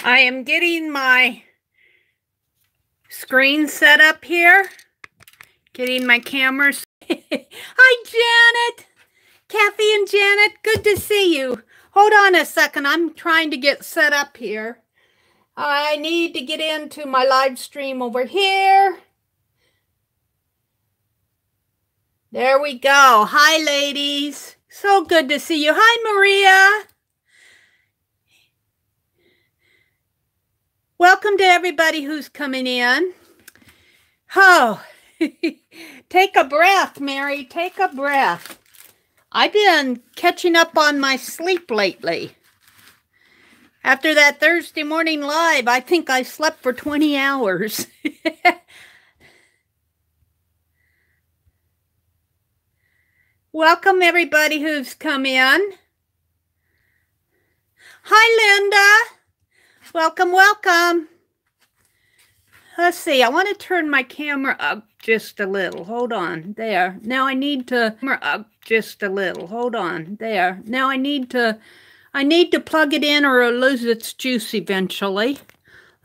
I am getting my screen set up here. Getting my cameras. Hi, Janet. Kathy and Janet, good to see you. Hold on a second. I'm trying to get set up here. I need to get into my live stream over here. There we go. Hi, ladies. So good to see you. Hi, Maria. Welcome to everybody who's coming in. Oh, take a breath, Mary. Take a breath. I've been catching up on my sleep lately. After that Thursday morning live, I think I slept for 20 hours. Welcome, everybody who's come in. Hi, Linda. Welcome, welcome. Let's see. I want to turn my camera up just a little. Hold on. There. Now I need to up just a little. Hold on. There. Now I need to plug it in or it'll lose its juice eventually.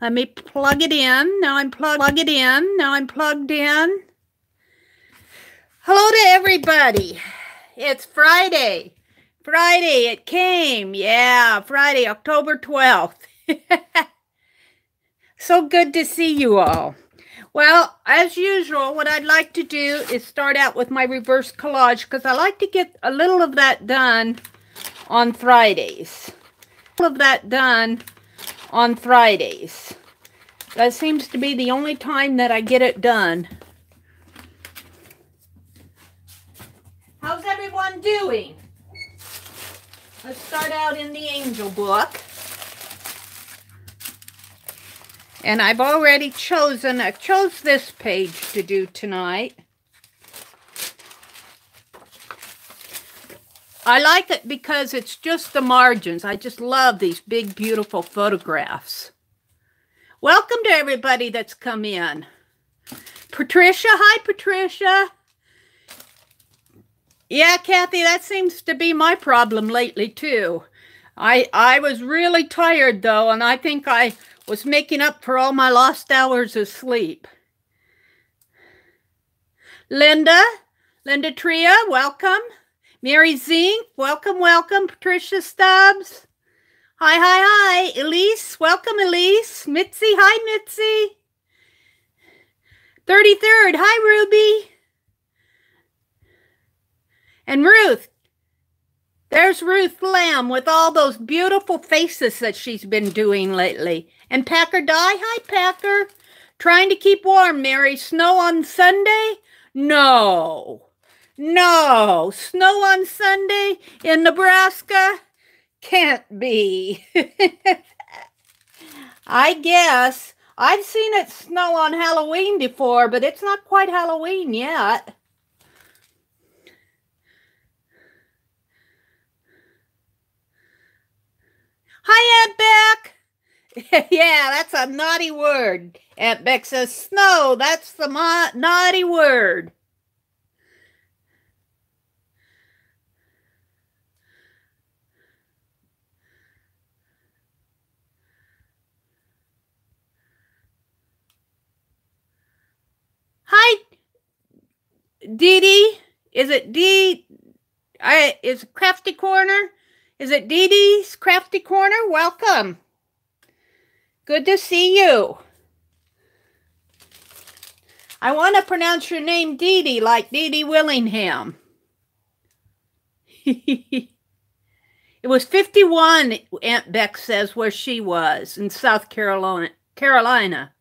Let me plug it in. Now I'm plugged in. Now I'm plugged in. Hello to everybody. It's Friday. Friday, it came. Yeah, Friday, October 12th. So good to see you all. Well, as usual, what I'd like to do is start out with my reverse collage because I like to get a little of that done on Fridays. That seems to be the only time that I get it done. How's everyone doing? Let's start out in the angel book. And I've already chosen, I chose this page to do tonight. I like it because it's just the margins. I just love these big, beautiful photographs. Welcome to everybody that's come in. Patricia, hi Patricia. Yeah, Kathy, that seems to be my problem lately too. I was really tired though, and I think I was making up for all my lost hours of sleep. Linda Tria, welcome. Mary Zink, welcome, welcome. Patricia Stubbs, hi. Elise, welcome, Elise. Mitzi, hi, Mitzi. 33rd, hi, Ruby. And Ruth. There's Ruth Lamb with all those beautiful faces that she's been doing lately. And Packer Dye, hi Packer. Trying to keep warm, Mary. Snow on Sunday? No. Snow on Sunday in Nebraska? Can't be. I guess. I've seen it snow on Halloween before, but it's not quite Halloween yet. Hi, Aunt Beck. Yeah, that's a naughty word. Aunt Beck says snow. That's the naughty word. Hi, Dee Dee. Is it Dee? Is Crafty Corner? Is it Dee Dee's Crafty Corner? Welcome. Good to see you. I want to pronounce your name Dee Dee like Dee Dee Willingham. It was 51, Aunt Beck says, where she was in South Carolina.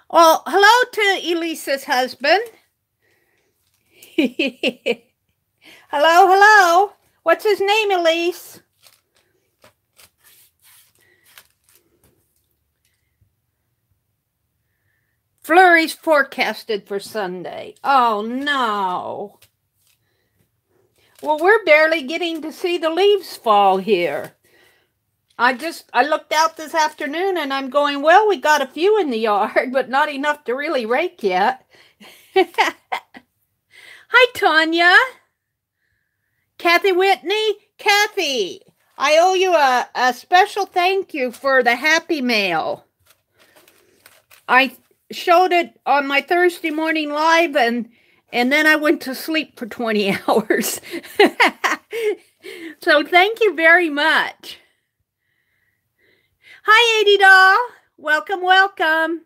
Well, hello to Elisa's husband. Hello. What's his name, Elise? Flurries forecasted for Sunday. Oh, no. Well, we're barely getting to see the leaves fall here. I looked out this afternoon and I'm going, well, we got a few in the yard, but not enough to really rake yet. Hi, Tanya. Kathy Whitney. Kathy, I owe you a special thank you for the Happy Mail. I showed it on my Thursday morning live, and then I went to sleep for 20 hours. So thank you very much. Hi, Adi Doll. Welcome, welcome.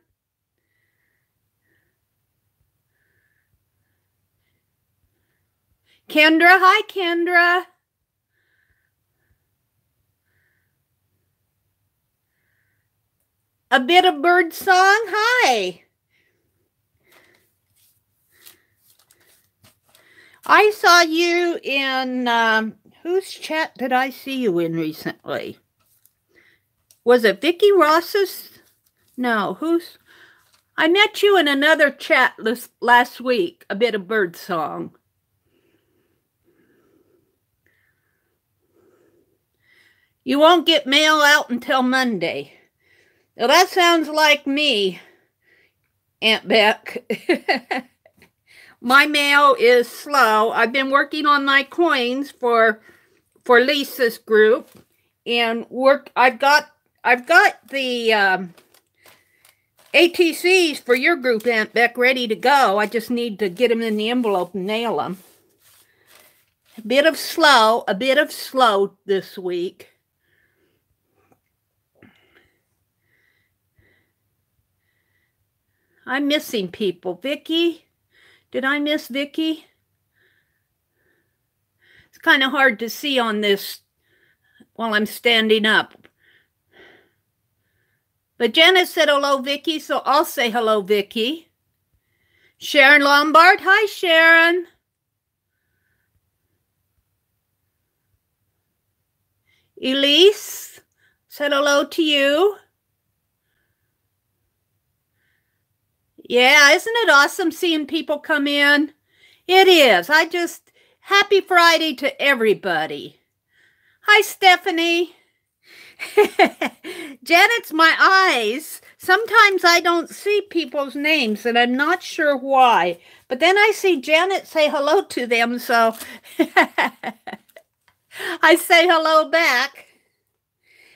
Kendra, hi, Kendra. A bit of bird song, hi. I saw you in, whose chat did I see you in recently? Was it Vicky Ross's? No, who's? I met you in another chat last week, a bit of bird song. You won't get mail out until Monday. Well, that sounds like me, Aunt Beck. My mail is slow. I've been working on my coins for Lisa's group, and I've got the ATCs for your group, Aunt Beck, ready to go. I just need to get them in the envelope and nail them. A bit of slow this week. I'm missing people. Vicky? Did I miss Vicky? It's kind of hard to see on this while I'm standing up. But Janet said hello, Vicky, so I'll say hello, Vicky. Sharon Lombard. Hi, Sharon. Elise said hello to you. Yeah, isn't it awesome seeing people come in? It is. Happy Friday to everybody. Hi, Stephanie. Janet's my eyes. Sometimes I don't see people's names, and I'm not sure why. But then I see Janet say hello to them, so I say hello back.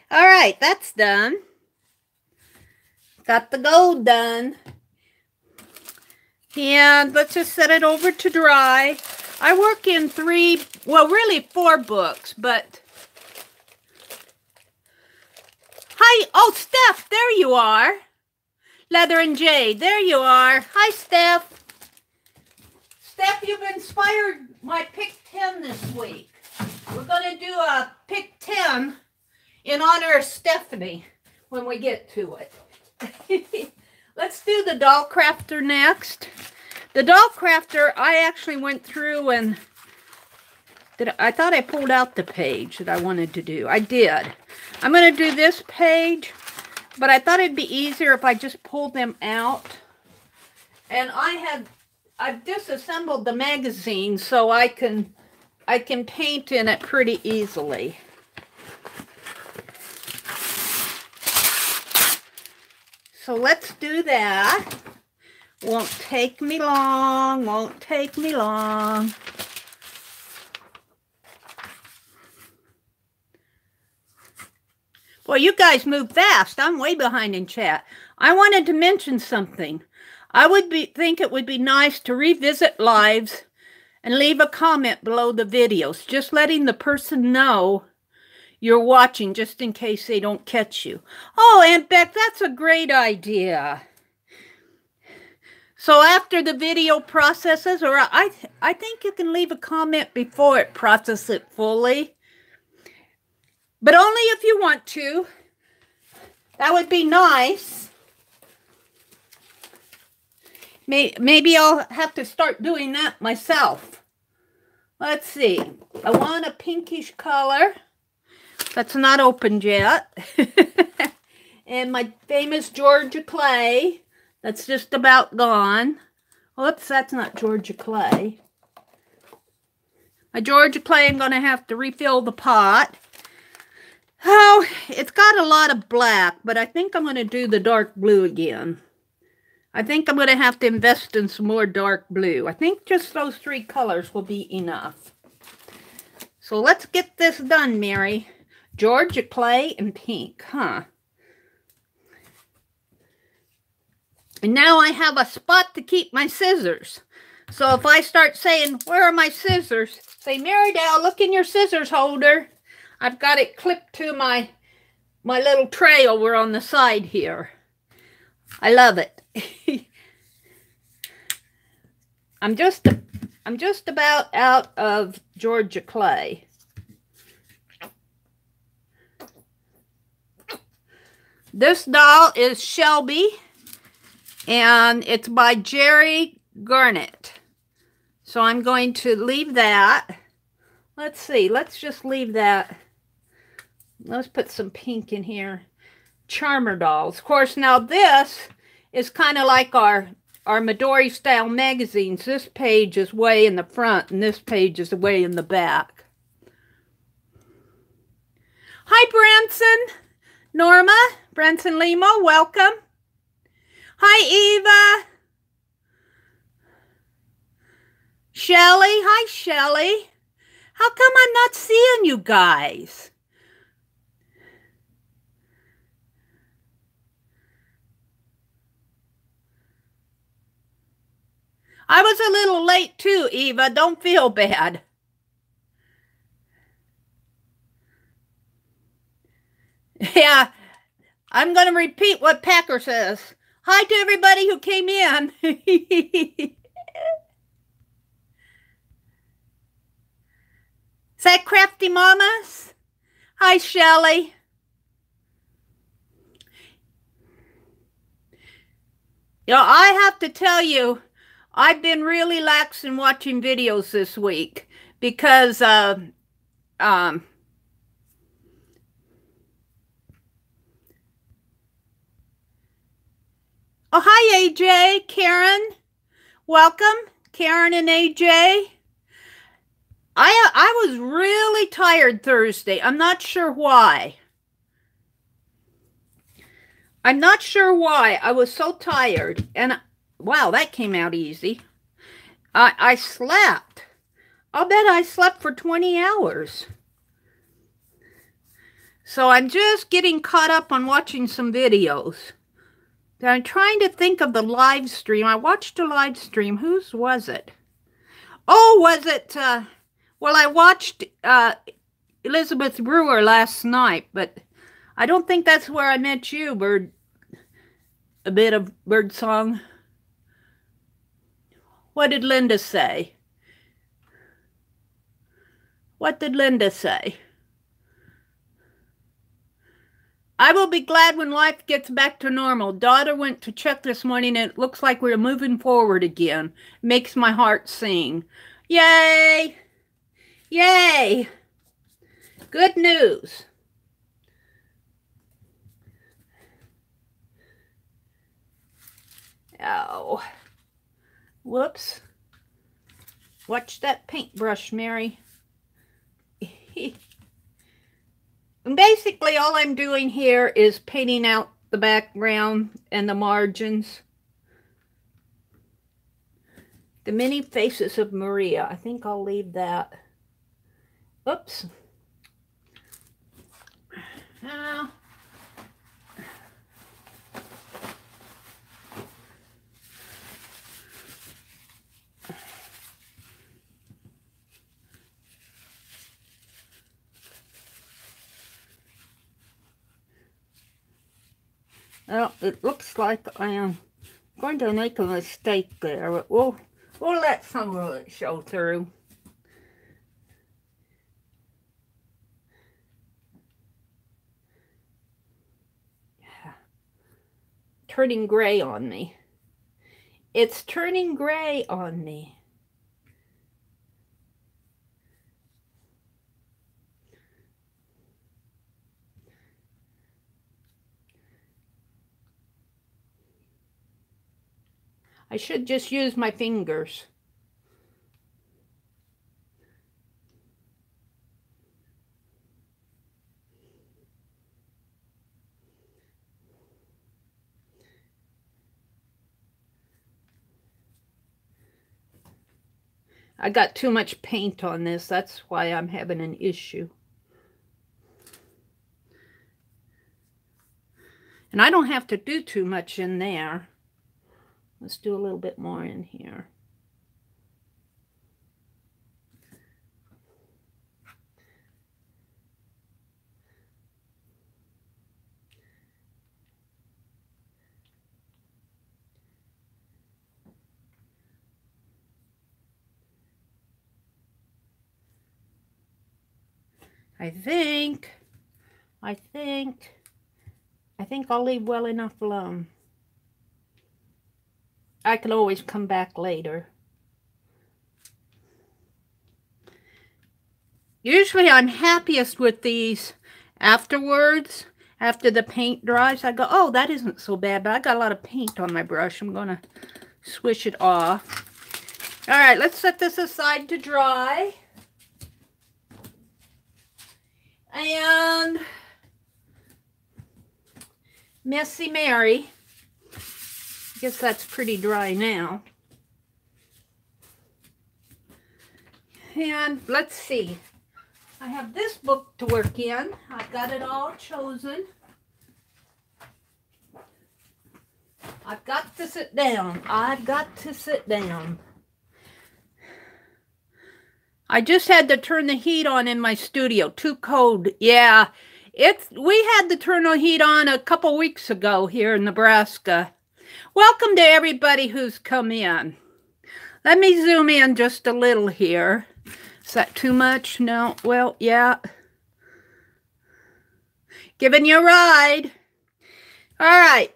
All right, that's done. Got the gold done. And let's just set it over to dry. I work in 4 books, but... Hi, oh, Steph, there you are. Leather and Jade, there you are. Hi, Steph. Steph, you've inspired my pick 10 this week. We're going to do a pick 10 in honor of Stephanie when we get to it. Let's do the doll crafter next. The doll crafter, I actually went through and I thought I pulled out the page that I wanted to do. I did. I'm going to do this page, but I thought it'd be easier if I just pulled them out. And I've disassembled the magazine so I can paint in it pretty easily. So let's do that. Won't take me long, won't take me long. Well, you guys move fast. I'm way behind in chat. I wanted to mention something. I think it would be nice to revisit lives and leave a comment below the videos, just letting the person know you're watching, just in case they don't catch you. Oh, Aunt Beck, that's a great idea. So after the video processes, or I think you can leave a comment before it processes it fully. But only if you want to. That would be nice. Maybe I'll have to start doing that myself. Let's see. I want a pinkish color. That's not opened yet. And my famous Georgia clay. That's just about gone. Oops, that's not Georgia clay. My Georgia clay, I'm going to have to refill the pot. Oh, it's got a lot of black, but I think I'm going to do the dark blue again. I think I'm going to have to invest in some more dark blue. I think just those 3 colors will be enough. So let's get this done, Meri. Georgia clay and pink, huh? And now I have a spot to keep my scissors. So if I start saying, where are my scissors? Say, Meridale, look in your scissors holder. I've got it clipped to my little tray over on the side here. I love it. I'm just about out of Georgia clay. This doll is Shelby, and it's by Jerry Garnett. So I'm going to leave that. Let's see, let's just leave that. Let's put some pink in here. Charmer dolls. Of course, now this is kind of like our Midori style magazines. This page is way in the front, and this page is way in the back. Hi, Branson. Norma, Branson Limo, welcome. Hi, Eva. Shelly, hi, Shelly. How come I'm not seeing you guys? I was a little late too, Eva. Don't feel bad. Yeah, I'm going to repeat what Packer says. Hi to everybody who came in. Is that Crafty Mamas? Hi, Shelly. You know, I have to tell you, I've been really lax in watching videos this week because oh, hi, AJ, Karen. Welcome, Karen and AJ. I was really tired Thursday. I'm not sure why. I'm not sure why. I was so tired. And wow, that came out easy. I slept. I'll bet I slept for 20 hours. So I'm just getting caught up on watching some videos. I'm trying to think of the live stream. I watched a live stream. Whose was it? Oh, was it... well, I watched Elizabeth Brewer last night, but I don't think that's where I met you, Bird. A bit of bird song. What did Linda say? What did Linda say? I will be glad when life gets back to normal. Daughter went to check this morning and it looks like we're moving forward again. Makes my heart sing. Yay! Yay! Good news. Oh. Whoops. Watch that paintbrush, Mary. And basically, all I'm doing here is painting out the background and the margins. The many faces of Maria. I think I'll leave that. Oops. Now, well, it looks like I am going to make a mistake there, but we'll let some of it show through. Turning gray on me. It's turning gray on me. I should just use my fingers. I got too much paint on this. That's why I'm having an issue. And I don't have to do too much in there. Let's do a little bit more in here. I think I'll leave well enough alone. I can always come back later. Usually I'm happiest with these afterwards, after the paint dries. I go, oh, that isn't so bad, but I got a lot of paint on my brush. I'm going to swish it off. All right, let's set this aside to dry. And Messy Mary. I guess that's pretty dry now. And let's see. I have this book to work in. I've got it all chosen. I've got to sit down. I've got to sit down. I just had to turn the heat on in my studio. Too cold. Yeah, we had to turn the heat on a couple weeks ago here in Nebraska. Welcome to everybody who's come in. Let me zoom in just a little here. Is that too much? No. Well, yeah. Giving you a ride. All right.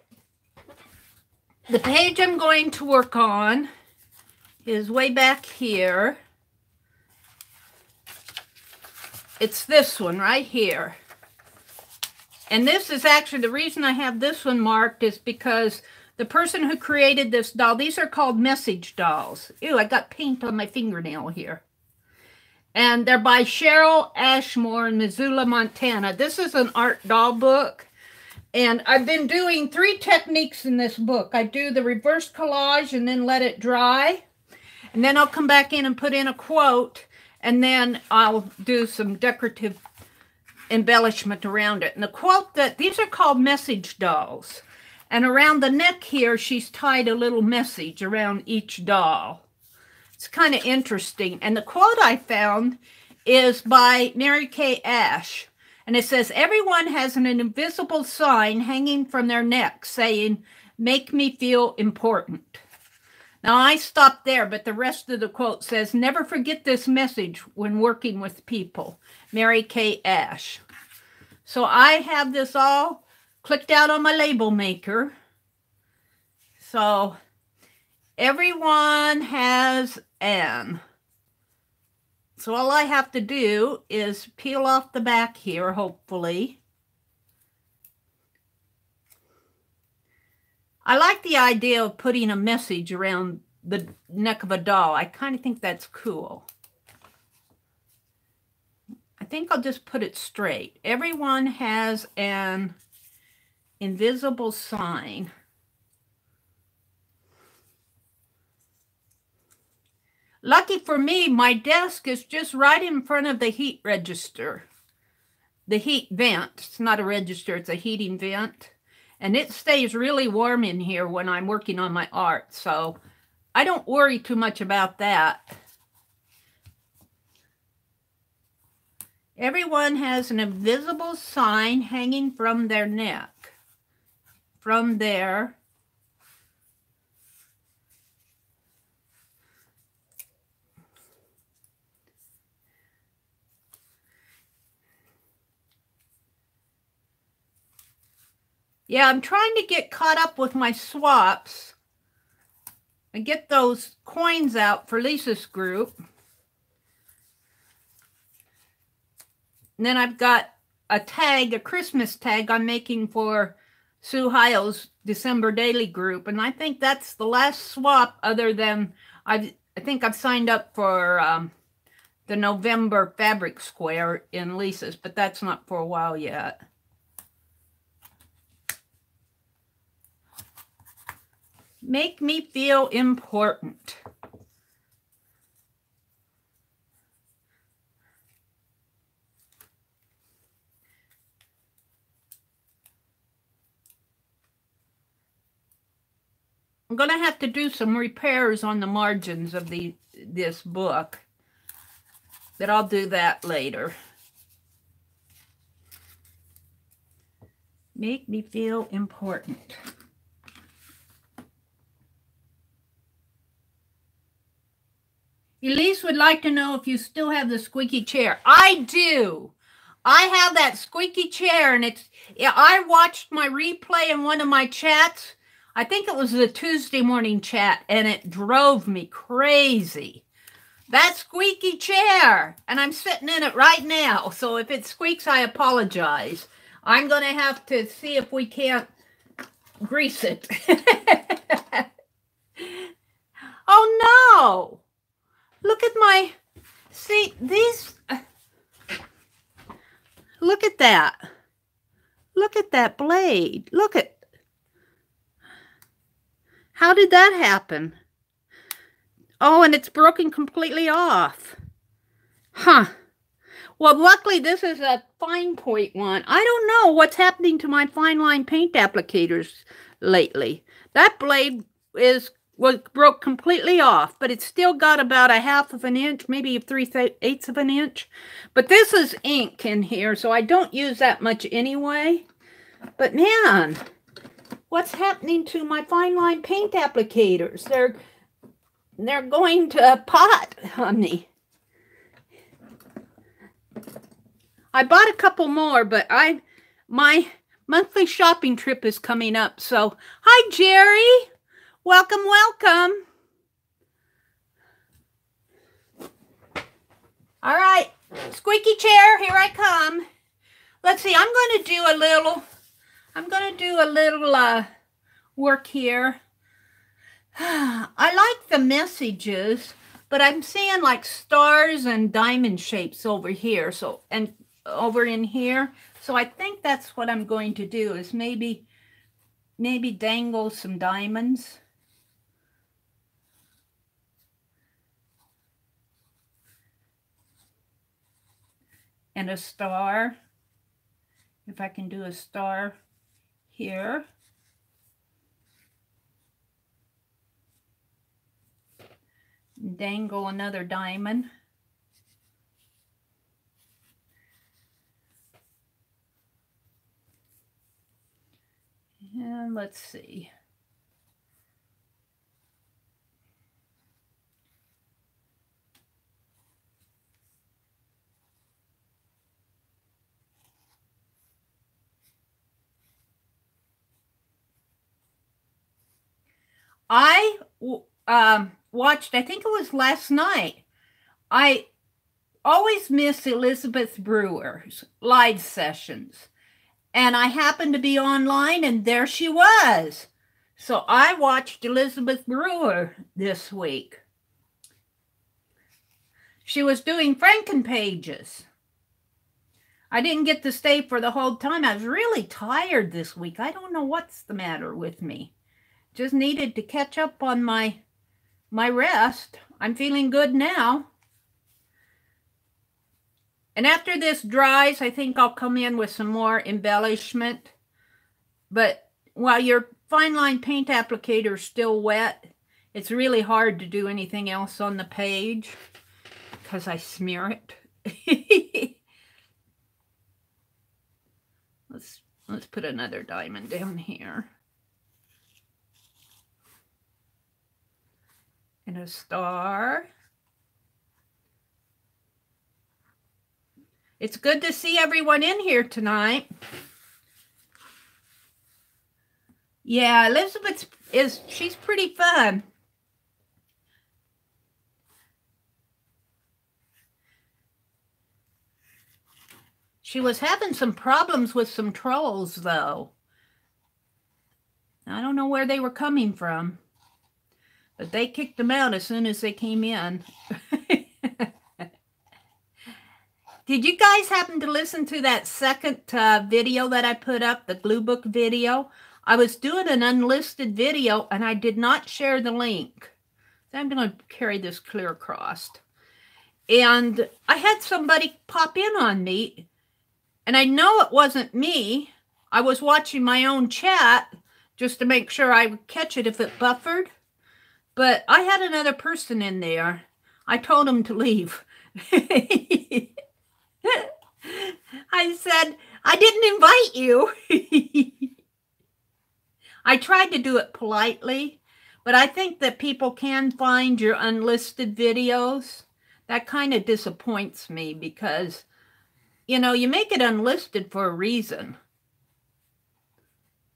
The page I'm going to work on is way back here. It's this one right here. And this is actually, the reason I have this one marked is because the person who created this doll, these are called message dolls. Ew, I got paint on my fingernail here. And they're by Cheryl Ashmore in Missoula, Montana. This is an art doll book. And I've been doing 3 techniques in this book. I do the reverse collage and then let it dry. And then I'll come back in and put in a quote. And then I'll do some decorative embellishment around it. And the quote that, these are called message dolls. And around the neck here, she's tied a little message around each doll. It's kind of interesting. And the quote I found is by Mary Kay Ash. And it says, everyone has an invisible sign hanging from their neck saying, make me feel important. Now, I stopped there, but the rest of the quote says, never forget this message when working with people. Mary Kay Ash. So I have this all clicked out on my label maker. So everyone has an. So all I have to do is peel off the back here, hopefully. I like the idea of putting a message around the neck of a doll. I kind of think that's cool. I think I'll just put it straight. Everyone has an invisible sign. Lucky for me, my desk is just right in front of the heat register. The heat vent. It's not a register, it's a heating vent. And it stays really warm in here when I'm working on my art. So I don't worry too much about that. Everyone has an invisible sign hanging from their neck. From there. Yeah, I'm trying to get caught up with my swaps and get those coins out for Lisa's group. And then I've got a tag, a Christmas tag I'm making for Sue Heil's December Daily group. And I think that's the last swap other than I think I've signed up for the November fabric square in Lisa's, but that's not for a while yet. Make me feel important. I'm going to have to do some repairs on the margins of this book, but I'll do that later. Make me feel important. Elise would like to know if you still have the squeaky chair. I do. I have that squeaky chair, and I watched my replay in one of my chats. I think it was the Tuesday morning chat, and it drove me crazy. That squeaky chair, and I'm sitting in it right now. So if it squeaks, I apologize. I'm going to have to see if we can't grease it. Oh, no. Look at my, see, these, look at that. Look at that blade. Look at, how did that happen? Oh, and it's broken completely off. Huh. Well, luckily this is a fine point one. I don't know what's happening to my fine line paint applicators lately. That blade broke completely off, but it's still got about 1/2 of an inch, maybe 3/8 of an inch. But this is ink in here, so I don't use that much anyway. But man, what's happening to my fine line paint applicators? They're going to pot on me. I bought a couple more, but my monthly shopping trip is coming up. So, hi Jerry. Welcome, welcome. All right, squeaky chair, here I come. Let's see, I'm going to do a little work here. I like the messages, but I'm seeing like stars and diamond shapes over here, so, and over in here. So I think that's what I'm going to do, is maybe dangle some diamonds. And a star, if I can do a star here. Dangle another diamond. And let's see. I watched, I think it was last night. I always miss Elizabeth Brewer's live sessions. And I happened to be online, and there she was. So I watched Elizabeth Brewer this week. She was doing Frankenpages. I didn't get to stay for the whole time. I was really tired this week. I don't know what's the matter with me. Just needed to catch up on my rest. I'm feeling good now. And after this dries, I think I'll come in with some more embellishment. But while your fine line paint applicator is still wet, it's really hard to do anything else on the page because I smear it. Let's put another diamond down here. And a star. It's good to see everyone in here tonight. Yeah, Elizabeth she's pretty fun. She was having some problems with some trolls, though. I don't know where they were coming from. But they kicked them out as soon as they came in. Did you guys happen to listen to that second video that I put up, the glue book video? I was doing an unlisted video, and I did not share the link. So I'm going to carry this clear across. And I had somebody pop in on me, and I know it wasn't me. I was watching my own chat, just to make sure I would catch it if it buffered. But I had another person in there. I told him to leave. I said, I didn't invite you. I tried to do it politely, but I think that people can find your unlisted videos. That kind of disappoints me because, you know, you make it unlisted for a reason.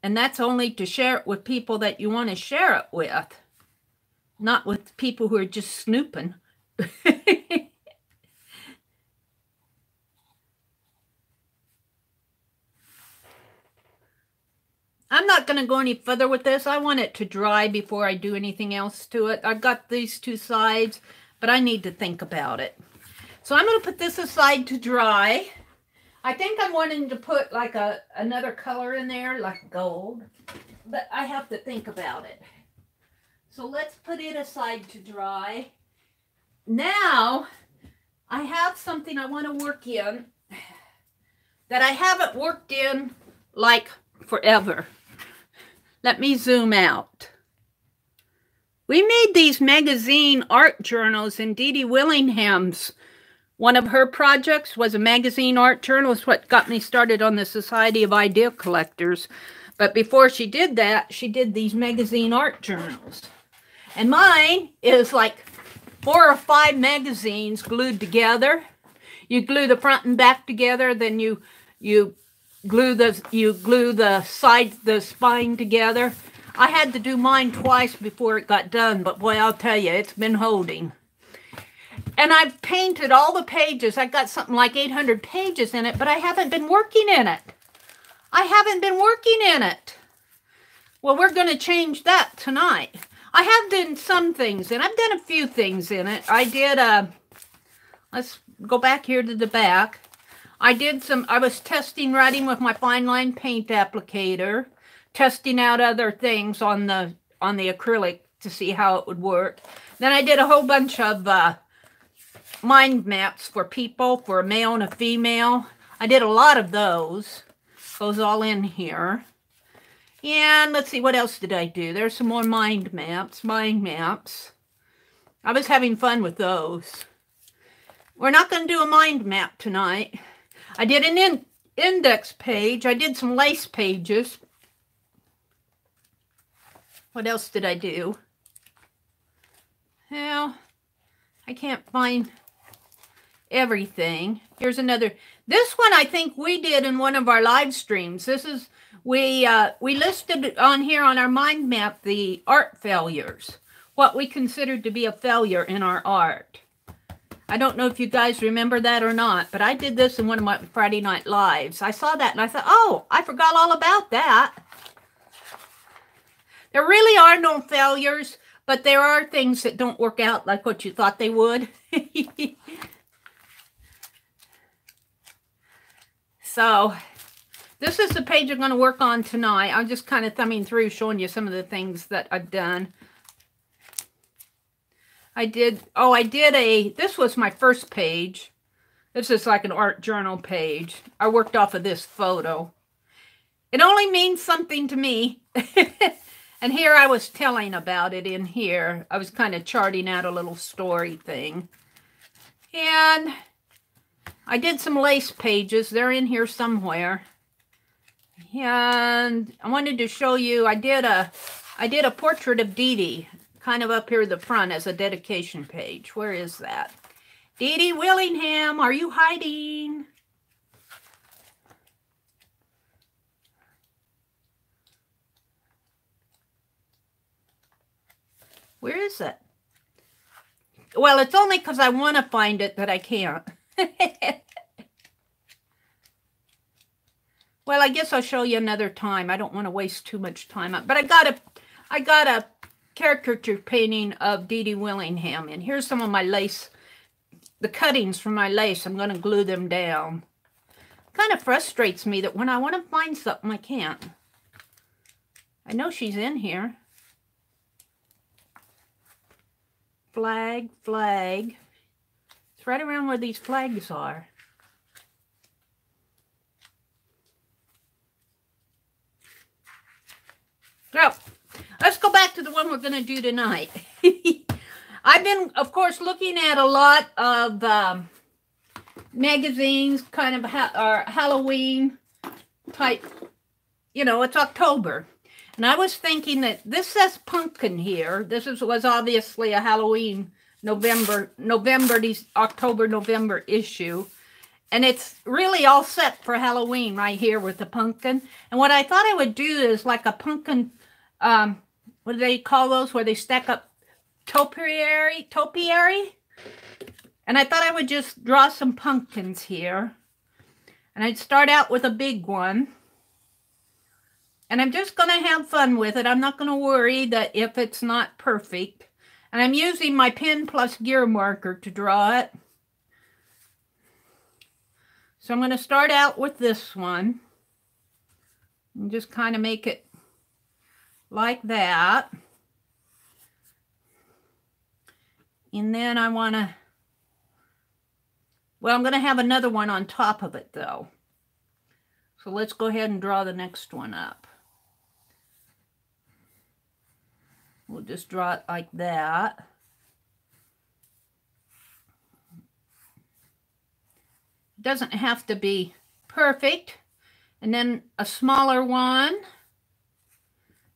And that's only to share it with people that you want to share it with, not with people who are just snooping. I'm not going to go any further with this. I want it to dry before I do anything else to it. I've got these two sides, but I need to think about it. So I'm going to put this aside to dry. I think I'm wanting to put like another color in there, like gold, but I have to think about it. So let's put it aside to dry. Now, I have something I want to work in that I haven't worked in like forever. Let me zoom out. We made these magazine art journals in Dee Dee Willingham's. One of her projects was a magazine art journal. It's what got me started on the Society of Idea Collectors. But before she did that, she did these magazine art journals. And mine is like 4 or 5 magazines glued together. You glue the front and back together, then you glue the spine together. I had to do mine twice before it got done, but boy, I'll tell you, it's been holding. And I've painted all the pages. I got something like 800 pages in it, but I haven't been working in it. Well, we're going to change that tonight. I have done some things, and I've done a few things in it. I did let's go back here to the back. I was testing writing with my fine line paint applicator, testing out other things on the acrylic to see how it would work. Then I did a whole bunch of mind maps for people, for a male and a female. I did a lot of those. Those all in here. And let's see, what else did I do? There's some more mind maps. I was having fun with those. We're not going to do a mind map tonight. I did an index page. I did some lace pages. What else did I do? Well, I can't find everything. Here's another. This one I think we did in one of our live streams. This is, we listed on here on our mind map the art failures. What we considered to be a failure in our art. I don't know if you guys remember that or not, but I did this in one of my Friday night lives. I saw that and I thought, oh, I forgot all about that. There really are no failures, but there are things that don't work out like what you thought they would. So, this is the page I'm going to work on tonight. I'm just kind of thumbing through, showing you some of the things that I've done. this was my first page. This is like an art journal page. I worked off of this photo. It only means something to me. And here I was telling about it in here. I was kind of charting out a little story thing. And I did some lace pages. They're in here somewhere. And I wanted to show you, I did a portrait of Dee Dee, kind of up here at the front as a dedication page. Where is that? Dee Dee Willingham, are you hiding? Where is it? Well, it's only because I want to find it that I can't. Well, I guess I'll show you another time. I don't want to waste too much time. But I got a caricature painting of Dee Dee Willingham. And here's some of my lace, the cuttings from my lace. I'm going to glue them down. Kind of frustrates me that when I want to find something, I can't. I know she's in here. Flag, flag. It's right around where these flags are. So, let's go back to the one we're going to do tonight. I've been, of course, looking at a lot of magazines, kind of Halloween type. You know, it's October. And I was thinking that this says pumpkin here. This was obviously a Halloween October, November issue. And it's really all set for Halloween right here with the pumpkin. And what I thought I would do is like a pumpkin, what do they call those, where they stack up topiary? And I thought I would just draw some pumpkins here. And I'd start out with a big one. And I'm just going to have fun with it. I'm not going to worry that if it's not perfect. And I'm using my pen plus gear marker to draw it. So I'm going to start out with this one. And just kind of make it like that. And then I want to, well, I'm going to have another one on top of it though. So let's go ahead and draw the next one up. We'll just draw it like that. It doesn't have to be perfect. And then a smaller one.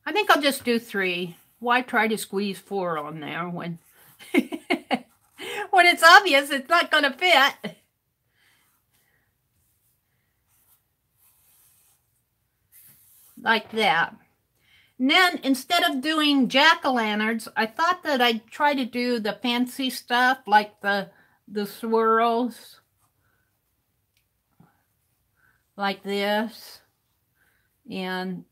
I think I'll just do 3. Why try to squeeze 4 on there when, when it's obvious it's not going to fit? Like that. And then instead of doing jack-o'-lanterns, I thought that I'd try to do the fancy stuff like the swirls. Like this. And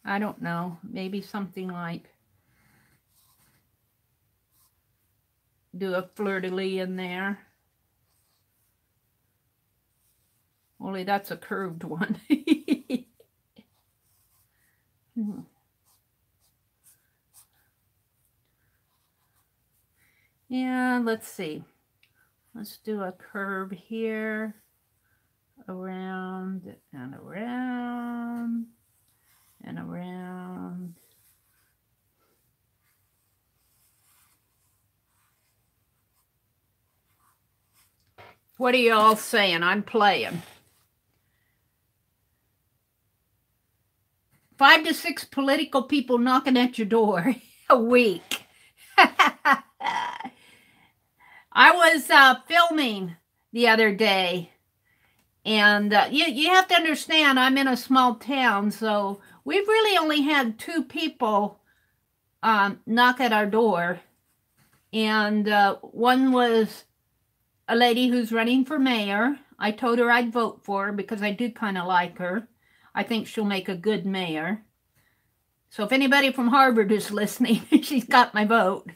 I don't know, maybe something like do a fleur-de-lis in there. Only that's a curved one. Yeah, let's see. Let's do a curve here, around and around and around. What are you all saying? I'm playing. 5 to 6 political people knocking at your door a week. I was filming the other day, and you have to understand, I'm in a small town, so we've really only had 2 people knock at our door. And one was a lady who's running for mayor. I told her I'd vote for her because I do kind of like her. I think she'll make a good mayor. So if anybody from Harvard is listening, she's got my vote.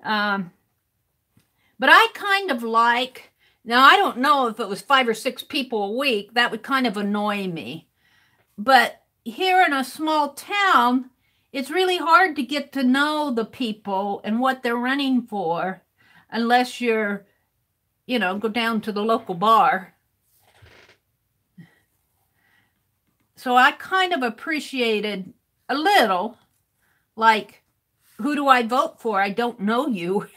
But I kind of like, now I don't know if it was 5 or 6 people a week, that would kind of annoy me. But here in a small town, it's really hard to get to know the people and what they're running for unless you're, you know, go down to the local bar. So I kind of appreciated a little, like, who do I vote for? I don't know you.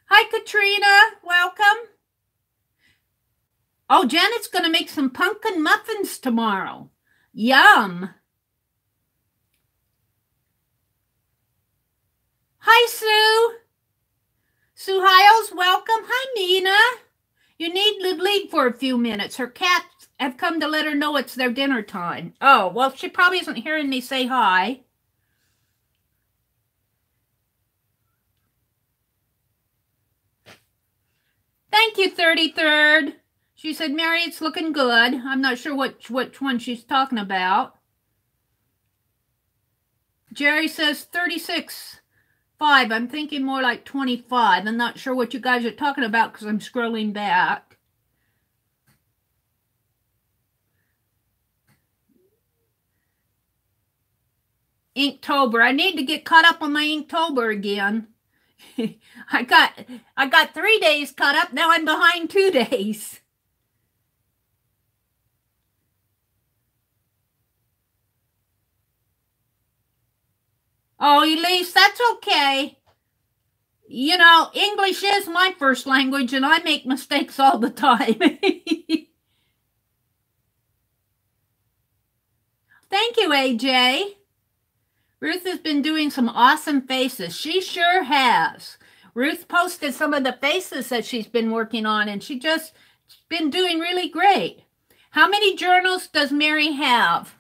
Hi, Katrina. Welcome. Oh, Janet's going to make some pumpkin muffins tomorrow. Yum. Hi, Sue. Sue Hiles, welcome. Hi, Nina. You need to leave for a few minutes. Her cats have come to let her know it's their dinner time. Oh, well, she probably isn't hearing me say hi. Thank you, 33rd. She said, Mary, it's looking good. I'm not sure which one she's talking about. Jerry says 36. 5. I'm thinking more like 25. I'm not sure what you guys are talking about because I'm scrolling back. Inktober. I need to get caught up on my Inktober again. I got 3 days caught up. Now I'm behind 2 days. Oh, Elise, that's okay. You know, English is my first language, and I make mistakes all the time. Thank you, AJ. Ruth has been doing some awesome faces. She sure has. Ruth posted some of the faces that she's been working on, and she just been doing really great. How many journals does Meri have?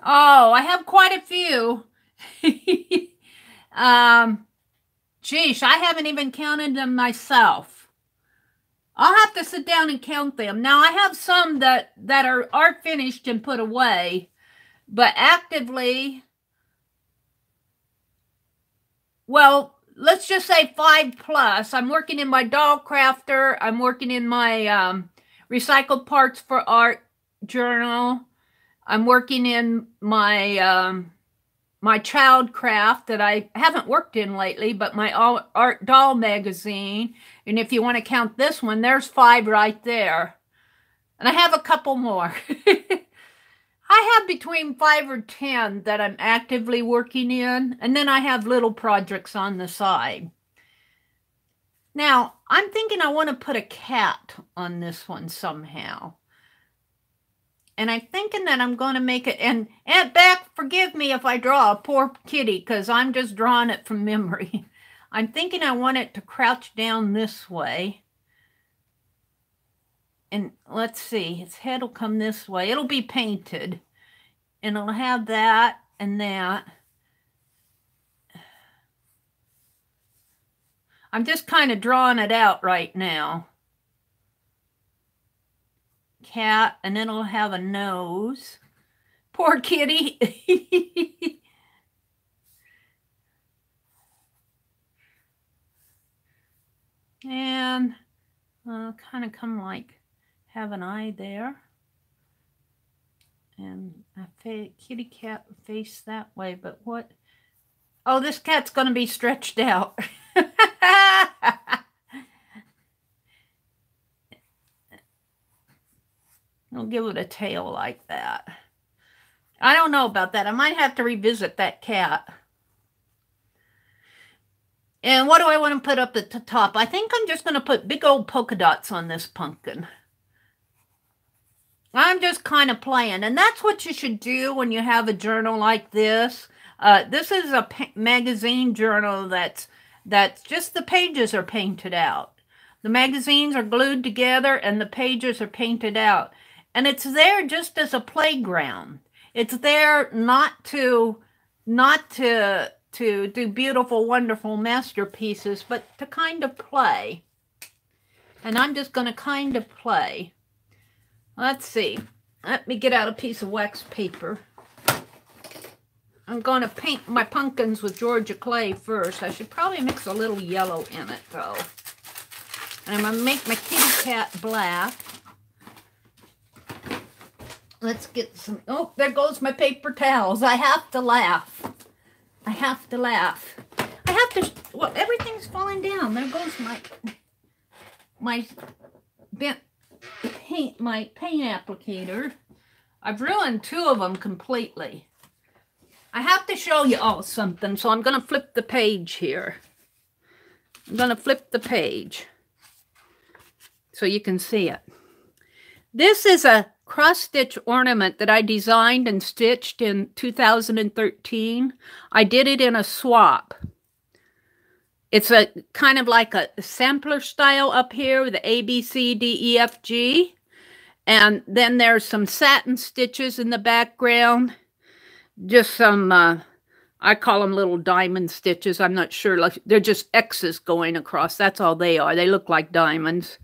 Oh, I have quite a few. Geesh, I haven't even counted them myself. I'll have to sit down and count them. Now, I have some that are finished and put away, but actively, well, let's just say 5+. I'm working in my doll crafter. I'm working in my recycled parts for art journal. I'm working in my my child craft that I haven't worked in lately, but my art doll magazine. And if you want to count this one, there's 5 right there. And I have a couple more. I have between 5 or 10 that I'm actively working in, and then I have little projects on the side. Now, I'm thinking I want to put a cat on this one somehow. And I'm thinking that I'm going to make it, and Aunt Beck, forgive me if I draw a poor kitty, because I'm just drawing it from memory. I'm thinking I want it to crouch down this way. And let's see, its head will come this way. It'll be painted. And it'll have that and that. I'm just kind of drawing it out right now. Cat, and then it'll have a nose. Poor kitty. And kind of come like, have an eye there. And a kitty cat face that way, but what? Oh, this cat's going to be stretched out. I'll give it a tail like that. I don't know about that. I might have to revisit that cat. And what do I want to put up at the top? I think I'm just going to put big old polka dots on this pumpkin. I'm just kind of playing. And that's what you should do when you have a journal like this. This is a magazine journal that's just the pages are painted out. The magazines are glued together and the pages are painted out. And it's there just as a playground. It's there not to do beautiful, wonderful masterpieces, but to kind of play. And I'm just going to kind of play. Let's see. Let me get out a piece of wax paper. I'm going to paint my pumpkins with Georgia clay first. I should probably mix a little yellow in it, though. And I'm going to make my kitty cat black. Let's get some... Oh, there goes my paper towels. I have to laugh. I have to laugh. I have to... Well, everything's falling down. There goes my paint applicator. I've ruined 2 of them completely. I have to show you all something, so I'm going to flip the page here. I'm going to flip the page so you can see it. This is a cross-stitch ornament that I designed and stitched in 2013. I did it in a swap. It's a kind of like a sampler style up here with the A, B, C, D, E, F, G. And then there's some satin stitches in the background. Just some, I call them little diamond stitches. I'm not sure. Like, they're just X's going across. That's all they are. They look like diamonds.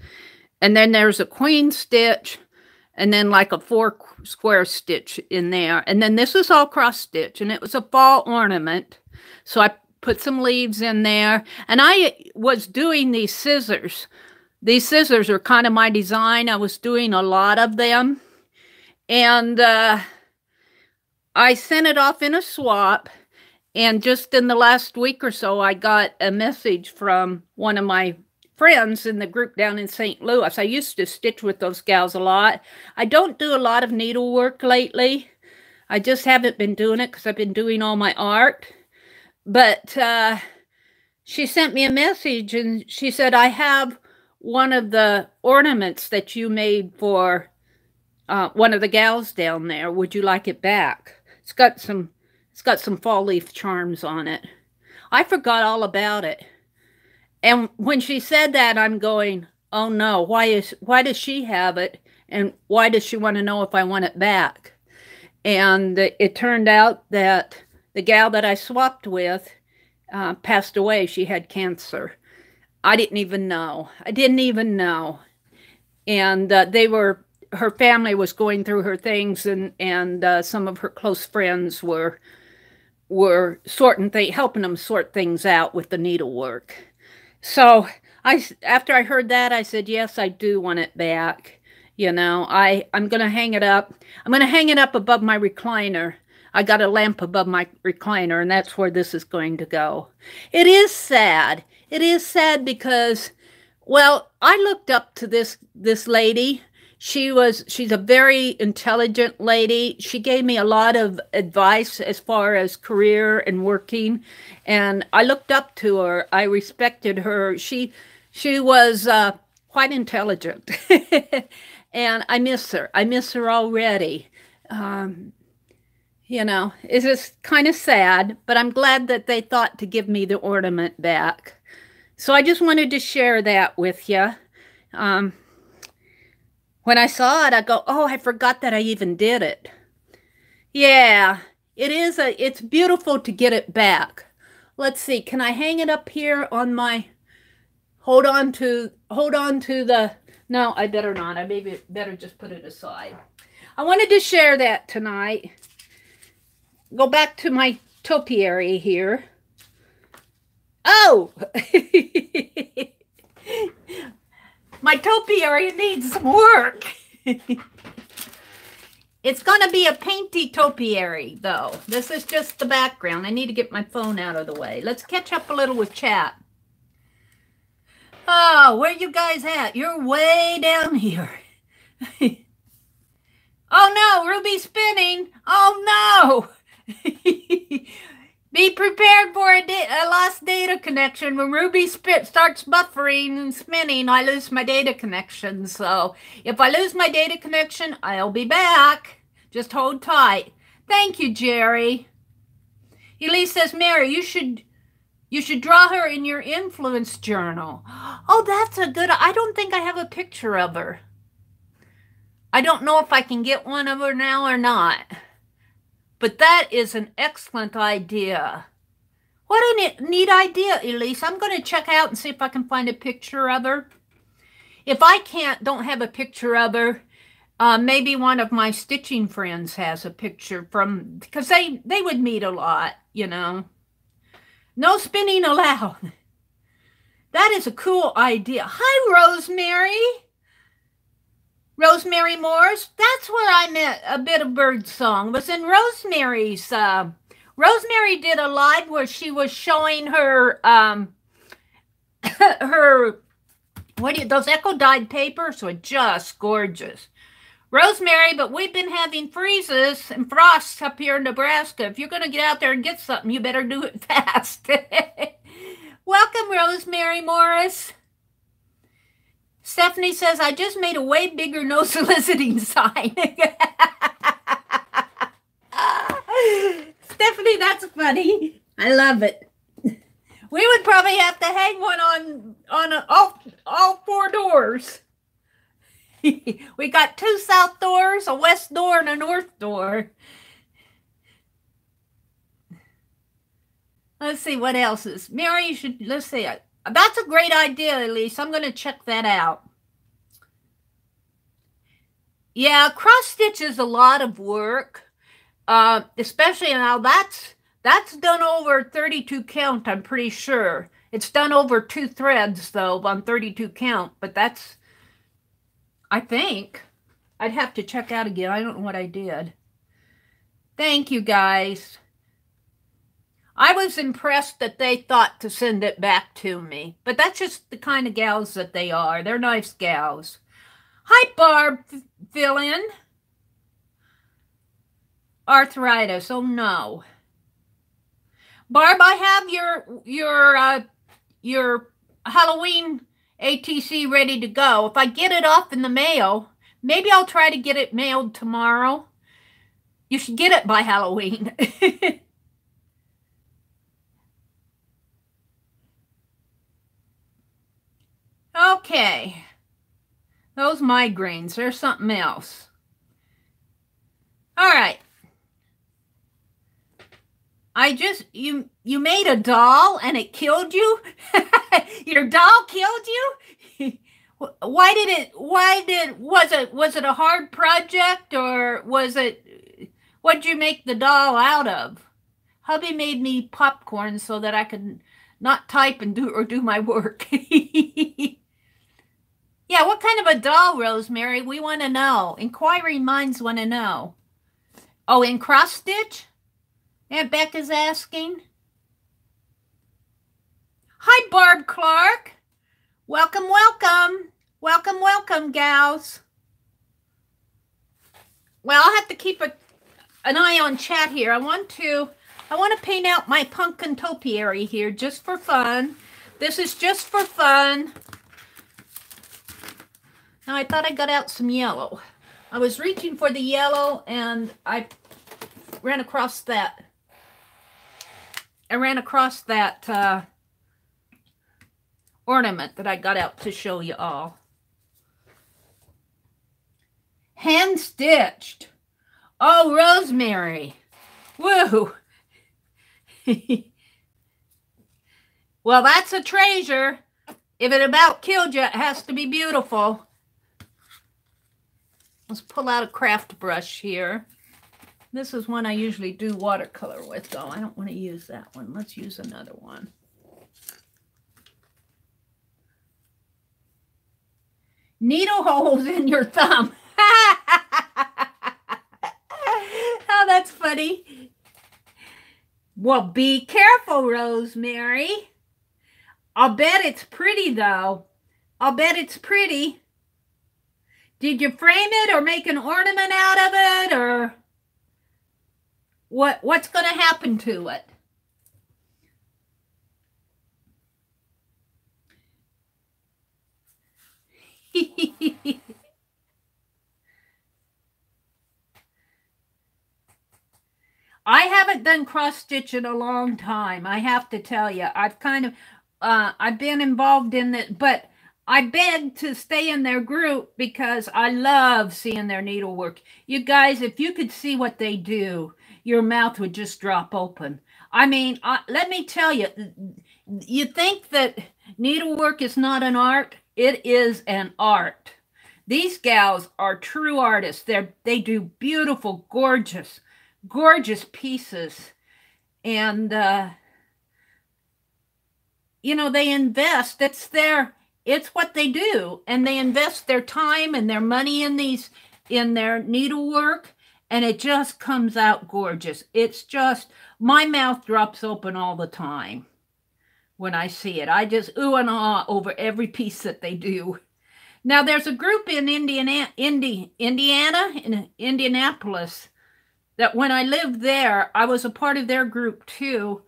And then there's a queen stitch. And then like a 4 square stitch in there. And then this is all cross stitch. And it was a fall ornament. So I put some leaves in there. And I was doing these scissors. These scissors are kind of my design. I was doing a lot of them. And I sent it off in a swap. And just in the last week or so, I got a message from one of my friends in the group down in St. Louis. I used to stitch with those gals a lot. I don't do a lot of needlework lately. I just haven't been doing it because I've been doing all my art. But she sent me a message and she said, I have one of the ornaments that you made for one of the gals down there. Would you like it back? It's got some fall leaf charms on it. I forgot all about it. And when she said that, I'm going, oh no, why does she have it? And why does she want to know if I want it back? And it turned out that the gal that I swapped with passed away. She had cancer. I didn't even know. And her family was going through her things, and some of her close friends were helping them sort things out with the needlework. So after I heard that, I said, yes, I do want it back. You know, I'm going to hang it up. I'm going to hang it up above my recliner. I got a lamp above my recliner, and that's where this is going to go. It is sad. It is sad because, well, I looked up to this lady. She's a very intelligent lady. She gave me a lot of advice as far as career and working, and I looked up to her. I respected her. She was quite intelligent, and I miss her. I miss her already. You know, it's just kind of sad, but I'm glad that they thought to give me the ornament back. So I just wanted to share that with you. When I saw it, I go, oh, I forgot that I even did it. Yeah, it's beautiful to get it back. Let's see, can I hang it up here on my, hold on to the, no, I better not. I maybe better just put it aside. I wanted to share that tonight. Go back to my topiary here. Oh! My topiary needs some work. It's going to be a painty topiary, though. This is just the background. I need to get my phone out of the way. Let's catch up a little with chat. Oh, where you guys at? You're way down here. Oh, no, Ruby's spinning. Oh, no. Be prepared for a lost data connection. When Ruby starts buffering and spinning, I lose my data connection. So if I lose my data connection, I'll be back. Just hold tight. Thank you, Jerry. Elise says, Mary, you should draw her in your influence journal. Oh, that's a good, I don't think I have a picture of her. I don't know if I can get one of her now or not. But that is an excellent idea. What a neat idea, Elise. I'm going to check out and see if I can find a picture of her. If I don't have a picture of her, maybe one of my stitching friends has a picture from, because they would meet a lot, you know. No spinning allowed. That is a cool idea. Hi, Rosemary. Rosemary Morris, that's where I met a bit of bird song. It was in Rosemary's. Rosemary did a live where she was showing her those echo dyed papers were just gorgeous. Rosemary, but we've been having freezes and frosts up here in Nebraska. If you're going to get out there and get something, you better do it fast. Welcome, Rosemary Morris. Stephanie says, I just made a way bigger no soliciting sign. Stephanie, that's funny. I love it. We would probably have to hang one on all four doors. We got 2 south doors, a west door, and a north door. Let's see what else is. Mary, let's see. That's a great idea, Elise. I'm going to check that out. Yeah, cross stitch is a lot of work, especially now that's done over 32 count, I'm pretty sure. It's done over 2 threads, though, on 32 count, but that's, I think, I'd have to check out again. I don't know what I did. Thank you, guys. I was impressed that they thought to send it back to me. But that's just the kind of gals that they are. They're nice gals. Hi, Barb. Fill in. arthritis. Oh no. Barb, I have your Halloween ATC ready to go. If I get it off in the mail, maybe I'll try to get it mailed tomorrow. You should get it by Halloween. Okay. Those migraines, there's something else. All right. You made a doll and it killed you? Your doll killed you? Was it a hard project, or what'd you make the doll out of? Hubby made me popcorn so that I could not type and do my work. Yeah, what kind of a doll, Rosemary? We want to know. Inquiring minds want to know. Oh, in cross stitch? Aunt Becca's asking. Hi, Barb Clark. Welcome, welcome. Welcome, welcome, gals. Well, I'll have to keep an eye on chat here. I want to paint out my pumpkin topiary here just for fun. This is just for fun. Now, I thought I got out some yellow. I was reaching for the yellow and I ran across that. Ornament that I got out to show you all. Hand stitched. Oh, Rosemary. Woo. Well, that's a treasure. If it about killed you, it has to be beautiful. Let's pull out a craft brush here. This is one I usually do watercolor with, though. I don't want to use that one. Let's use another one. Needle holes in your thumb. Oh, that's funny. Well, be careful, Rosemary. I'll bet it's pretty, though. I'll bet it's pretty. Did you frame it or make an ornament out of it, or what's going to happen to it? I haven't done cross stitch in a long time. I have to tell you, I've been involved in it, but I begged to stay in their group because I love seeing their needlework. You guys, if you could see what they do, your mouth would just drop open. I mean, let me tell you, you think that needlework is not an art? It is an art. These gals are true artists. They do beautiful, gorgeous pieces. And, you know, they invest. It's what they do. And they invest their time and their money in their needlework. And it just comes out gorgeous. It's just, my mouth drops open all the time when I see it. I just ooh and ah over every piece that they do. Now, there's a group in Indianapolis, that when I lived there, I was a part of their group too.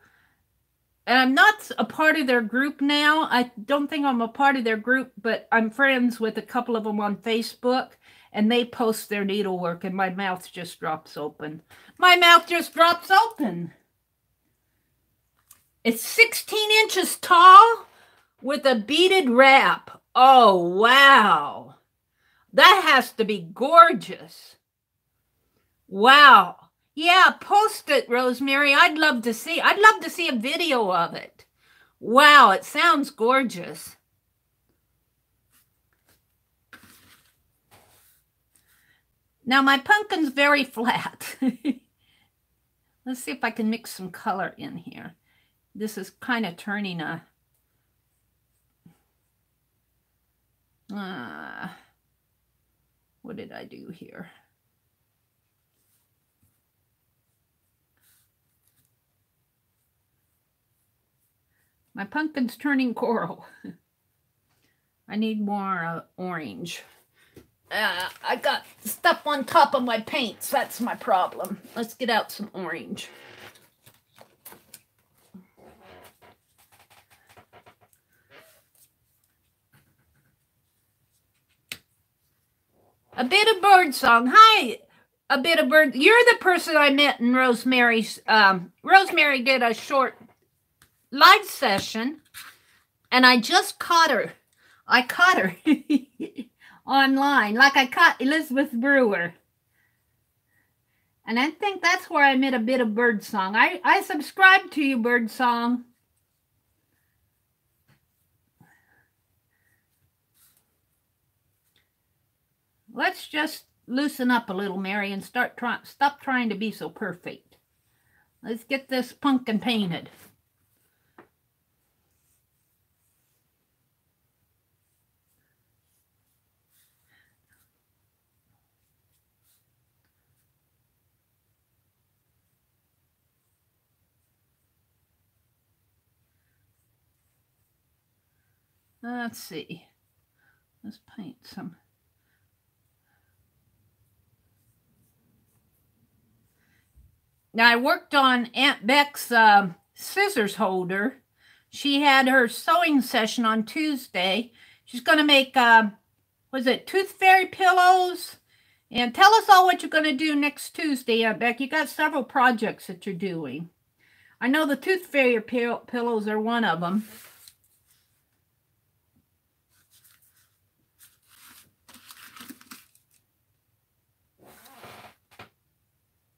And I'm not a part of their group now. I don't think I'm a part of their group, but I'm friends with a couple of them on Facebook, and they post their needlework, and my mouth just drops open. My mouth just drops open. It's 16 inches tall with a beaded wrap. Oh, wow. That has to be gorgeous. Wow. Yeah, post it, Rosemary. I'd love to see a video of it. Wow, it sounds gorgeous. Now, my pumpkin's very flat. Let's see if I can mix some color in here. This is kind of turning a... what did I do here? My pumpkin's turning coral. I need more orange. I got stuff on top of my paints. That's my problem. Let's get out some orange. A bit of bird song. Hi, a bit of bird. You're the person I met in Rosemary's. Rosemary did a short live session, and I just caught her. I caught her online, like I caught Elizabeth Brewer. And I think that's where I met a bit of bird song. I subscribe to you, bird song. Let's just loosen up a little, Mary, and stop trying to be so perfect. Let's get this pumpkin painted. Let's see. Let's paint some. Now, I worked on Aunt Beck's scissors holder. She had her sewing session on Tuesday. She's going to make, was it Tooth Fairy pillows? And tell us all what you're going to do next Tuesday, Aunt Beck. You got several projects that you're doing. I know the Tooth Fairy pillows are one of them.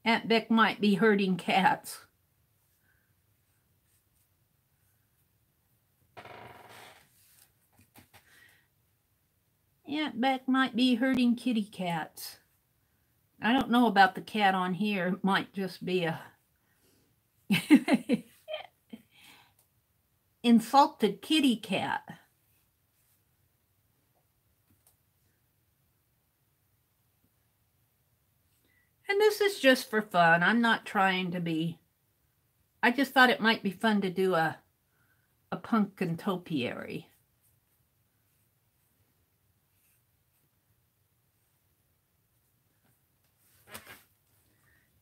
Aunt Beck might be herding cats. Aunt Beck might be herding kitty cats. I don't know about the cat on here. It might just be a insulted kitty cat. And this is just for fun. I'm not trying to be. I just thought it might be fun to do a pumpkin topiary.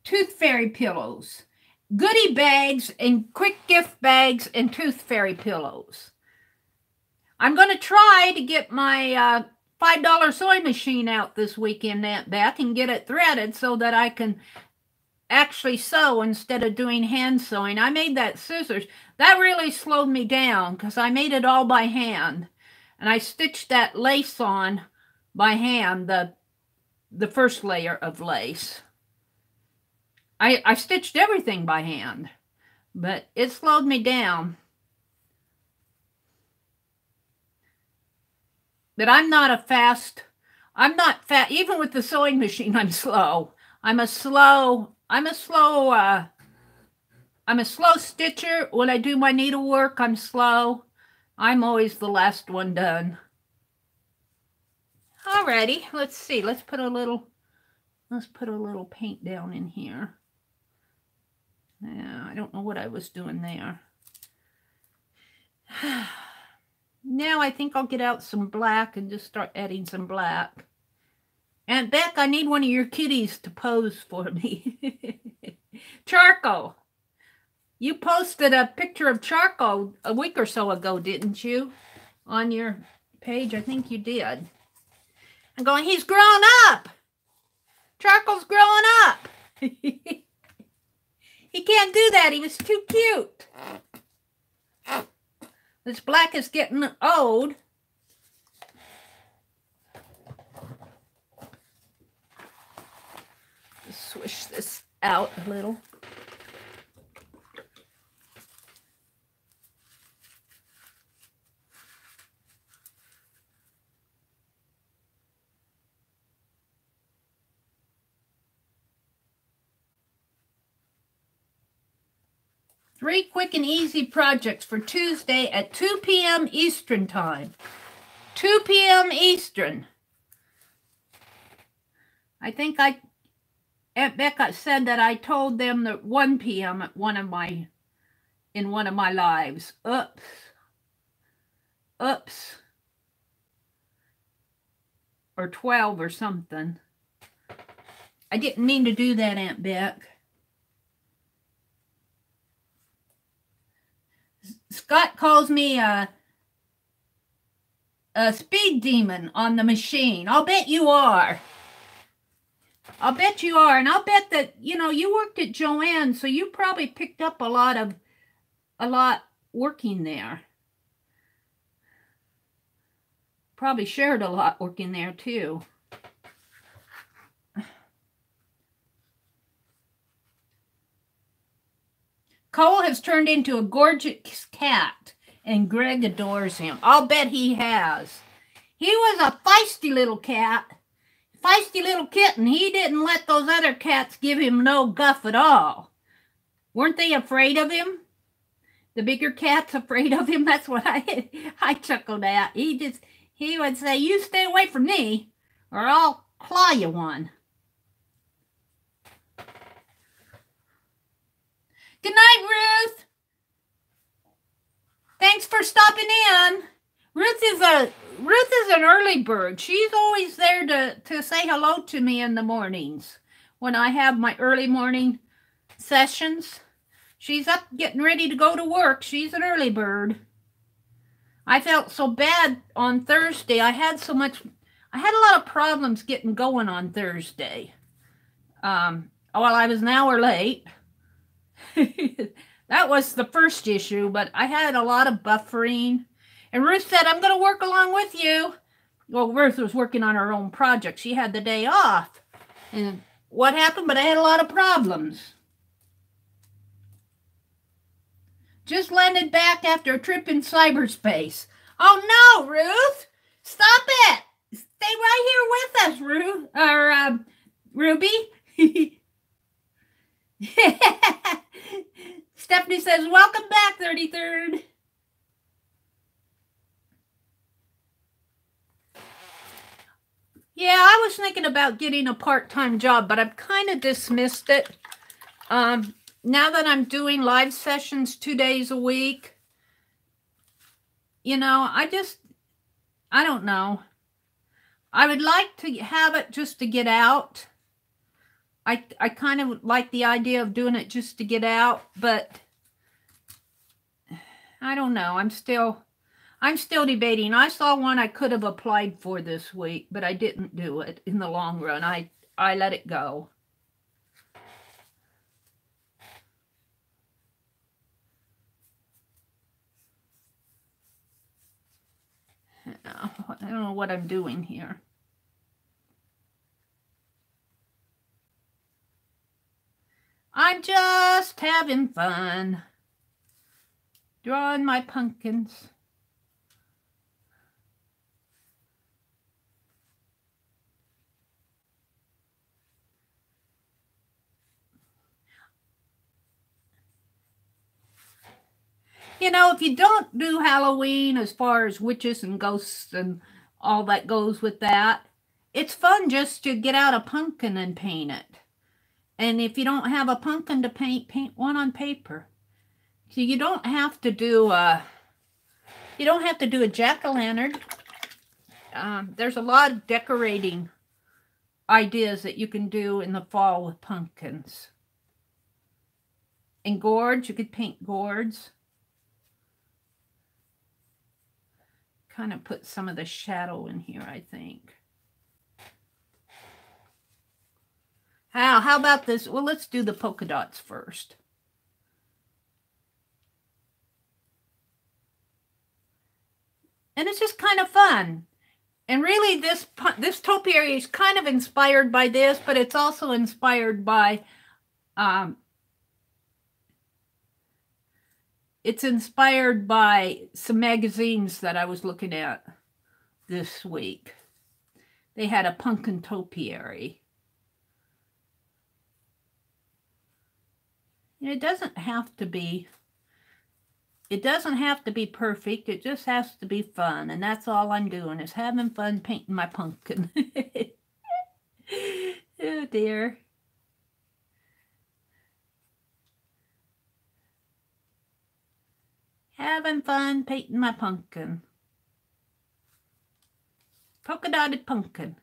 Tooth Fairy pillows. Goodie bags and quick gift bags and Tooth Fairy pillows. I'm going to try to get my $5 sewing machine out this weekend, Aunt Beck, and get it threaded so that I can actually sew instead of doing hand sewing. I made that scissors. That really slowed me down because I made it all by hand. And I stitched that lace on by hand, the first layer of lace. I stitched everything by hand, but it slowed me down. But I'm not fast, even with the sewing machine, I'm slow. I'm a slow stitcher. When I do my needlework, I'm slow. I'm always the last one done. Alrighty, let's see. Let's put a little paint down in here. Yeah, I don't know what I was doing there. Now I think I'll get out some black and just start adding some black. Aunt Beck, I need one of your kitties to pose for me. Charcoal. You posted a picture of charcoal a week or so ago, didn't you? On your page, I think you did. I'm going, he's grown up. Charcoal's growing up. He can't do that. He was too cute. This black is getting old. Just swish this out a little. Three quick and easy projects for Tuesday at 2 p.m. Eastern Time. 2 p.m. Eastern. I think Aunt Becca said that I told them that 1 p.m. at in one of my lives. Oops. or 12 or something. I didn't mean to do that, Aunt Beck. Scott calls me a speed demon on the machine. I'll bet you are. I'll bet you are. And I'll bet that, you know, you worked at Joanne, so you probably picked up a lot working there. Probably shared a lot working there too. Cole has turned into a gorgeous cat, and Greg adores him. I'll bet he has. He was a feisty little cat, feisty little kitten. He didn't let those other cats give him no guff at all. Weren't they afraid of him? The bigger cat's afraid of him. That's what I chuckled at. He would say, "You stay away from me, or I'll claw you one." Good night, Ruth. Thanks for stopping in. Ruth is an early bird. She's always there to say hello to me in the mornings when I have my early morning sessions. She's up getting ready to go to work. She's an early bird. I felt so bad on Thursday. I had a lot of problems getting going on Thursday. Well, I was an hour late. That was the first issue, but I had a lot of buffering. And Ruth said, "I'm going to work along with you." Well, Ruth was working on her own project. She had the day off. And what happened? But I had a lot of problems. Just landed back after a trip in cyberspace. Oh no, Ruth! Stop it! Stay right here with us, Ruth. Or Ruby. Stephanie says, "Welcome back, 33rd. Yeah, I was thinking about getting a part-time job, but I've kind of dismissed it. Now that I'm doing live sessions 2 days a week, you know, I don't know. I would like to have it just to get out. I kind of like the idea of doing it just to get out, but I don't know. I'm still debating. I saw one I could have applied for this week, but I didn't do it in the long run. I let it go. I don't know what I'm doing here. I'm just having fun. Drawing my pumpkins. You know, if you don't do Halloween as far as witches and ghosts and all that goes with that, it's fun just to get out a pumpkin and paint it. And if you don't have a pumpkin to paint one on paper. So you don't have to do a jack-o'-lantern. There's a lot of decorating ideas that you can do in the fall with pumpkins. And gourds, you could paint gourds. Kind of put some of the shadow in here, I think. How about this? Well, let's do the polka dots first. And it's just kind of fun. And really, this topiary is kind of inspired by this, but it's also inspired by, some magazines that I was looking at this week. They had a pumpkin topiary. It doesn't have to be perfect. It just has to be fun. And that's all I'm doing is having fun painting my pumpkin. Oh dear. Having fun painting my pumpkin. Polka dotted pumpkin.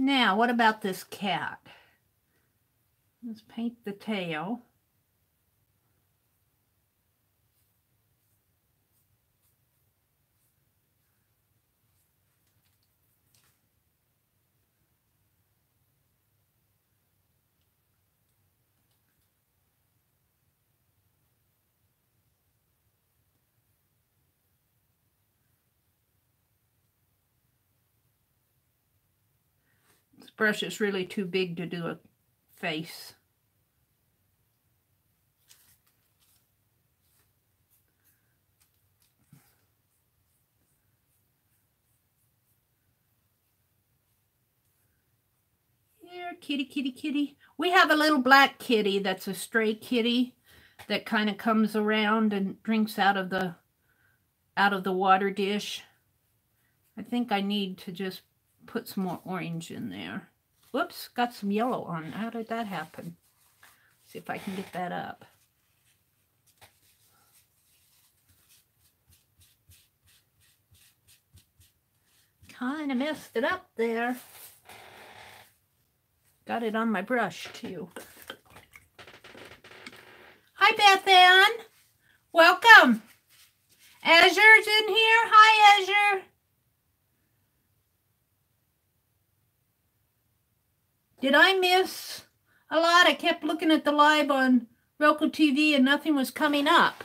Now, what about this cat? Let's paint the tail. This brush is really too big to do a face. Here, kitty, kitty, kitty. We have a little black kitty that's a stray kitty that kind of comes around and drinks out of the water dish. I think I need to just put some more orange in there. Whoops, got some yellow on. How did that happen? See if I can get that up. Kind of messed it up there. Got it on my brush too. Hi, Beth Ann. Welcome. Azure's in here. Hi, Azure. Did I miss a lot? I kept looking at the live on Roku TV and nothing was coming up.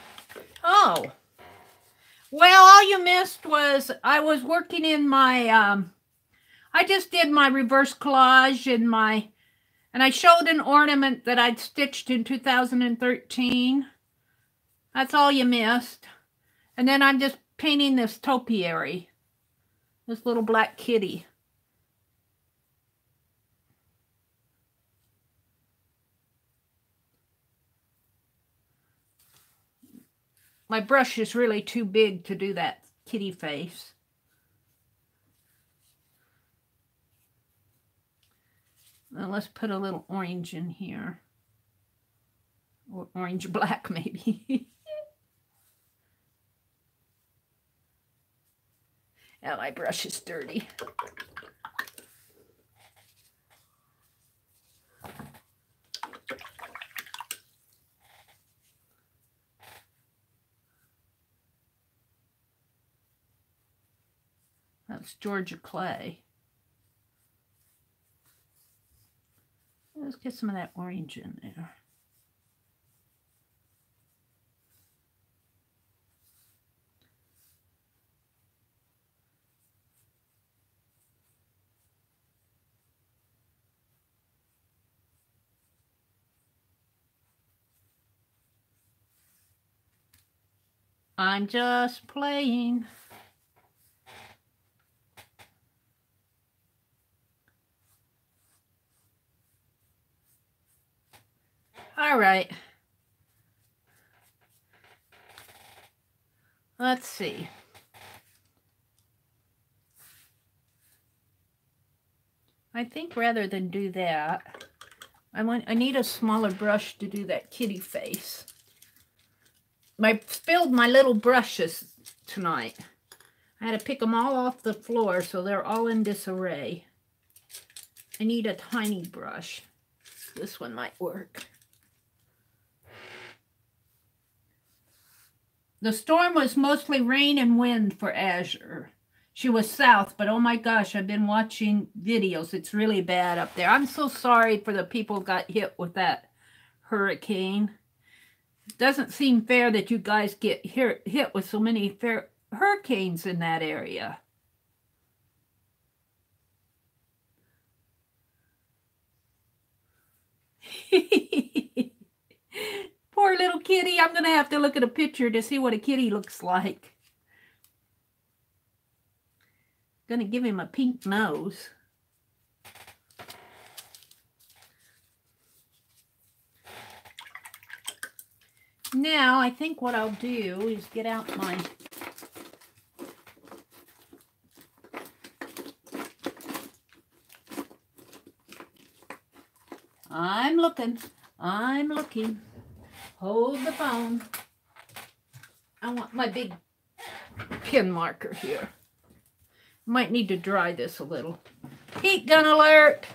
Oh. Well, all you missed was I was working in my, I just did my reverse collage and I showed an ornament that I'd stitched in 2013. That's all you missed. And then I'm just painting this topiary, this little black kitty. My brush is really too big to do that kitty face. Well, let's put a little orange in here. Or orange black, maybe. Now my brush is dirty. That's Georgia clay. Let's get some of that orange in there. I'm just playing. All right. Let's see. I think rather than do that, I need a smaller brush to do that kitty face. I spilled my little brushes tonight. I had to pick them all off the floor, so they're all in disarray. I need a tiny brush. This one might work. The storm was mostly rain and wind for Azure. She was south, but oh my gosh, I've been watching videos. It's really bad up there. I'm so sorry for the people who got hit with that hurricane. It doesn't seem fair that you guys get hit with so many hurricanes in that area. Poor little kitty. I'm going to have to look at a picture to see what a kitty looks like. Going to give him a pink nose. Now, I think what I'll do is get out my... I'm looking. Hold the phone. I want my big pen marker here. Might need to dry this a little. Heat gun alert.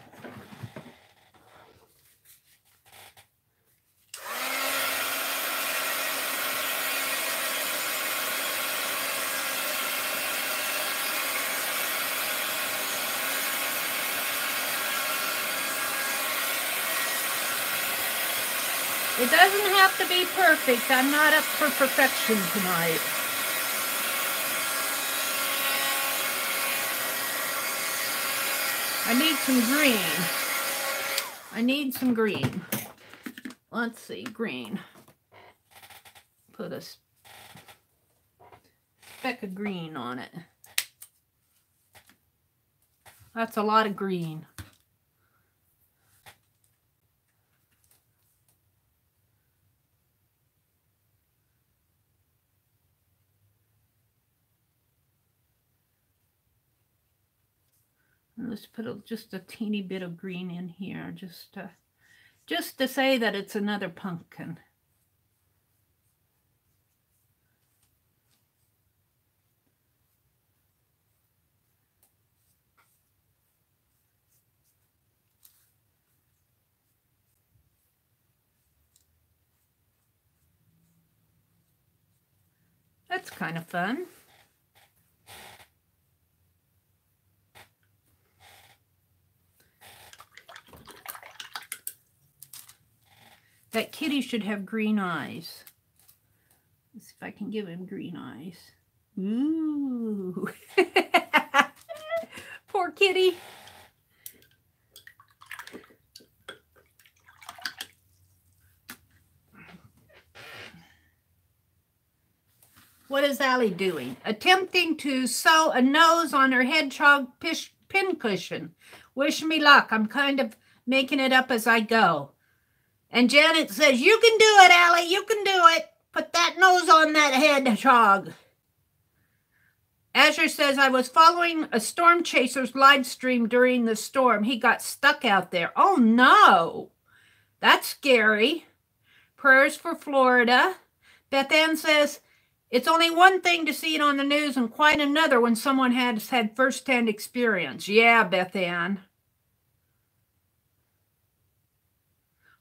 It doesn't have to be perfect. I'm not up for perfection tonight. I need some green. I need some green. Let's see, green. Put a speck of green on it. That's a lot of green. Let's put just a teeny bit of green in here, just to say that it's another pumpkin. That's kind of fun. That kitty should have green eyes. Let's see if I can give him green eyes. Ooh. Poor kitty. What is Allie doing? Attempting to sew a nose on her hedgehog pincushion. Wish me luck. I'm kind of making it up as I go. And Janet says, you can do it, Allie. You can do it. Put that nose on that hedgehog. Azure says, I was following a storm chaser's live stream during the storm. He got stuck out there. Oh, no. That's scary. Prayers for Florida. Beth Ann says, it's only one thing to see it on the news and quite another when someone has had firsthand experience. Yeah, Beth Ann.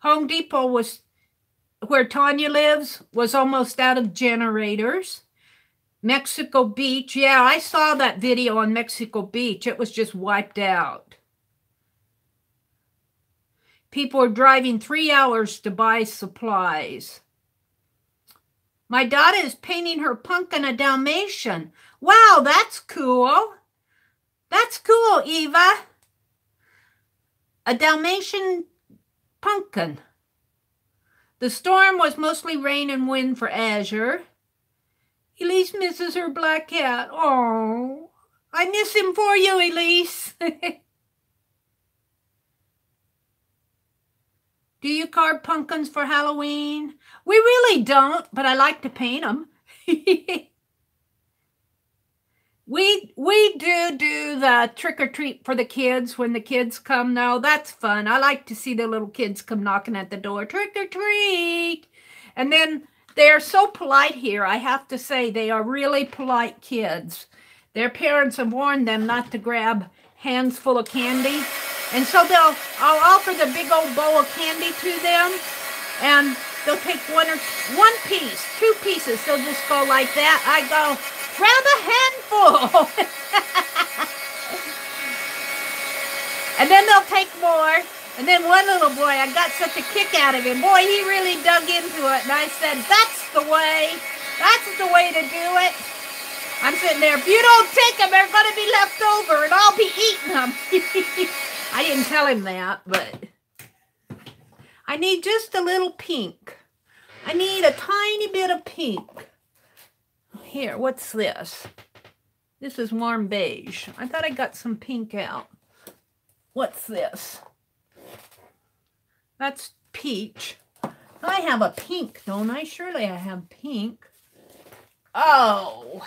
Home Depot was where Tanya lives, was almost out of generators. Mexico Beach. Yeah, I saw that video on Mexico Beach. It was just wiped out. People are driving 3 hours to buy supplies. My daughter is painting her pumpkin a Dalmatian. Wow, that's cool. That's cool, Eva. A Dalmatian pumpkin. The storm was mostly rain and wind for Azure. Elise misses her black cat. Oh, I miss him for you, Elise. Do you carve pumpkins for Halloween? We really don't, but I like to paint them. We do the trick-or-treat for the kids when the kids come. No, that's fun. I like to see the little kids come knocking at the door. Trick-or-treat! And then they're so polite here. I have to say, they are really polite kids. Their parents have warned them not to grab hands full of candy. And so I'll offer the big old bowl of candy to them. And they'll take one piece, 2 pieces. They'll just go like that. I go, grab a handful. And then they'll take more. And then one little boy, I got such a kick out of him. Boy, he really dug into it. And I said, that's the way. That's the way to do it. I'm sitting there, if you don't take them, they're going to be left over, and I'll be eating them. I didn't tell him that, but I need just a little pink. I need a tiny bit of pink. Here, what's this? This is warm beige. I thought I got some pink out. What's this? That's peach. I have a pink, don't I? Surely I have pink. Oh.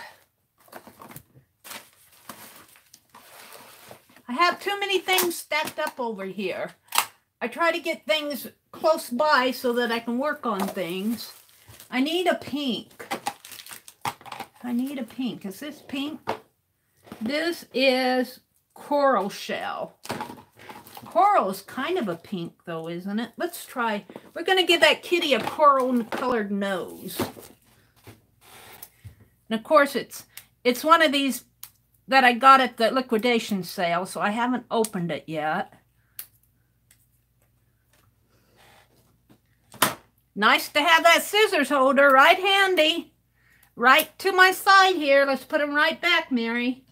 I have too many things stacked up over here. I try to get things close by so that I can work on things. I need a pink. I need a pink. Is this pink? This is coral shell. Coral is kind of a pink though, isn't it? Let's try. We're going to give that kitty a coral colored nose. And of course it's one of these that I got at the liquidation sale, so I haven't opened it yet. Nice to have that scissors holder right handy. Right to my side here. Let's put them right back, Mary.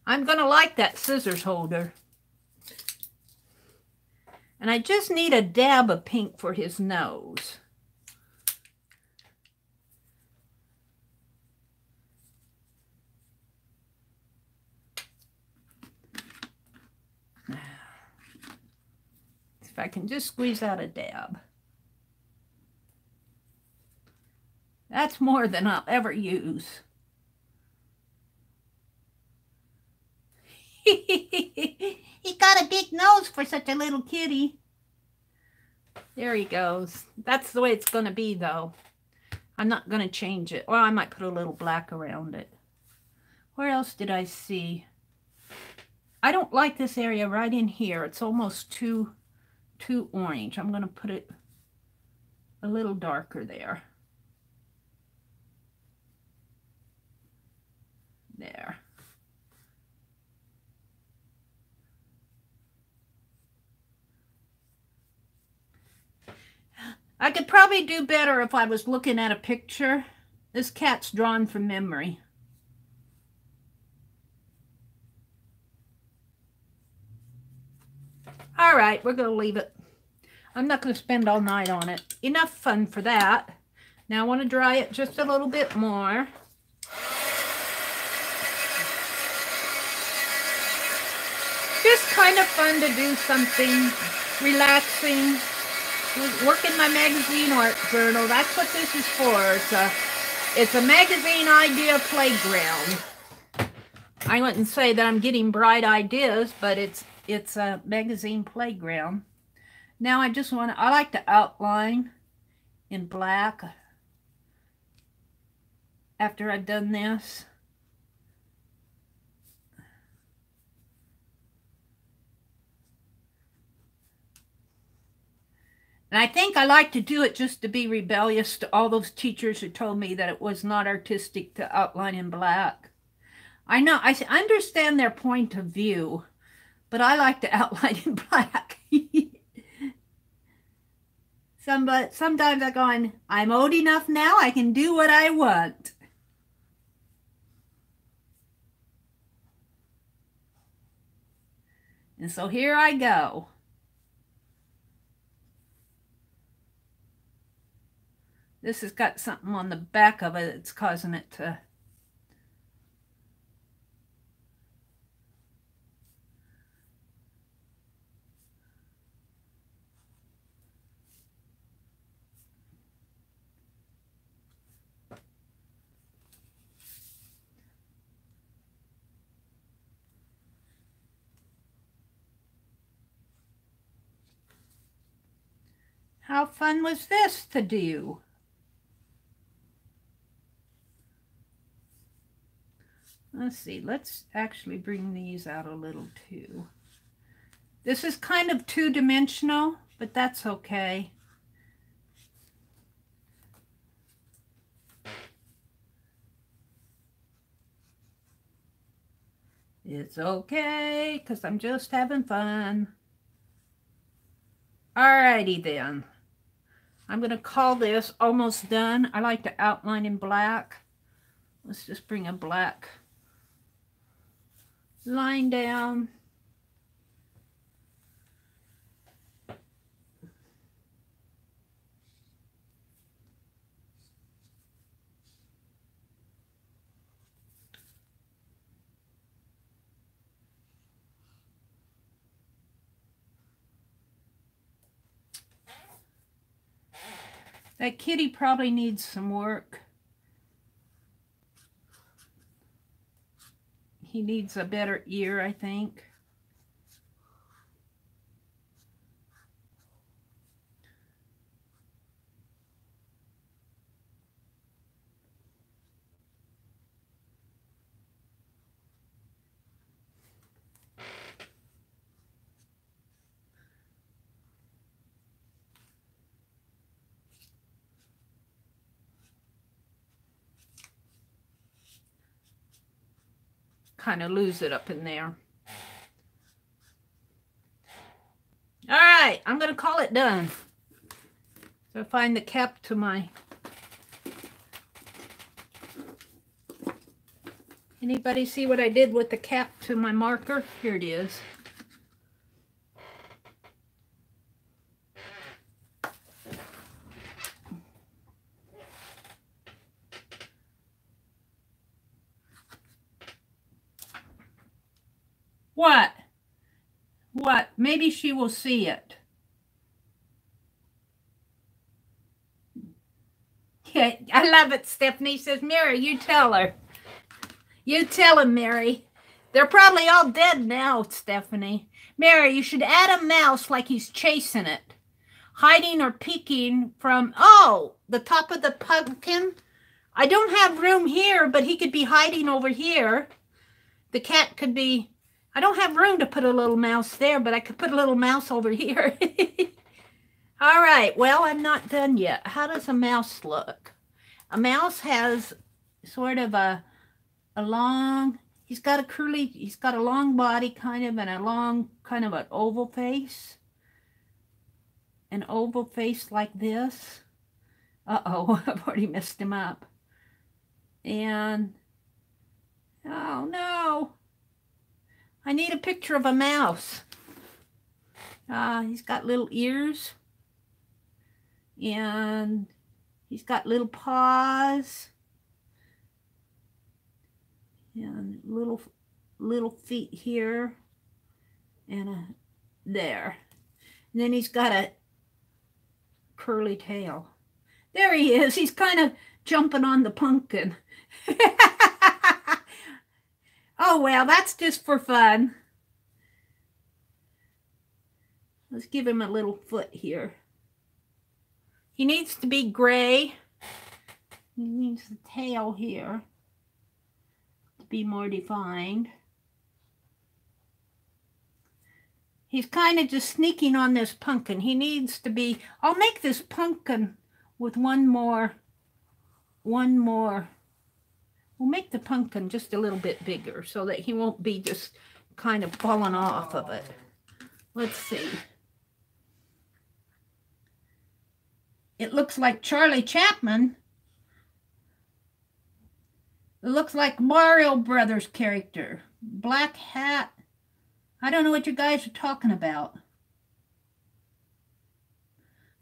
I'm going to like that scissors holder. And I just need a dab of pink for his nose. If I can just squeeze out a dab. That's more than I'll ever use. He got a big nose for such a little kitty. There he goes. That's the way it's going to be, though. I'm not going to change it. Well, I might put a little black around it. Where else did I see? I don't like this area right in here. It's almost too orange. I'm going to put it a little darker there. There. I could probably do better if I was looking at a picture. This cat's drawn from memory. All right, we're going to leave it. I'm not going to spend all night on it. Enough fun for that. Now I want to dry it just a little bit more. Just kind of fun to do something relaxing. Work in my magazine art journal. That's what this is for. It's a magazine idea playground. I wouldn't say that I'm getting bright ideas, but it's a magazine playground. Now I just want to, I like to outline in black after I've done this. And I think I like to do it just to be rebellious to all those teachers who told me that it was not artistic to outline in black. I know, I understand their point of view, but I like to outline in black. Sometimes I go, I'm old enough now, I can do what I want. And so here I go. This has got something on the back of it that's causing it to... How fun was this to do? Let's see, let's actually bring these out a little too. This is kind of two-dimensional, but that's okay. It's okay, because I'm just having fun. Alrighty then. I'm going to call this almost done. I like to outline in black. Let's just bring a black line down. That kitty probably needs some work. He needs a better ear, I think. kind of lose it up in there. All right, I'm going to call it done. So find the cap to my... Anybody see what I did with the cap to my marker? Here it is. What? What? Maybe she will see it. Yeah, I love it, Stephanie says, Mary, you tell her. You tell him, Mary. They're probably all dead now, Stephanie. Mary, you should add a mouse like he's chasing it. Hiding or peeking from, oh, the top of the pumpkin. I don't have room here, but he could be hiding over here. The cat could be... I don't have room to put a little mouse there, but I could put a little mouse over here. All right, well, I'm not done yet. How does a mouse look? A mouse has sort of a long, he's got a long body kind of, and a long, kind of an oval face. An oval face like this. Uh-oh, I've already messed him up. And, oh no. I need a picture of a mouse. He's got little ears. And he's got little paws. And little feet here. And there. And then he's got a curly tail. There he is. He's kind of jumping on the pumpkin. Oh, well, that's just for fun. Let's give him a little foot here. He needs to be gray. He needs the tail here to be more defined. He's kind of just sneaking on this pumpkin. He needs to be... I'll make this pumpkin with one more... We'll make the pumpkin just a little bit bigger so that he won't be just kind of falling off of it. Let's see. It looks like Charlie Chaplin. It looks like Mario Brothers character. Black hat. I don't know what you guys are talking about.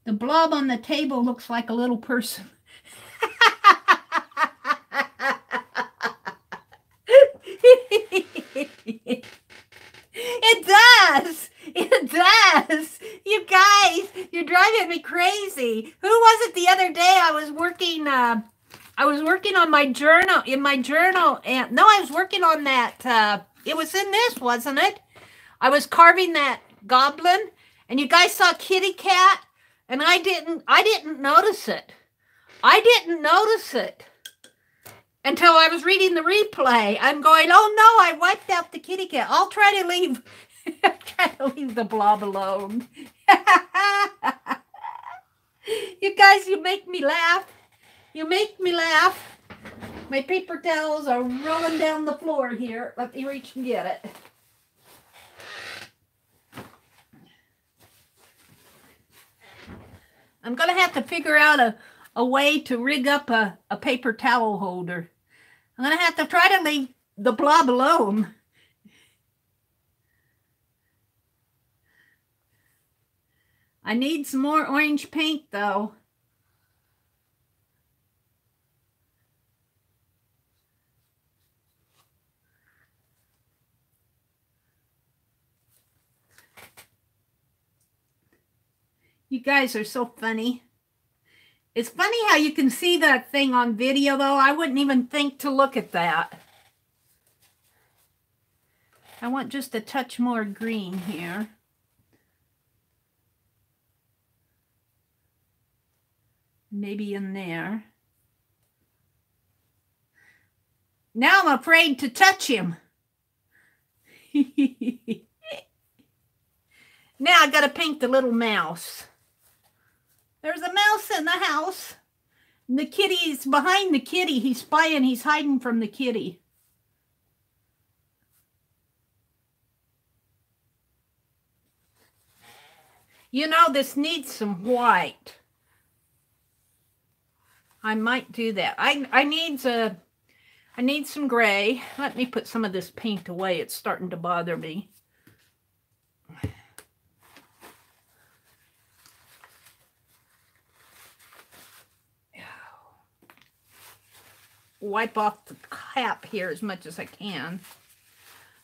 The blob on the table looks like a little person. It does. It does. You guys, you're driving me crazy. Who was it the other day? I was working on my journal, and no, I was working on that. It was in this, wasn't it? I was carving that goblin, and you guys saw Kitty Cat, and I didn't notice it. I didn't notice it until I was reading the replay. I'm going, oh no, I wiped out the kitty cat. I'll try to leave the blob alone. You guys, you make me laugh. You make me laugh. My paper towels are rolling down the floor here. Let me reach and get it. I'm going to have to figure out a way to rig up a paper towel holder. I'm going to have to try to leave the blob alone. I need some more orange paint, though. You guys are so funny. It's funny how you can see that thing on video, though. I wouldn't even think to look at that. I want just a touch more green here. Maybe in there. Now I'm afraid to touch him. Now I got to paint the little mouse. There's a mouse in the house. And the kitty's behind the kitty. He's spying. He's hiding from the kitty. You know, this needs some white. I might do that. I need some gray. Let me put some of this paint away. It's starting to bother me. Wipe off the cap here as much as I can.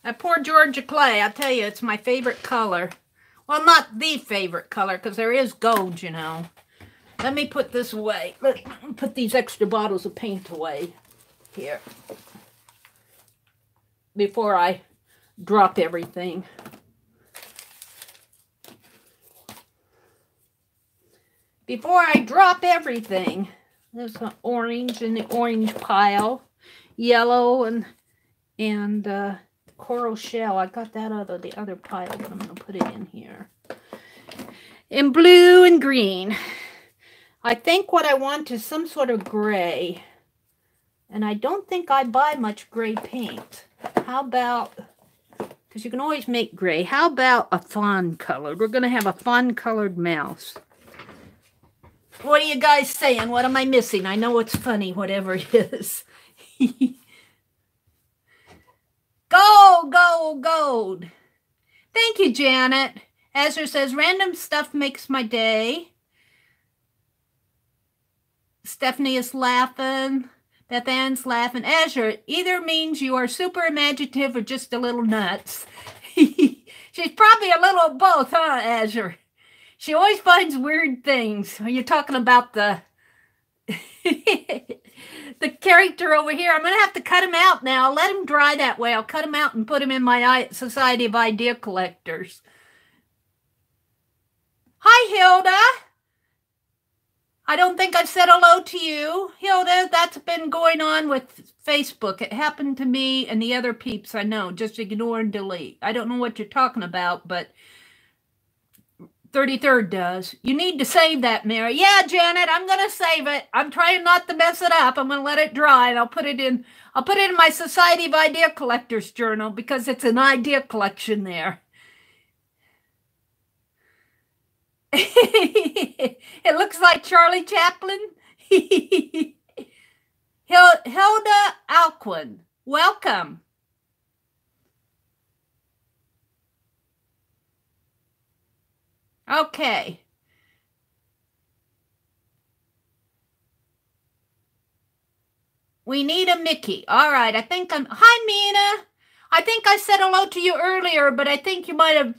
That poor Georgia clay, I tell you, it's my favorite color. Well, not the favorite color, because there is gold, you know. Let me put this away. Let me put these extra bottles of paint away here before I drop everything. Before I drop everything. There's an orange in the orange pile, yellow and coral shell. I got that out of the other pile, but I'm going to put it in here. And blue and green. I think what I want is some sort of gray. And I don't think I buy much gray paint. How about, because you can always make gray, how about a fawn colored? We're going to have a fawn colored mouse. What are you guys saying? What am I missing? I know it's funny, whatever it is. Gold, gold, gold. Thank you, Janet. Ezra says, random stuff makes my day. Stephanie is laughing. Beth Ann's laughing. Ezra, either means you are super imaginative or just a little nuts. She's probably a little of both, huh, Ezra? She always finds weird things. Are you talking about the the character over here? I'm going to have to cut him out now. I'll let him dry that way. I'll cut him out and put him in my Society of Idea Collectors. Hi, Hilda. I don't think I've said hello to you. Hilda, that's been going on with Facebook. It happened to me and the other peeps I know. Just ignore and delete. I don't know what you're talking about, but 33rd does. You need to save that, Mary. Yeah, Janet, I'm going to save it. I'm trying not to mess it up. I'm going to let it dry, and I'll put it in my Society of Idea Collectors journal because it's an idea collection there. It looks like Charlie Chaplin. Hilda Alquin, welcome. Okay. We need a Mickey. All right. Hi, Mina. I think I said hello to you earlier, but I think you might have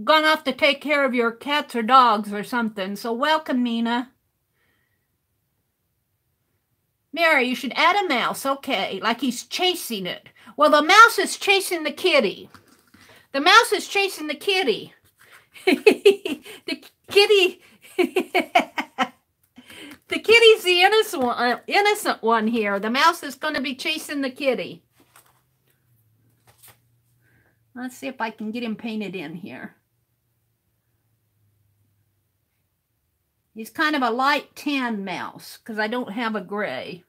gone off to take care of your cats or dogs or something. So welcome, Mina. Mary, you should add a mouse. Okay. Like he's chasing it. Well, the mouse is chasing the kitty. The mouse is chasing the kitty. The kitty the kitty's the innocent one here. The mouse is going to be chasing the kitty. Let's see if I can get him painted in here. He's kind of a light tan mouse because I don't have a gray.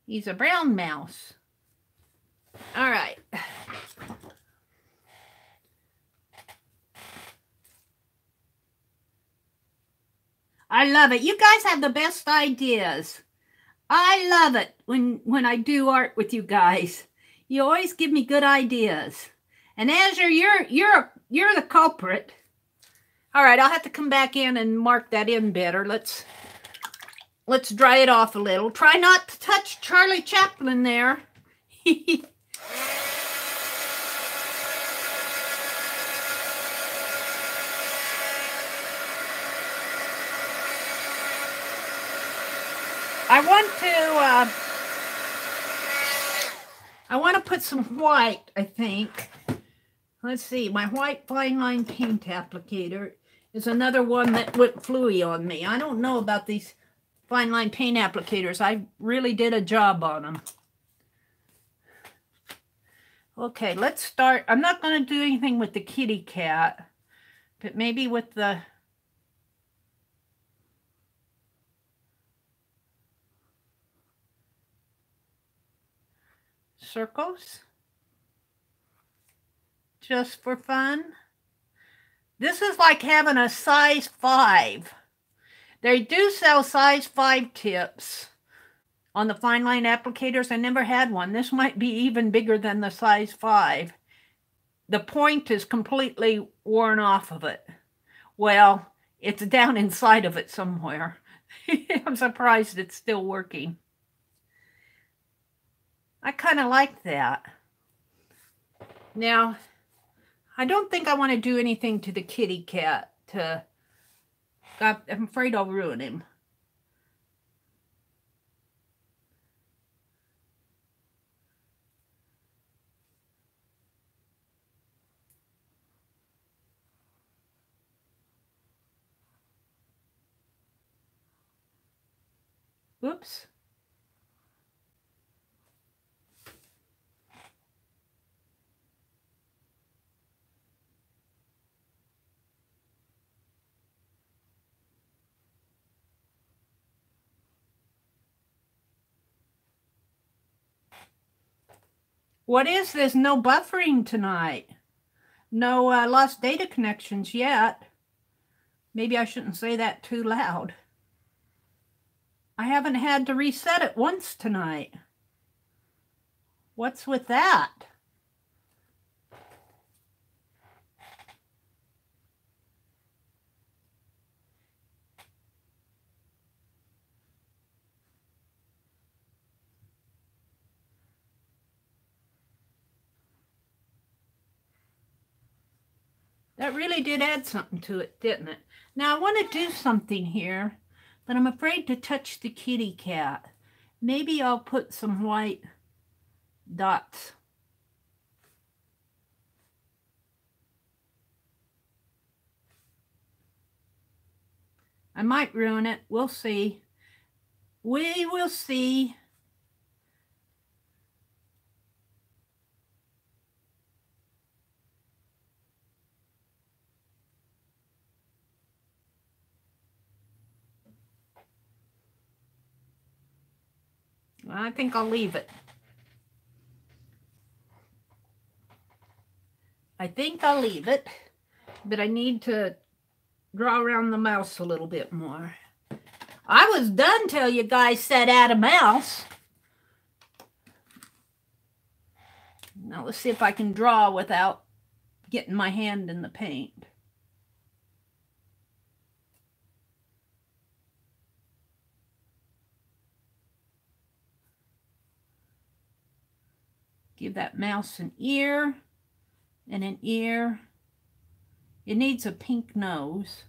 He's a brown mouse. All right. I love it. You guys have the best ideas. I love it when I do art with you guys. You always give me good ideas. And Azure, you're the culprit. All right, I'll have to come back in and mark that in better. Let's dry it off a little. Try not to touch Charlie Chaplin there. I want to put some white, I think. Let's see. My white fine line paint applicator is another one that went fluey on me. I don't know about these fine line paint applicators. I really did a job on them. Okay, let's start. I'm not going to do anything with the kitty cat, but maybe with the circles just for fun. This is like having a size 5. They do sell size 5 tips on the fine line applicators. I never had one. This might be even bigger than the size 5. The point is completely worn off of it. Well, it's down inside of it somewhere. I'm surprised it's still working. I kind of like that. Now, I don't think I want to do anything to the kitty cat. I'm afraid I'll ruin him. Whoops. What is this? No buffering tonight. No lost data connections yet. Maybe I shouldn't say that too loud. I haven't had to reset it once tonight. What's with that? That really did add something to it, didn't it? Now I want to do something here, but I'm afraid to touch the kitty cat. Maybe I'll put some white dots. I might ruin it. We'll see. We will see. I think I'll leave it. I think I'll leave it, but I need to draw around the mouse a little bit more. I was done till you guys said add a mouse. Now let's see if I can draw without getting my hand in the paint. Give that mouse an ear and an ear. It needs a pink nose,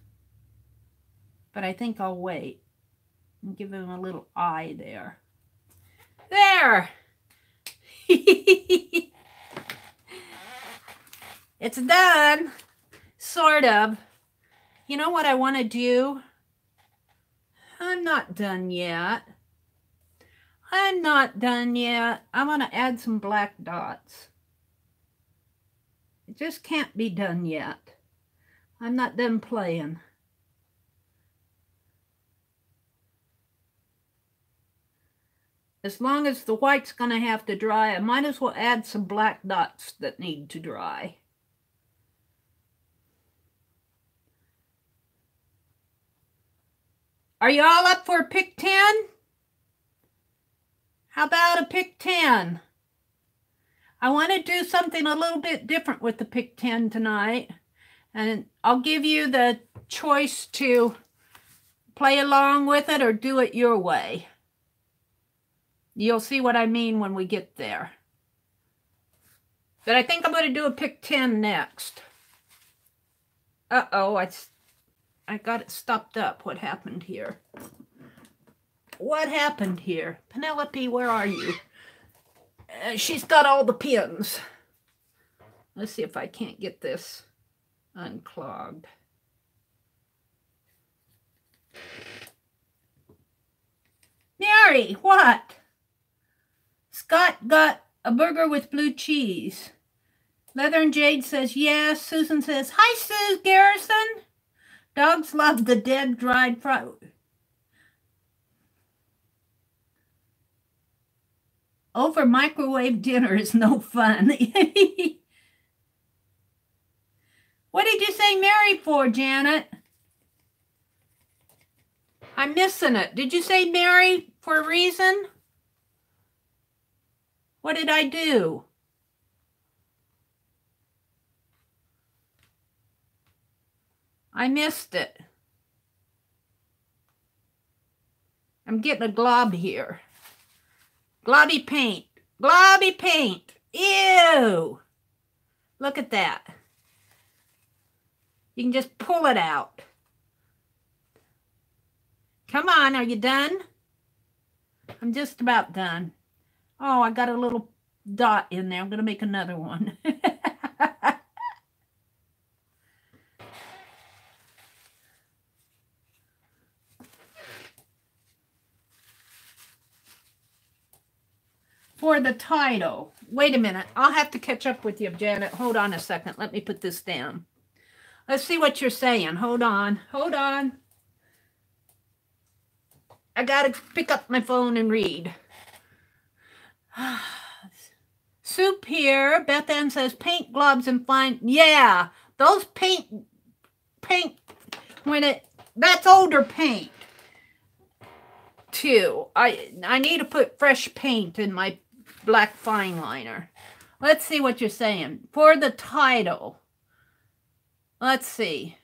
but I think I'll wait and give him a little eye there. There! It's done, sort of. You know what I want to do? I'm not done yet. I'm not done yet. I want to add some black dots. It just can't be done yet. I'm not done playing. As long as the white's going to have to dry, I might as well add some black dots that need to dry. Are you all up for a pick 10? How about a pick 10? I want to do something a little bit different with the pick 10 tonight. And I'll give you the choice to play along with it or do it your way. You'll see what I mean when we get there. But I think I'm going to do a pick 10 next. Uh-oh, I got it stopped up. What happened here? What happened here? Penelope, where are you? She's got all the pins. Let's see if I can't get this unclogged. Meri, what? Scott got a burger with blue cheese. Leather and Jade says yes. Susan says, hi, Sue Garrison. Dogs love the dead dried fry. Over microwave dinner is no fun. What did you say Mary for, Janet? I'm missing it. Did you say Mary for a reason? What did I do? I missed it. I'm getting a glob here. Globby paint. Globby paint. Ew. Look at that. You can just pull it out. Come on, are you done? I'm just about done. Oh, I got a little dot in there. I'm going to make another one. For the title. Wait a minute. I'll have to catch up with you, Janet. Hold on a second. Let me put this down. Let's see what you're saying. Hold on. Hold on. I got to pick up my phone and read. Soup here. Beth Ann says paint globs and fine. Yeah, those paint, that's older paint too. I need to put fresh paint in my black fine liner. Let's see what you're saying. For the title. Let's see.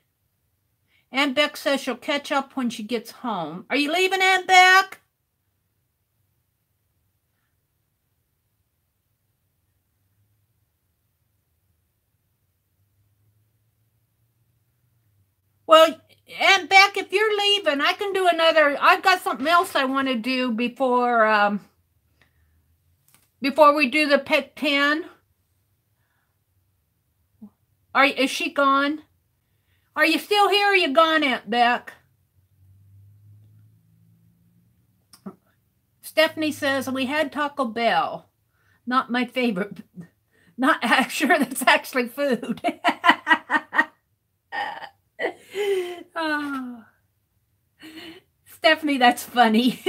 Aunt Beck says she'll catch up when she gets home. Are you leaving, Aunt Beck? Well, Aunt Beck, if you're leaving, I can do another. I've got something else I want to do before we do the pick 10. Is she gone? Are you still here or are you gone, Aunt Beck? Stephanie says, we had Taco Bell. Not my favorite. Not sure that's actually food. Oh. Stephanie, that's funny.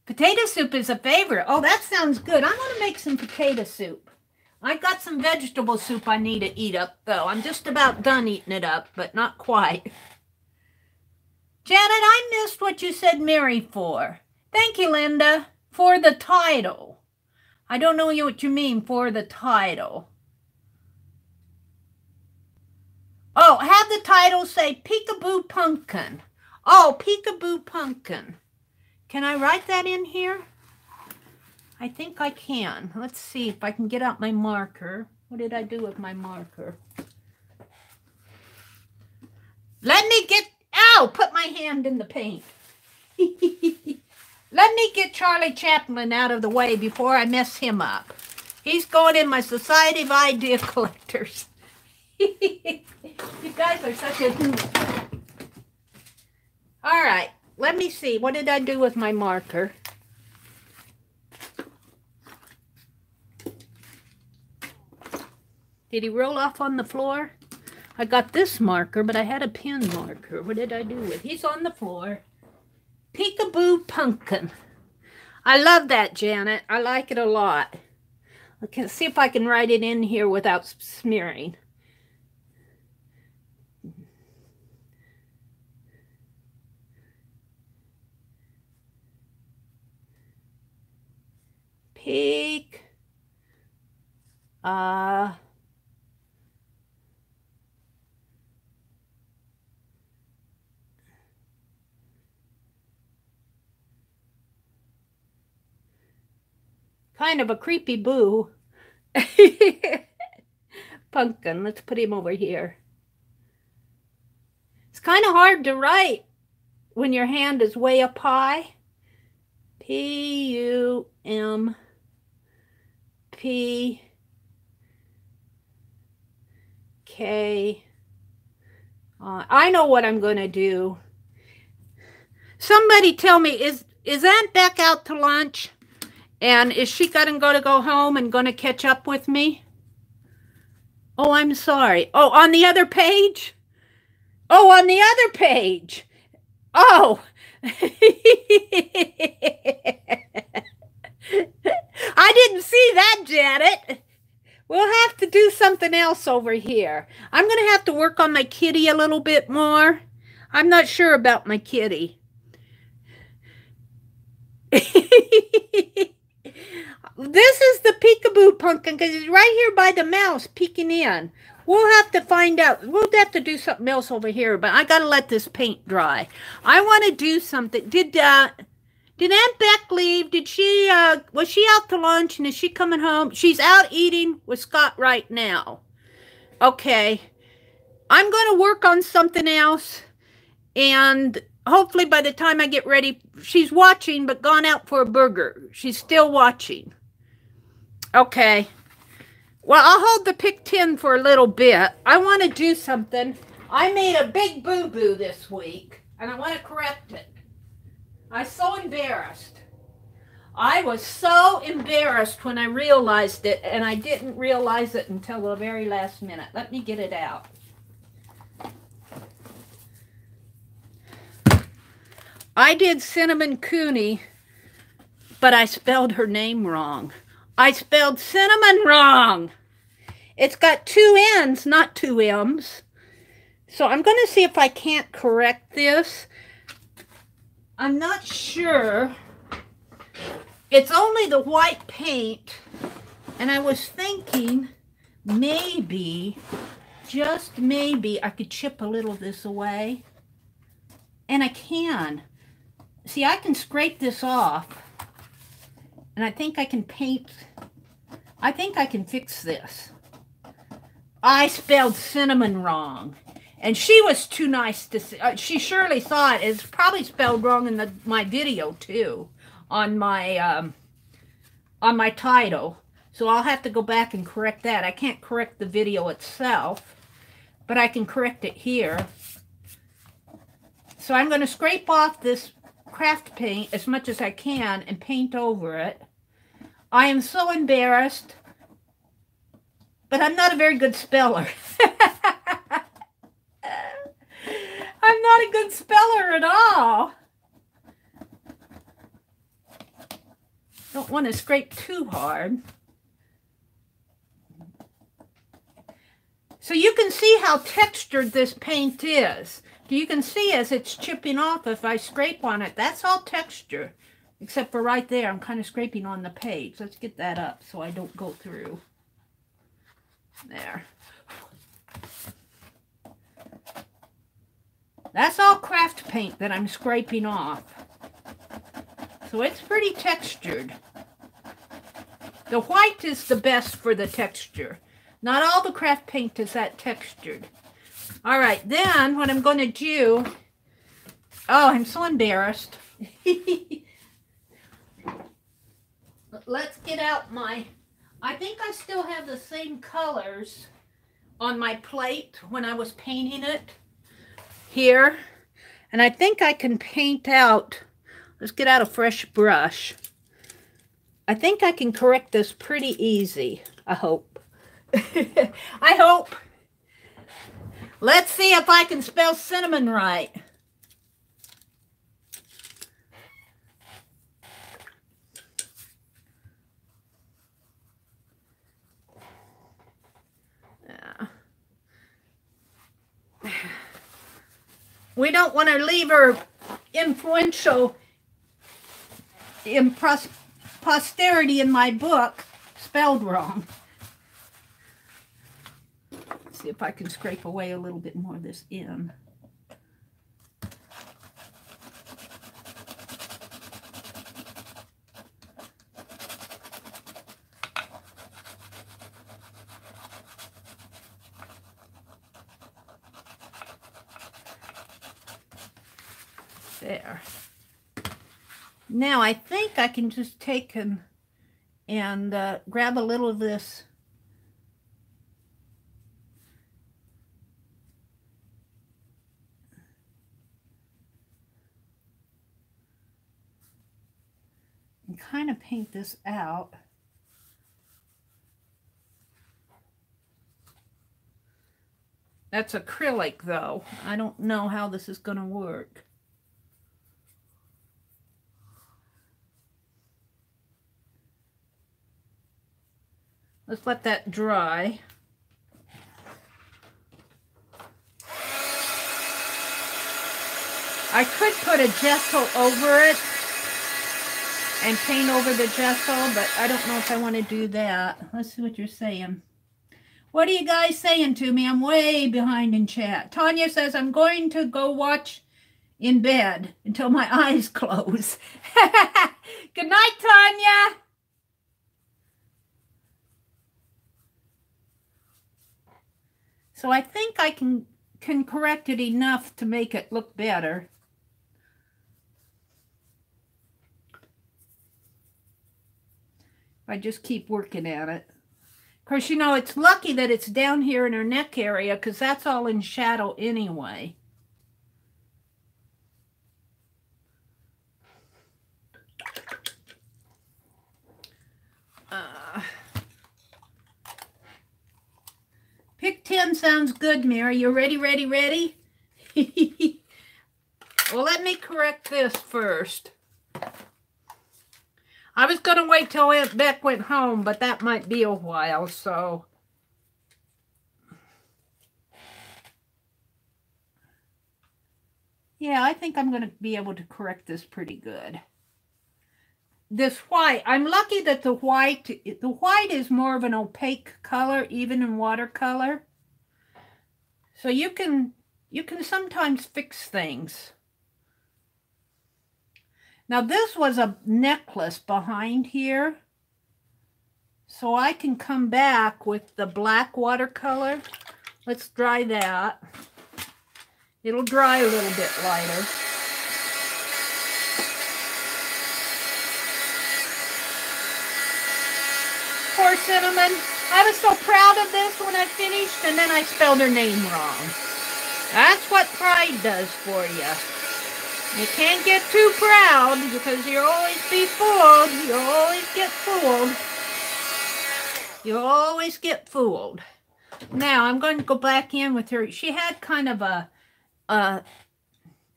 Potato soup is a favorite. Oh, that sounds good. I'm going to make some potato soup. I got some vegetable soup I need to eat up, though. I'm just about done eating it up, but not quite. Janet, I missed what you said Mary for. Thank you, Linda. For the title. I don't know what you mean for the title. Oh, have the title say Peekaboo Pumpkin. Oh, Peekaboo Pumpkin. Can I write that in here? I think I can. Let's see if I can get out my marker. What did I do with my marker? Let me get... Ow! Put my hand in the paint. Let me get Charlie Chaplin out of the way before I mess him up. He's going in my Society of Idea Collectors. You guys are such a hoot. All right. Let me see. What did I do with my marker? Did he roll off on the floor? I got this marker, but I had a pen marker. What did I do with it? He's on the floor. Peekaboo Pumpkin. I love that, Janet. I like it a lot. I can see if I can write it in here without smearing. Peek. Kind of a creepy boo. Pumpkin. Let's put him over here. It's kind of hard to write when your hand is way up high. P-U-M-P-K. I know what I'm going to do. Somebody tell me, is Aunt Beck out to lunch? And is she going to go home and going to catch up with me? Oh, I'm sorry. Oh, on the other page? Oh, on the other page. Oh. at it. We'll have to do something else over here. I'm going to have to work on my kitty a little bit more. I'm not sure about my kitty. This is the peekaboo pumpkin because it's right here by the mouse peeking in. We'll have to find out. We'll have to do something else over here, but I got to let this paint dry. I want to do something. Did Aunt Beck leave? Did she, was she out to lunch and is she coming home? She's out eating with Scott right now. Okay. I'm going to work on something else. And hopefully by the time I get ready, she's watching but gone out for a burger. She's still watching. Okay. Well, I'll hold the pick tin for a little bit. I want to do something. I made a big boo-boo this week, and I want to correct it. I'm so embarrassed. I was so embarrassed when I realized it, and I didn't realize it until the very last minute. Let me get it out. I did Cinnamon Cooney, but I spelled her name wrong. I spelled cinnamon wrong. It's got 2 N's, not 2 M's. So I'm going to see if I can't correct this. I'm not sure. It's only the white paint. And I was thinking maybe, just maybe, I could chip a little of this away. And I can. See, I can scrape this off. And I think I can paint, I think I can fix this. I spelled cinnamon wrong. And she was too nice to see. She surely thought it's probably spelled wrong in my video too. On my title. So I'll have to go back and correct that. I can't correct the video itself. But I can correct it here. So I'm going to scrape off this craft paint as much as I can and paint over it. I am so embarrassed, but I'm not a very good speller. I'm not a good speller at all. Don't want to scrape too hard. So you can see how textured this paint is. You can see as it's chipping off if I scrape on it. That's all texture. Except for right there, I'm kind of scraping on the page. Let's get that up so I don't go through. There. That's all craft paint that I'm scraping off. So it's pretty textured. The white is the best for the texture. Not all the craft paint is that textured. All right, then what I'm going to do... Oh, I'm so embarrassed. Let's get out my... I think I still have the same colors on my plate when I was painting it here. And I think I can paint out... Let's get out a fresh brush. I think I can correct this pretty easy. I hope. I hope. Let's see if I can spell cinnamon right. We don't want to leave her influential in posterity in my book spelled wrong. Let's see if I can scrape away a little bit more of this in. There. Now I think I can just take and grab a little of this and kind of paint this out. That's acrylic though. I don't know how this is going to work. Let's let that dry. I could put a gesso over it and paint over the gesso, but I don't know if I want to do that. Let's see what you're saying. What are you guys saying to me? I'm way behind in chat. Tanya says, I'm going to go watch in bed until my eyes close. Good night, Tanya. So I think I can correct it enough to make it look better. I just keep working at it. Of course, you know, it's lucky that it's down here in her neck area because that's all in shadow anyway. Pick 10 sounds good, Mary. You ready, ready, ready? Well, let me correct this first. I was going to wait till Aunt Beck went home, but that might be a while, so. Yeah, I think I'm going to be able to correct this pretty good. This white, I'm lucky that the white is more of an opaque color, even in watercolor. So you can sometimes fix things. Now this was a necklace behind here. So I can come back with the black watercolor. Let's dry that. It'll dry a little bit lighter. Poor Cinnamon. I was so proud of this when I finished, and then I spelled her name wrong. That's what pride does for you. You can't get too proud because you'll always be fooled. You'll always get fooled. You'll always get fooled. Now I'm going to go back in with her. She had kind of an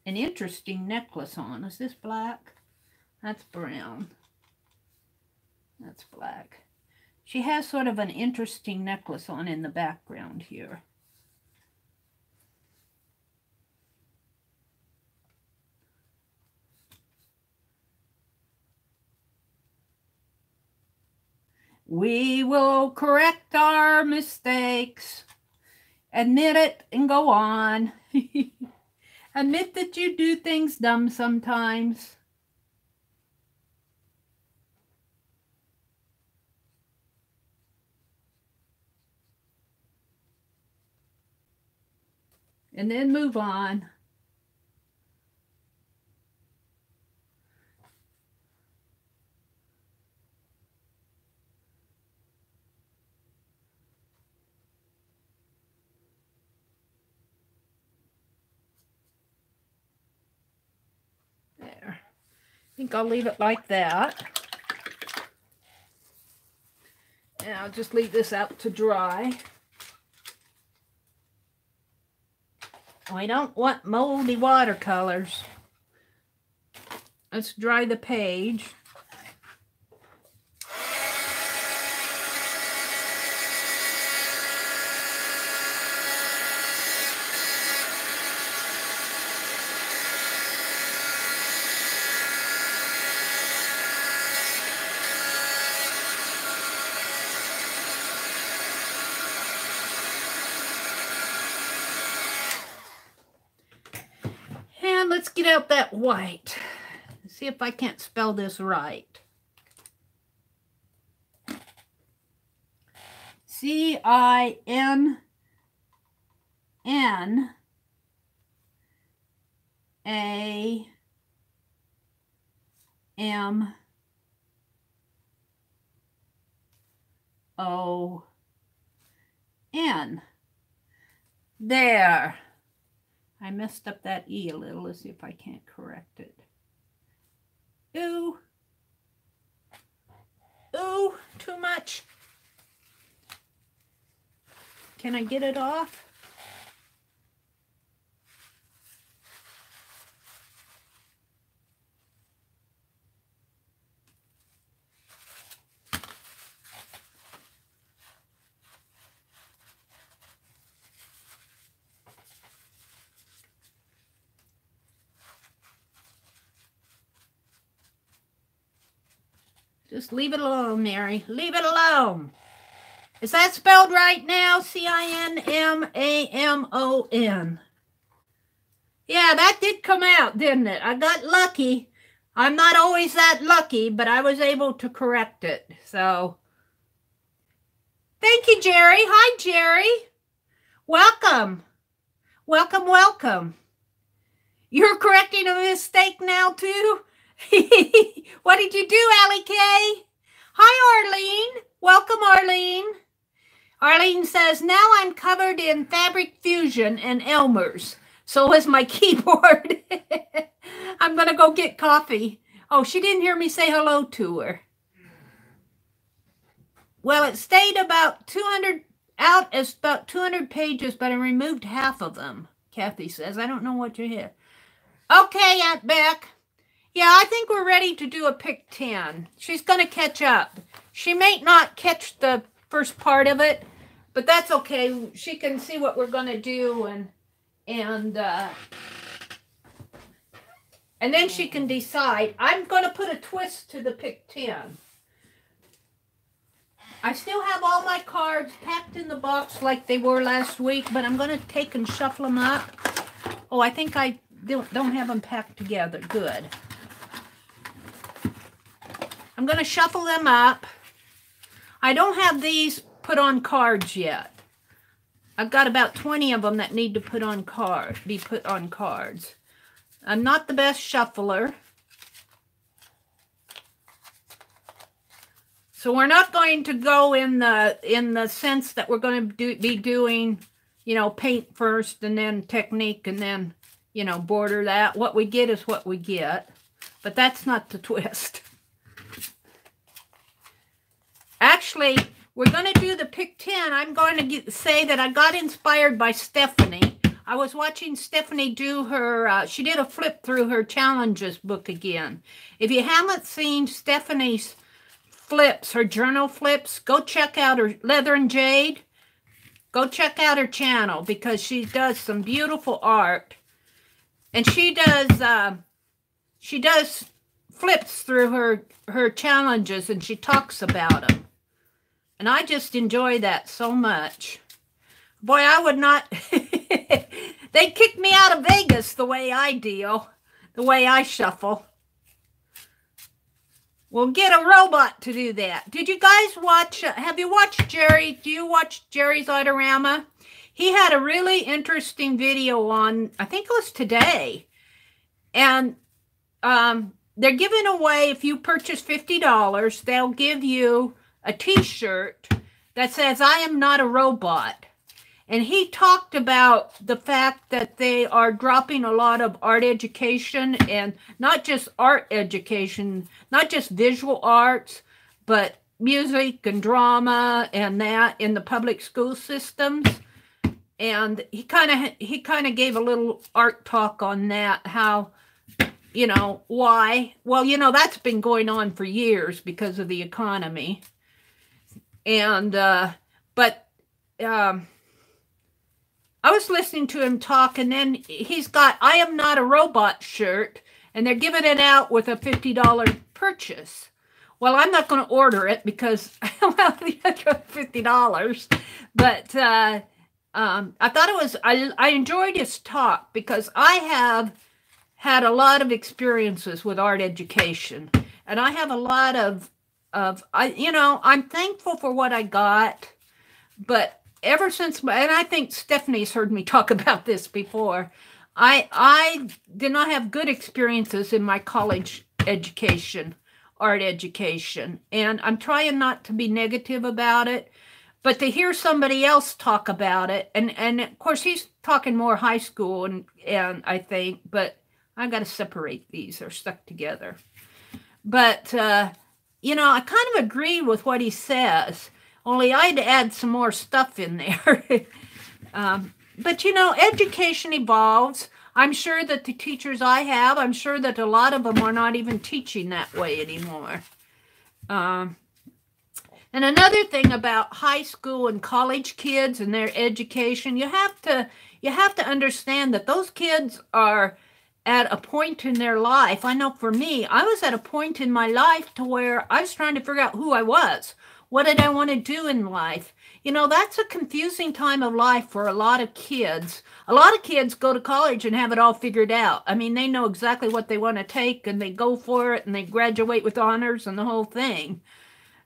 interesting necklace on. Is this black? That's brown. That's black. She has sort of an interesting necklace on in the background here. We will correct our mistakes. Admit it and go on. Admit that you do things dumb sometimes. And then move on. There. I think I'll leave it like that. And I'll just leave this out to dry. I don't want moldy watercolors. Let's dry the page. Let's get out that white. See if I can't spell this right. Cinnamon. There. I messed up that E a little. Let's see if I can't correct it. Ooh. Ooh, too much. Can I get it off? Just leave it alone, Mary. Leave it alone. Is that spelled right now? Cinnamon. Yeah, that did come out, didn't it? I got lucky. I'm not always that lucky, but I was able to correct it. So, thank you, Jerry. Hi, Jerry. Welcome. Welcome, welcome. You're correcting a mistake now, too? What did you do, Allie Kay? Hi, Arlene. Welcome, Arlene. Arlene says, now I'm covered in Fabric Fusion and Elmer's. So is my keyboard. I'm going to go get coffee. Oh, she didn't hear me say hello to her. Well, it stayed about 200, out as about 200 pages, but I removed half of them, Kathy says. I don't know what you hear. Okay, Aunt Beck. Yeah, I think we're ready to do a pick 10. She's going to catch up. She may not catch the first part of it, but that's okay. She can see what we're going to do, and then she can decide. I'm going to put a twist to the pick 10. I still have all my cards packed in the box like they were last week, but I'm going to take and shuffle them up. Oh, I think I don't have them packed together. Good. I'm going to shuffle them up. I don't have these put on cards yet. I've got about 20 of them that need to be put on cards. I'm not the best shuffler. So we're not going to go in the sense that we're going to be doing, you know, paint first and then technique and then, you know, border that. What we get is what we get. But that's not the twist. Actually, we're going to do the pick 10. I'm going to say that I got inspired by Stephanie. I was watching Stephanie do her, she did a flip through her challenges book again. If you haven't seen Stephanie's flips, her journal flips, go check out her Leather and Jade. Go check out her channel because she does some beautiful art. And she does flips through her challenges and she talks about them. And I just enjoy that so much. Boy, I would not... They kicked me out of Vegas the way I deal, the way I shuffle. We'll get a robot to do that. Did you guys watch... have you watched Jerry? Do you watch Jerry's Artorama? He had a really interesting video on, I think it was today. And they're giving away, if you purchase $50, they'll give you a t-shirt that says, I am not a robot. And he talked about the fact that they are dropping a lot of art education, and not just art education, not just visual arts, but music and drama and that in the public school systems. And he kind of gave a little art talk on that, how, you know, why. Well, you know, that's been going on for years because of the economy. And, I was listening to him talk, and then he's got I Am Not a Robot shirt, and they're giving it out with a $50 purchase. Well, I'm not going to order it because, well, $50. But I thought it was, I enjoyed his talk because I have had a lot of experiences with art education. And I have a lot of you know, I'm thankful for what I got, but ever since, and I think Stephanie's heard me talk about this before, I did not have good experiences in my college education, art education, and I'm trying not to be negative about it, but to hear somebody else talk about it, and of course he's talking more high school, and I think, but I got to separate these, they're stuck together. But you know, I kind of agree with what he says, only I'd add some more stuff in there. But, you know, education evolves. I'm sure that the teachers I have, I'm sure that a lot of them are not even teaching that way anymore. And another thing about high school and college kids and their education, you have to understand that those kids are at a point in their life. I know for me, I was at a point in my life to where I was trying to figure out who I was. What did I want to do in life? You know, that's a confusing time of life for a lot of kids. A lot of kids go to college and have it all figured out. I mean, they know exactly what they want to take and they go for it and they graduate with honors and the whole thing.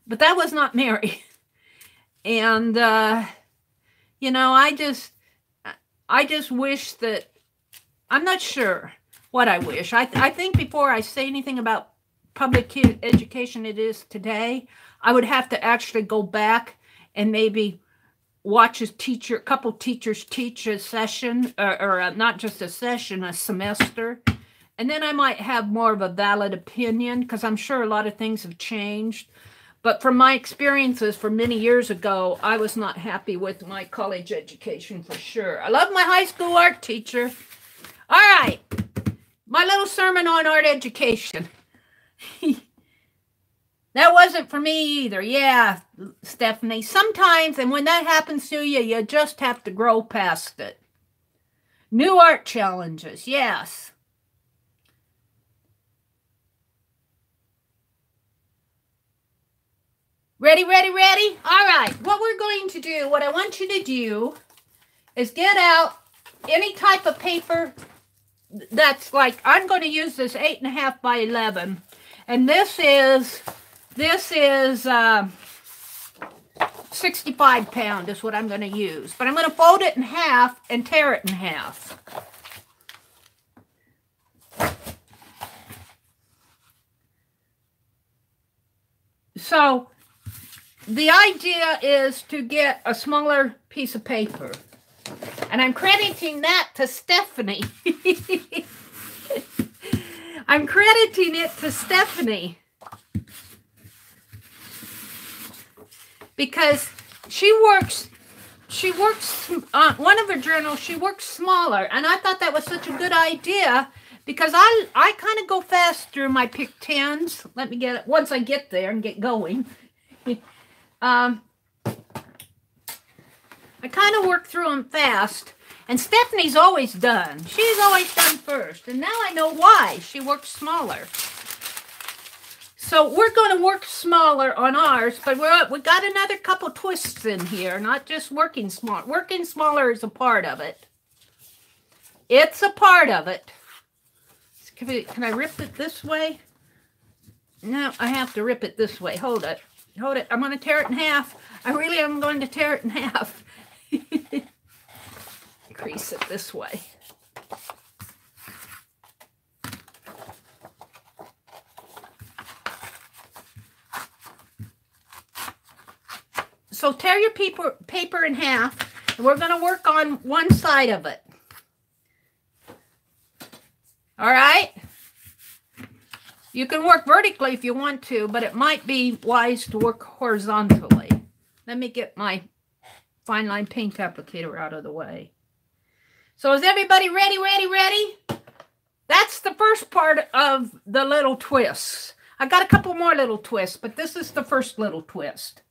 But that was not Meri. And, you know, I just wish that, I'm not sure what I wish. I think before I say anything about public education it is today, I would have to actually go back and maybe watch a couple teachers teach a session, or not just a session, a semester. And then I might have more of a valid opinion, because I'm sure a lot of things have changed. But from my experiences from many years ago, I was not happy with my college education for sure. I love my high school art teacher. All right, my little sermon on art education. That wasn't for me either. Yeah, Stephanie. Sometimes, and when that happens to you, you just have to grow past it. New art challenges, yes. Ready, ready, ready? All right, what we're going to do, what I want you to do is get out any type of paper that's like, I'm going to use this 8.5 by 11. And this is 65 pound is what I'm going to use. But I'm going to fold it in half and tear it in half. So the idea is to get a smaller piece of paper. And I'm crediting that to Stephanie. I'm crediting it to Stephanie. Because she works one of her journals, she works smaller. And I thought that was such a good idea because I kind of go fast through my pick 10s. Let me get it once I get there and get going. I kind of work through them fast. And Stephanie's always done. She's always done first. And now I know why she works smaller. So we're going to work smaller on ours, but we got another couple twists in here, not just working small. Working smaller is a part of it. It's a part of it. Can I rip it this way? No, I have to rip it this way. Hold it. Hold it. I'm going to tear it in half. I really am going to tear it in half. Crease it this way. So tear your paper in half, and we're going to work on one side of it. All right? You can work vertically if you want to, but it might be wise to work horizontally. Let me get my fine line paint applicator out of the way. So is everybody ready, ready, ready? That's the first part of the little twists. I got a couple more little twists, but this is the first little twist.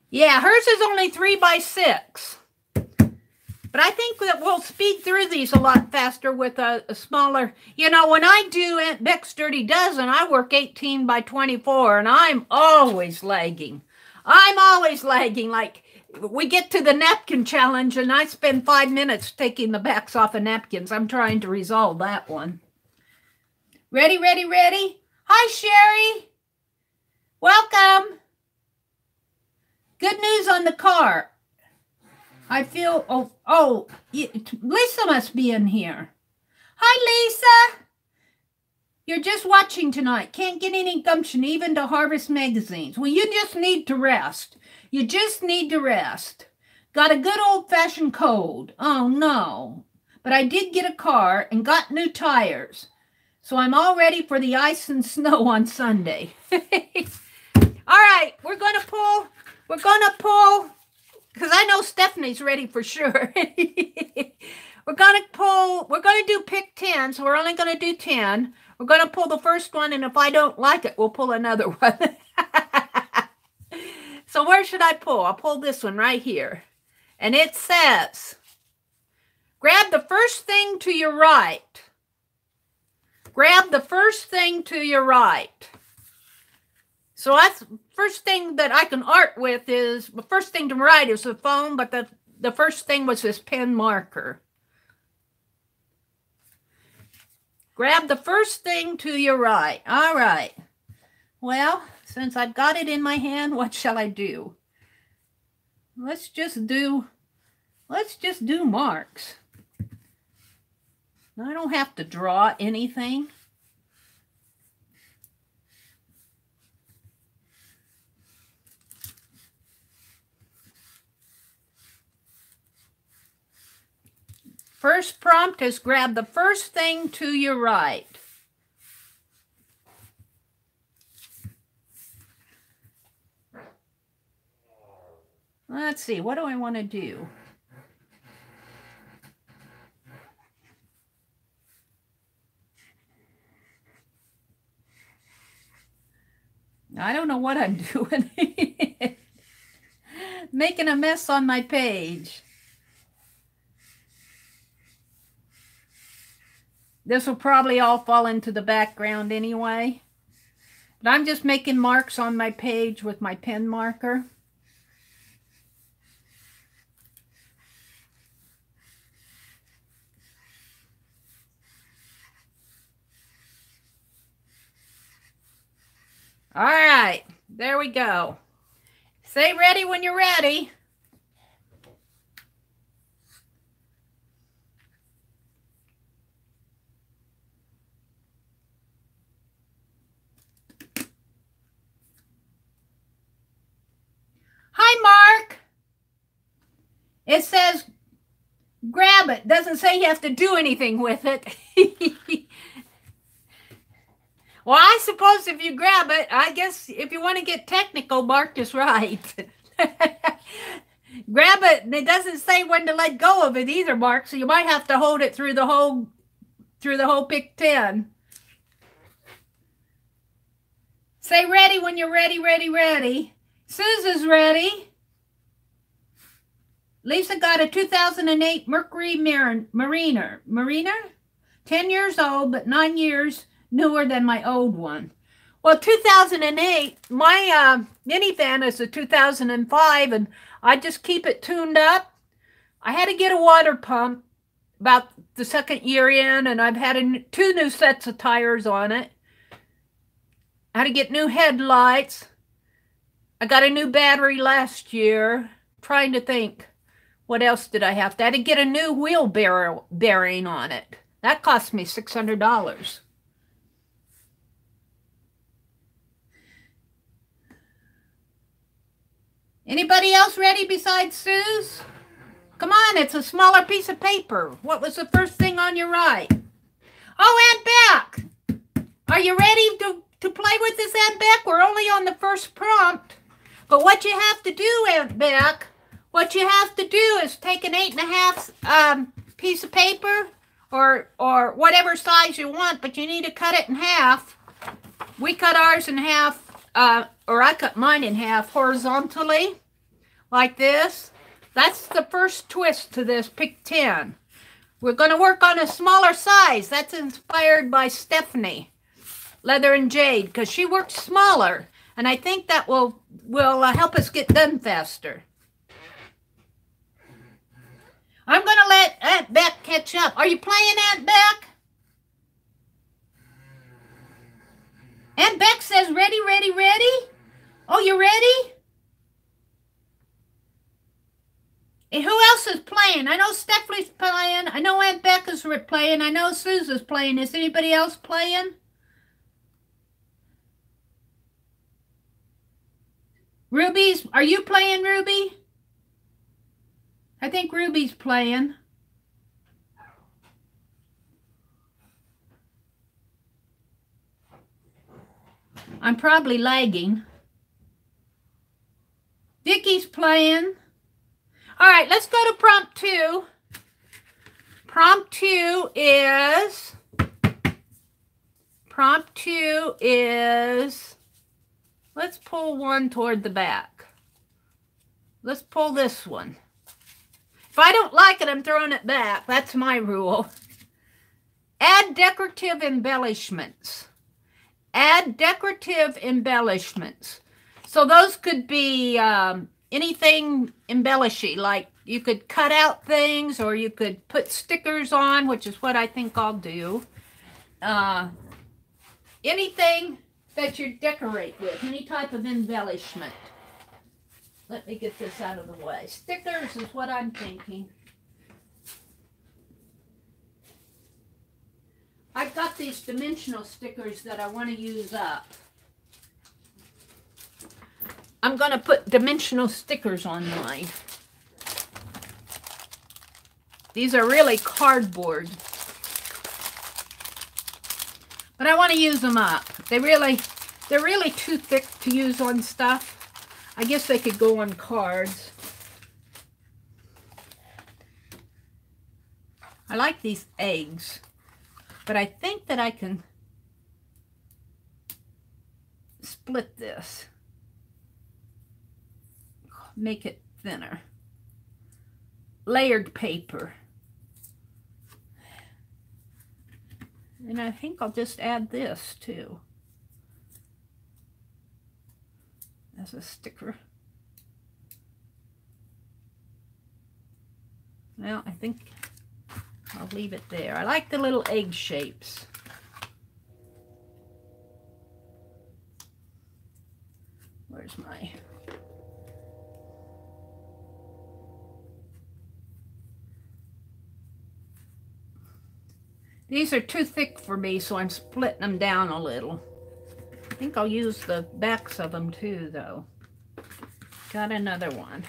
Yeah, hers is only 3 by 6. But I think that we'll speed through these a lot faster with a smaller. You know, when I do Aunt Beck's Dirty Dozen, I work 18 by 24, and I'm always lagging. I'm always lagging. Like, we get to the napkin challenge, and I spend 5 minutes taking the backs off of napkins. I'm trying to resolve that one. Ready, ready, ready? Hi, Sherry. Welcome. Good news on the car. I feel, Lisa must be in here. Hi, Lisa. You're just watching tonight. Can't get any gumption even to harvest magazines. Well, you just need to rest. You just need to rest. Got a good old-fashioned cold. Oh, no. But I did get a car and got new tires. So I'm all ready for the ice and snow on Sunday. All right, we're going to pull, because I know Stephanie's ready for sure. We're going to do pick 10, so we're only going to do 10. We're going to pull the first one, and if I don't like it, we'll pull another one. So where should I pull? I'll pull this one right here. And it says, Grab the first thing to your right. Grab the first thing to your right. So that's the first thing that I can art with is, the first thing to write is the phone, but the first thing was this pen marker. Grab the first thing to your right. All right. Well, since I've got it in my hand, what shall I do? Let's just do marks. I don't have to draw anything. First prompt is grab the first thing to your right. Let's see, what do I want to do? I don't know what I'm doing. Making a mess on my page. This will probably all fall into the background anyway. But I'm just making marks on my page with my pen marker. All right, there we go. Say ready when you're ready. Hi, Mark. It says grab it. Doesn't say you have to do anything with it. Well, I suppose if you grab it, I guess if you want to get technical, Mark is right. Grab it, and it doesn't say when to let go of it either, Mark, so you might have to hold it through the whole Pick 10. Say ready when you're ready, ready, ready. Susan's ready. Lisa got a 2008 Mercury Mariner. 10 years old, but 9 years newer than my old one. Well, 2008, my minivan is a 2005, and I just keep it tuned up. I had to get a water pump about the second year in, and I've had 2 new sets of tires on it. I had to get new headlights. I got a new battery last year. I'm trying to think, what else did I have to? I had to get a new wheel bearing on it. That cost me $600. Anybody else ready besides Suze? Come on, it's a smaller piece of paper. What was the first thing on your right? Oh, Aunt Beck! Are you ready to play with this, Aunt Beck? We're only on the first prompt. But what you have to do, Aunt Beck, what you have to do is take an 8.5 piece of paper or whatever size you want, but you need to cut it in half. We cut ours in half, or I cut mine in half horizontally, like this. That's the first twist to this Pick 10. We're going to work on a smaller size. That's inspired by Stephanie, Leather and Jade, because she works smaller. And I think that will help us get done faster. I'm going to let Aunt Beck catch up. Are you playing, Aunt Beck? Aunt Beck says, ready, ready, ready? Oh, you ready? And who else is playing? I know Stephanie's playing. I know Aunt Beck is playing. I know Susan's playing. Is anybody else playing? Ruby's, are you playing, Ruby? I think Ruby's playing. I'm probably lagging. Vicky's playing. All right, let's go to prompt 2. Prompt 2 is, let's pull one toward the back. Let's pull this one. If I don't like it, I'm throwing it back. That's my rule. Add decorative embellishments. Add decorative embellishments. So those could be anything embellishy, like you could cut out things or you could put stickers on, which is what I think I'll do. Anything that you decorate with, any type of embellishment. Let me get this out of the way. Stickers is what I'm thinking. I've got these dimensional stickers that I want to use up. I'm going to put dimensional stickers on mine. These are really cardboard. But I want to use them up. They're really too thick to use on stuff. I guess they could go on cards. I like these eggs. But I think that I can split this. Make it thinner. Layered paper. And I think I'll just add this too. As a sticker. Well, I think I'll leave it there. I like the little egg shapes. Where's my... These are too thick for me, so I'm splitting them down a little. I think I'll use the backs of them too, though. Got another one.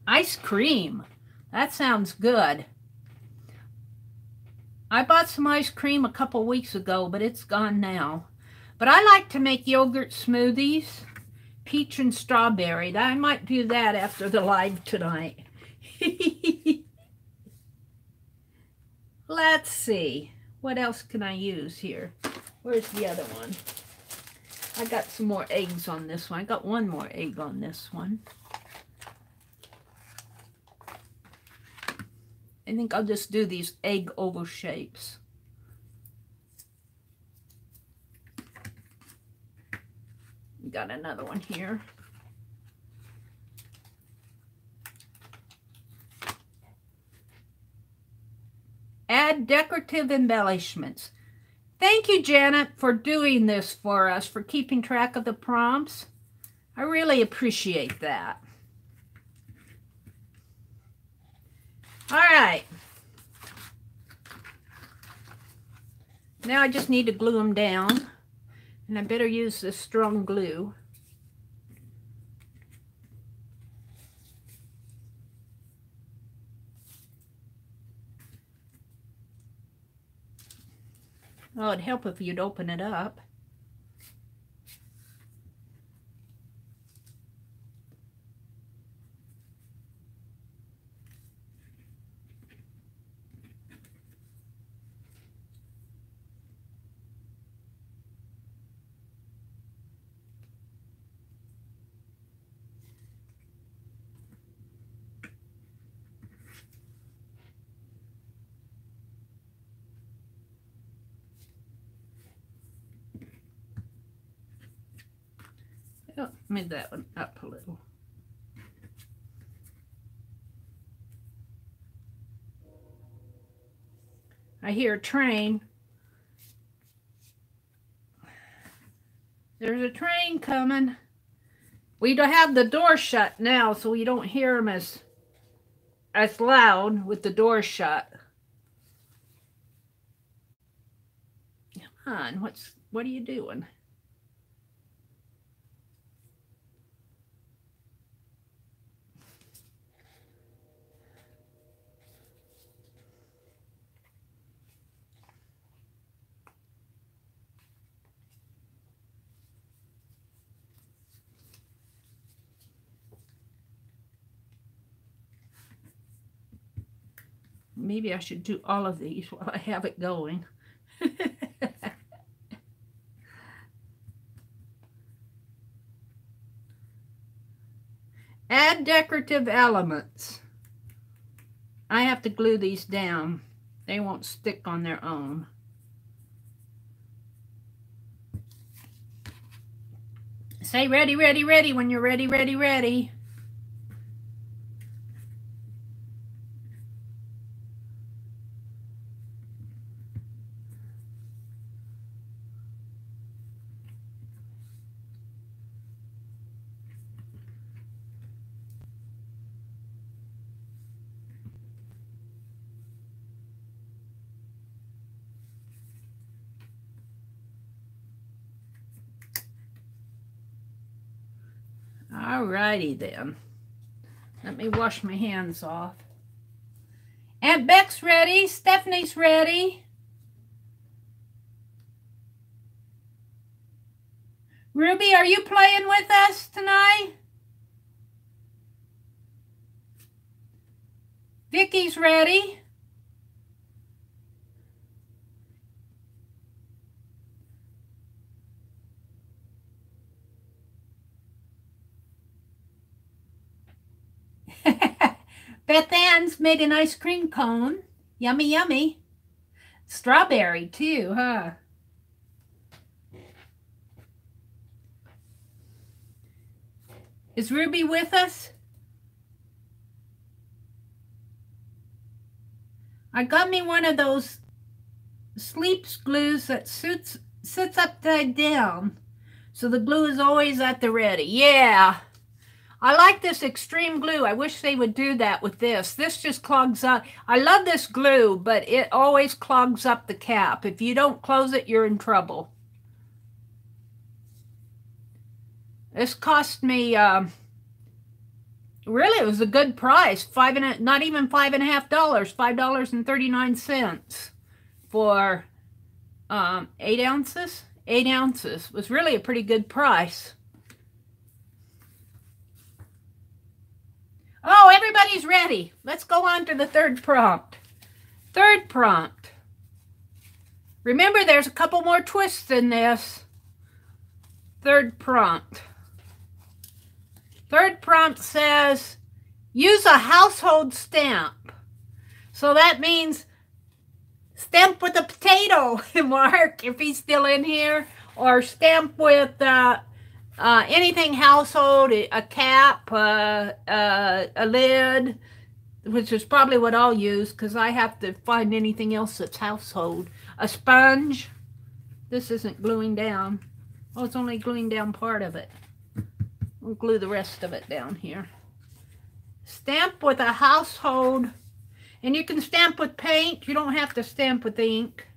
Ice cream. That sounds good. I bought some ice cream a couple weeks ago, but it's gone now. But I like to make yogurt smoothies, peach and strawberry. I might do that after the live tonight. Let's see. What else can I use here? Where's the other one? I got some more eggs on this one. I got one more egg on this one. I think I'll just do these egg oval shapes. Got another one here. Add decorative embellishments. Thank you, Janet, for doing this for us, for keeping track of the prompts. I really appreciate that. All right. Now I just need to glue them down. And I better use this strong glue. Oh, it'd help if you'd open it up. Oh, made that one up a little. I hear a train. There's a train coming. We don't have the door shut now, so we don't hear them as loud with the door shut. Come on, what are you doing? Maybe I should do all of these while I have it going. Add decorative elements. I have to glue these down. They won't stick on their own. Say ready, ready, ready when you're ready, ready, ready. Alrighty then. Let me wash my hands off. Aunt Beck's ready. Stephanie's ready. Ruby, are you playing with us tonight? Vicky's ready. Beth Ann's made an ice cream cone. Yummy, yummy. Strawberry too, huh? Is Ruby with us? I got me one of those sleep glues that sits upside down. So the glue is always at the ready. Yeah. I like this extreme glue. I wish they would do that with this. This just clogs up. I love this glue, but it always clogs up the cap. If you don't close it, you're in trouble. This cost me, really, it was a good price. Not even $5.50, $5.39 for 8 ounces. 8 ounces. It was really a pretty good price. Oh, everybody's ready. Let's go on to the third prompt. Third prompt. Remember, there's a couple more twists in this. Third prompt. Third prompt says, use a household stamp. So that means stamp with a potato, Mark, if he's still in here, or stamp with anything household, a cap, a lid, which is probably what I'll use because I have to find anything else that's household. A sponge. This isn't gluing down. Oh, it's only gluing down part of it. We'll glue the rest of it down here. Stamp with a household, and you can stamp with paint. You don't have to stamp with ink.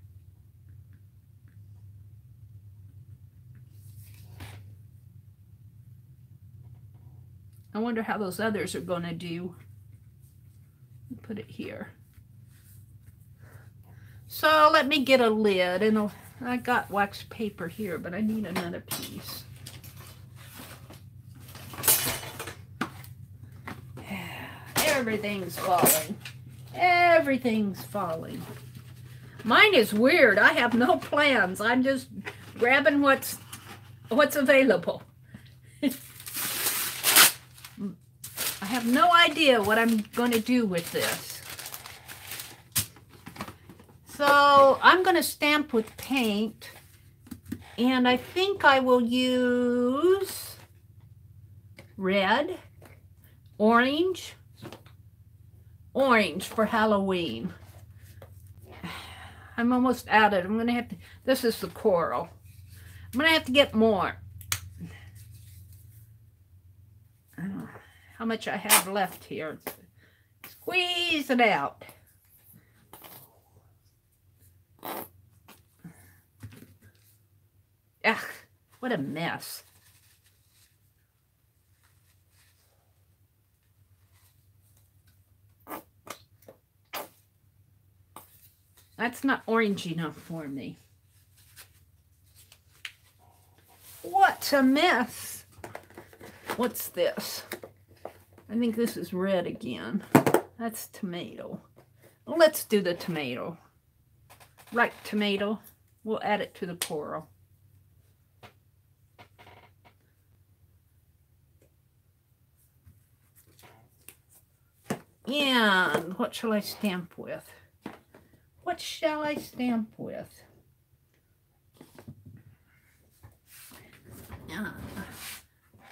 I wonder how those others are going to do. Put it here. So let me get a lid, and I got wax paper here, but I need another piece. Everything's falling. Everything's falling. Mine is weird. I have no plans. I'm just grabbing what's available. I have no idea what I'm going to do with this. So I'm going to stamp with paint, and I think I will use red, orange for Halloween. I'm almost out of it. I'm going to have to, this is the coral. I'm going to have to get more. I don't know how much I have left here. Squeeze it out. Ugh, what a mess. That's not orange enough for me. What a mess. What's this? I think this is red again. That's tomato. Let's do the tomato. Right, tomato. We'll add it to the coral. And what shall I stamp with? What shall I stamp with?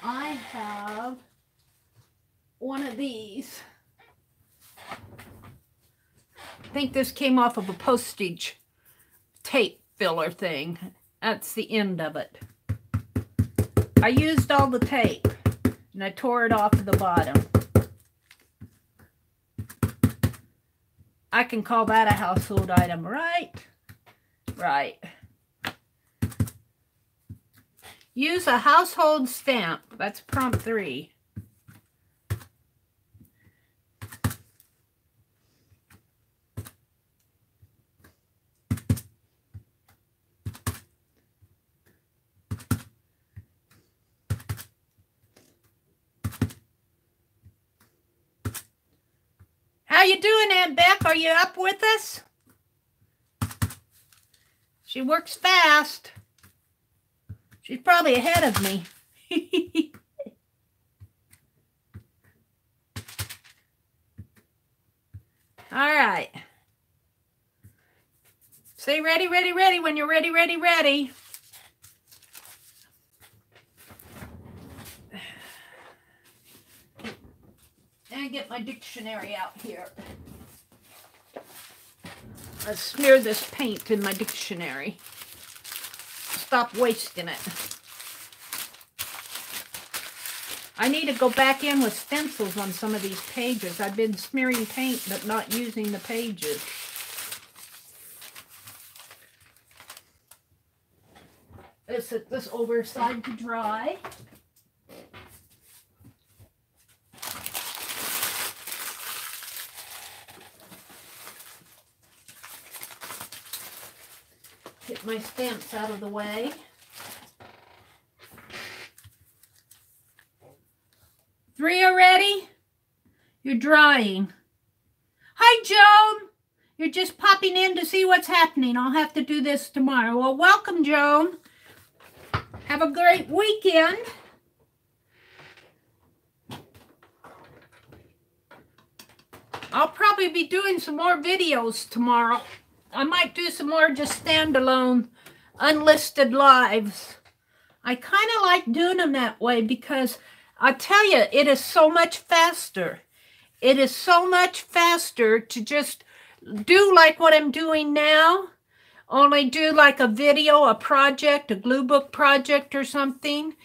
I have one of these. I think this came off of a postage tape filler thing. That's the end of it. I used all the tape and I tore it off of the bottom. I can call that a household item, right? Right. Use a household stamp. That's prompt 3. How you doing, Aunt Beck? Are you up with us? She works fast. She's probably ahead of me. All right. Say ready, ready, ready when you're ready, ready, ready. And get my dictionary out here. Let's smear this paint in my dictionary. Stop wasting it. I need to go back in with stencils on some of these pages. I've been smearing paint but not using the pages. Let's set this over side to dry. Get my stamps out of the way. Three already? You're drying. Hi, Joan. You're just popping in to see what's happening. I'll have to do this tomorrow. Well, welcome, Joan. Have a great weekend. I'll probably be doing some more videos tomorrow. I might do some more just standalone, unlisted lives. I kind of like doing them that way because I tell you, it is so much faster. It is so much faster to just do like what I'm doing now. Only do like a video, a project, a glue book project or something.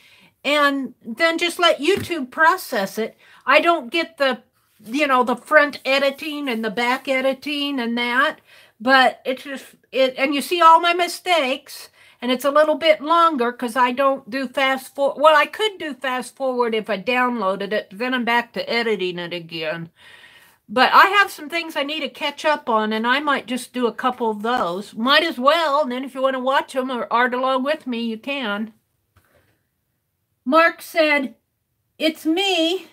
And then just let YouTube process it. I don't get the, you know, the front editing and the back editing and that. But it's just, and you see all my mistakes, and it's a little bit longer because I don't do fast forward. Well, I could do fast forward if I downloaded it, then I'm back to editing it again. But I have some things I need to catch up on, and I might just do a couple of those. Might as well, and then if you want to watch them or art along with me, you can. Mark said, it's me.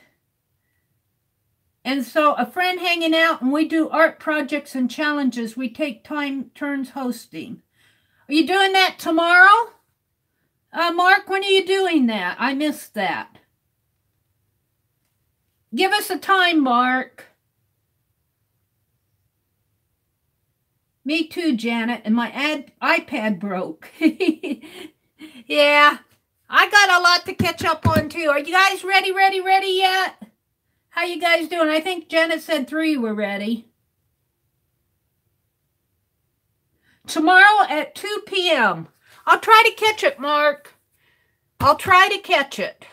And so a friend hanging out, and we do art projects and challenges. We take turns hosting. Are you doing that tomorrow? Mark, when are you doing that? I missed that. Give us a time, Mark. Me too, Janet, and my iPad broke. Yeah, I got a lot to catch up on too. Are you guys ready yet? How you guys doing? I think Janet said 3 were ready. Tomorrow at 2 p.m. I'll try to catch it, Mark. I'll try to catch it.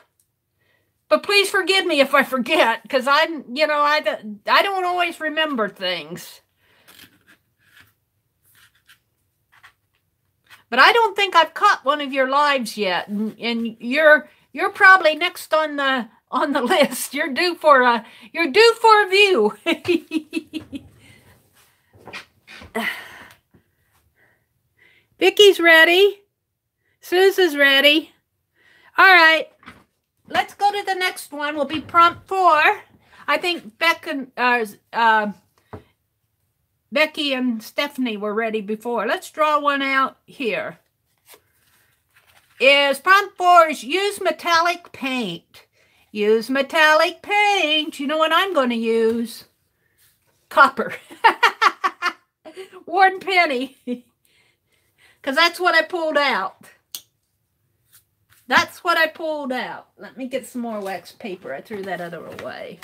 But please forgive me if I forget, because I'm, you know, I don't always remember things. But I don't think I've caught one of your lives yet, and you're probably next on the list. You're due for a view. Vicky's ready. Susan's ready. All right. Let's go to the next one. Will be prompt 4. I think Becky and Stephanie were ready before. Let's draw one out here. Prompt 4 is use metallic paint. Use metallic paint. You know what I'm going to use? copper. One penny. Because that's what I pulled out. That's what I pulled out. Let me get some more wax paper. I threw that other away.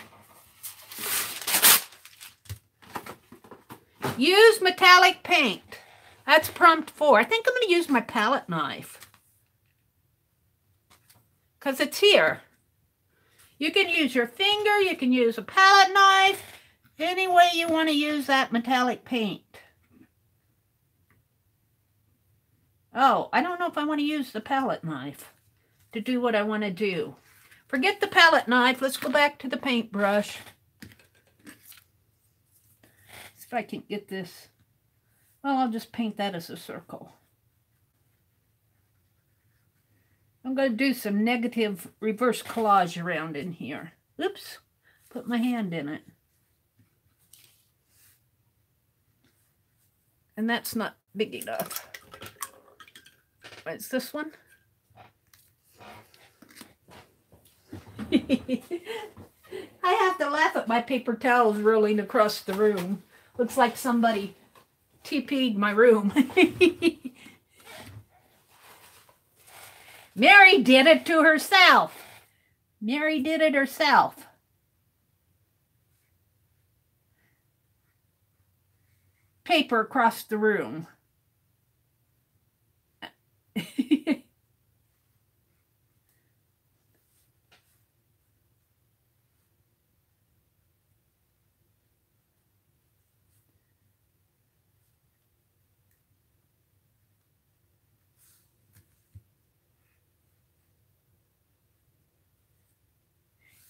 Use metallic paint. That's prompt 4. I think I'm going to use my palette knife. Because it's here. You can use your finger. You can use a palette knife. Any way you want to use that metallic paint. Oh, I don't know if I want to use the palette knife to do what I want to do. Forget the palette knife. Let's go back to the paintbrush. See if I can get this. Well, I'll just paint that as a circle. I'm going to do some negative reverse collage around in here. Oops, put my hand in it. And that's not big enough. What's this one? I have to laugh at my paper towels rolling across the room. Looks like somebody TP'd my room. Mary did it to herself. Mary did it herself. Paper across the room.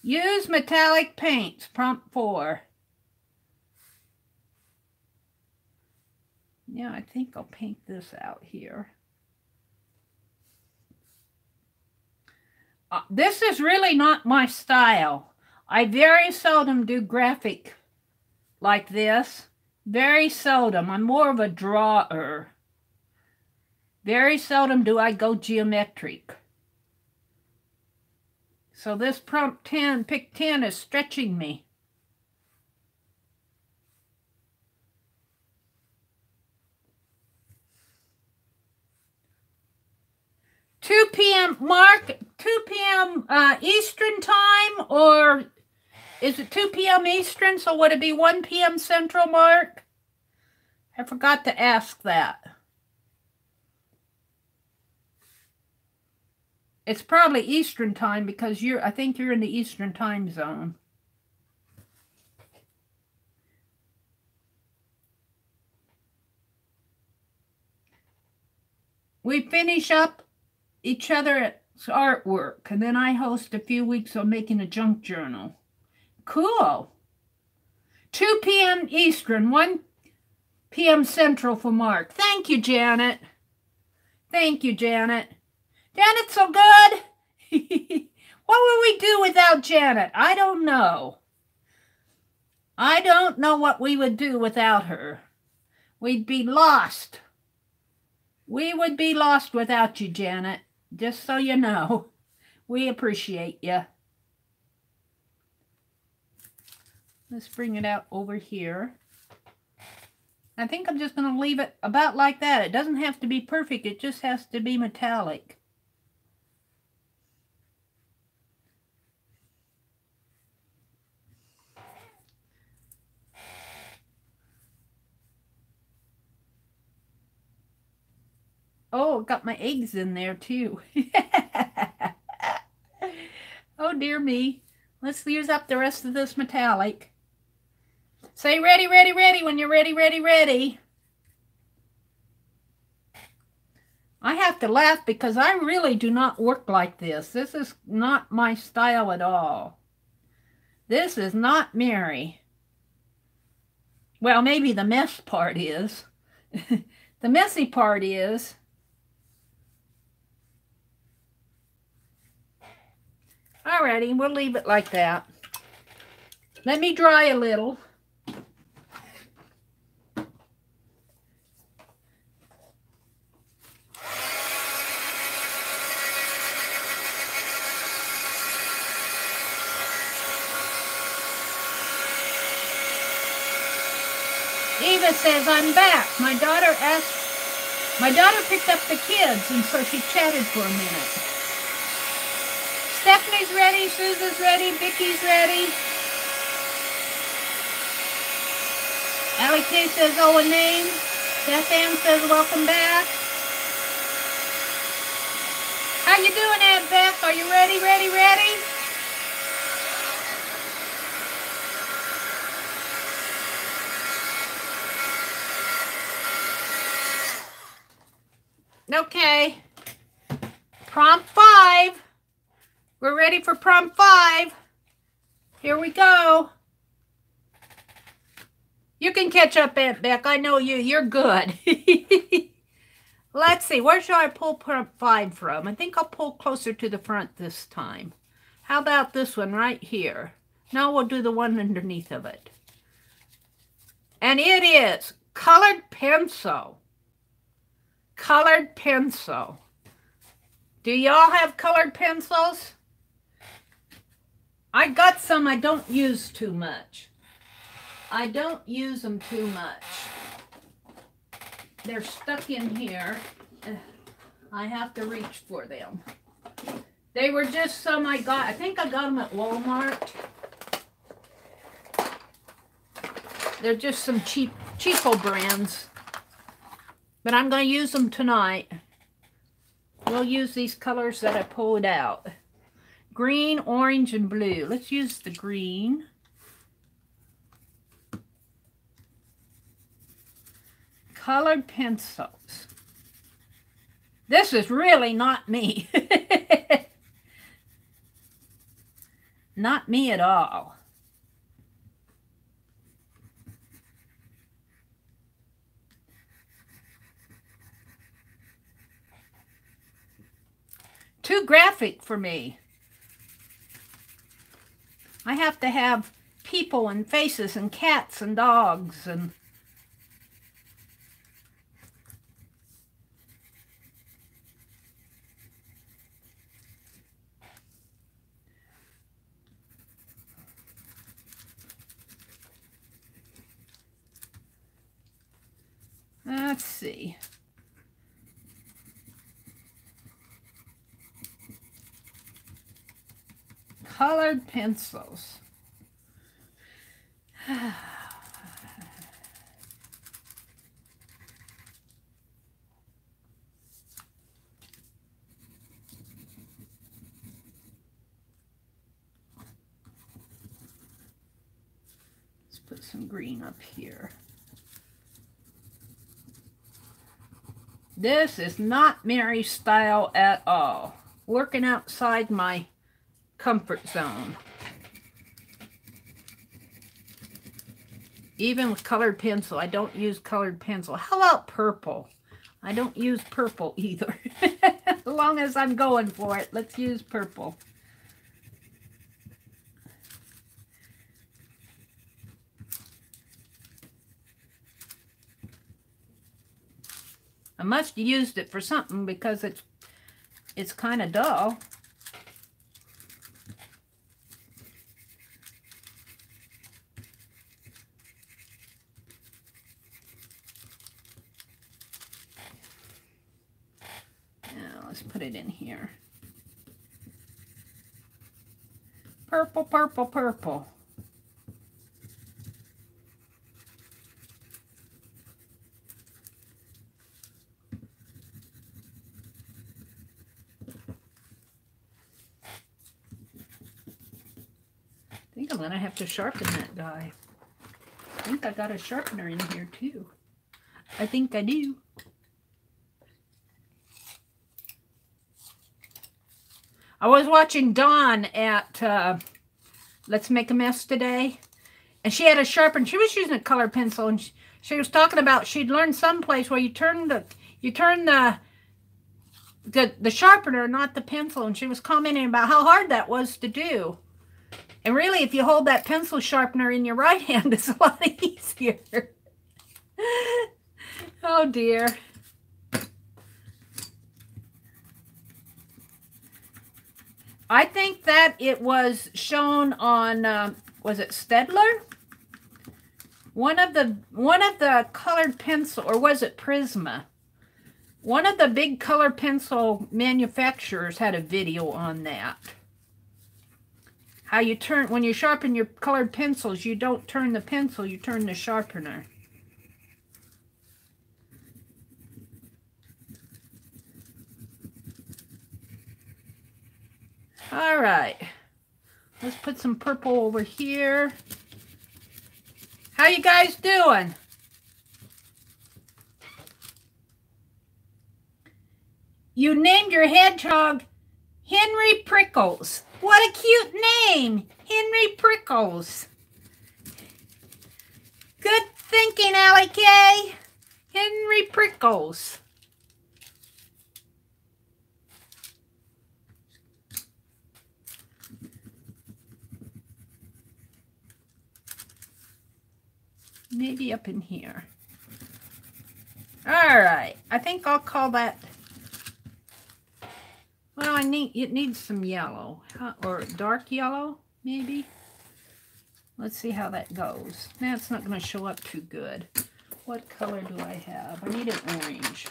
Use metallic paints, prompt 4. Yeah, I think I'll paint this out here. This is really not my style. I very seldom do graphic like this. Very seldom. I'm more of a drawer. Very seldom do I go geometric. So this prompt 10, pick 10 is stretching me. p.m. Mark, 2 p.m. Eastern time, or is it 2 p.m. Eastern? So would it be 1 p.m. Central, Mark? I forgot to ask that. It's probably Eastern time because I think you're in the Eastern time zone. We finish up each other's artwork, and then I host a few weeks on making a junk journal. Cool. 2 p.m. Eastern, 1 p.m. Central for Mark. Thank you, Janet. Thank you, Janet. Janet's so good. What would we do without Janet? I don't know. I don't know what we would do without her. We'd be lost. We would be lost without you, Janet. Just so you know. We appreciate you. Let's bring it out over here. I think I'm just going to leave it about like that. It doesn't have to be perfect. It just has to be metallic. Oh, got my eggs in there too. Oh, dear me. Let's use up the rest of this metallic. Say ready, ready, ready when you're ready, ready, ready. I have to laugh because I really do not work like this. This is not my style at all. This is not Meri. Well, maybe the mess part is. The messy part is. Alrighty, we'll leave it like that. Let me dry a little. Eva says, I'm back. My daughter picked up the kids, and so she chatted for a minute. Stephanie's ready, Susan's ready, Vicky's ready. Allie K says, oh, a name. Beth Ann says, welcome back. How you doing, Aunt Beth? Are you ready, ready, ready? Okay. Prompt 5. We're ready for prompt 5. Here we go. You can catch up, Aunt Beck. I know you. You're good. Let's see. Where should I pull prompt 5 from? I think I'll pull closer to the front this time. How about this one right here? Now we'll do the one underneath of it. And it is colored pencil. Colored pencil. Do y'all have colored pencils? I got some I don't use too much. I don't use them too much. They're stuck in here. I have to reach for them. They were just some I got. I think I got them at Walmart. They're just some cheapo brands. But I'm going to use them tonight. We'll use these colors that I pulled out. Green, orange, and blue. Let's use the green. Colored pencils. This is really not me. Not me at all. Too graphic for me. I have to have people and faces and cats and dogs and let's see. Colored pencils. Let's put some green up here. This is not Meri's style at all. Working outside my comfort zone. Even with colored pencil, I don't use colored pencil. How about purple? I don't use purple either. As long as I'm going for it, let's use purple. I must have used it for something because it's kind of dull. Let's put it in here. Purple, purple, purple. I think I'm going to have to sharpen that die. I think I got a sharpener in here too. I think I do. I was watching Dawn at Let's Make a Mess Today, and she had a sharpener. She was using a colored pencil, and she was talking about she'd learned someplace where you turn the sharpener, not the pencil, and she was commenting about how hard that was to do. And really, if you hold that pencil sharpener in your right hand, it's a lot easier. Oh dear. I think that it was shown on, was it Stedler? One of the colored pencil, or was it Prisma? One of the big color pencil manufacturers had a video on that. How you turn, when you sharpen your colored pencils, you don't turn the pencil, you turn the sharpener. All right, let's put some purple over here. How you guys doing? You named your hedgehog Henry Prickles. What a cute name, Henry Prickles. Good thinking, Allie K. Henry Prickles. Maybe up in here. All right, I think I'll call that. Well, it needs some yellow, or dark yellow, maybe. Let's see how that goes. That's not going to show up too good. What color do I have? I need an orange.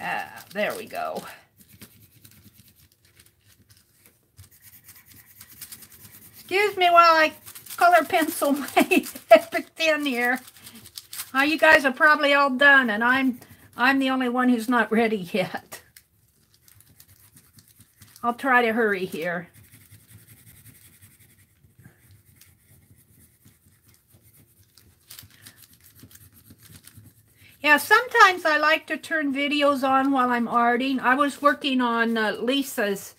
Ah, there we go. Excuse me while I color pencil my epic pen here. You guys are probably all done, and I'm the only one who's not ready yet. I'll try to hurry here. Yeah, sometimes I like to turn videos on while I'm arting. I was working on Lisa's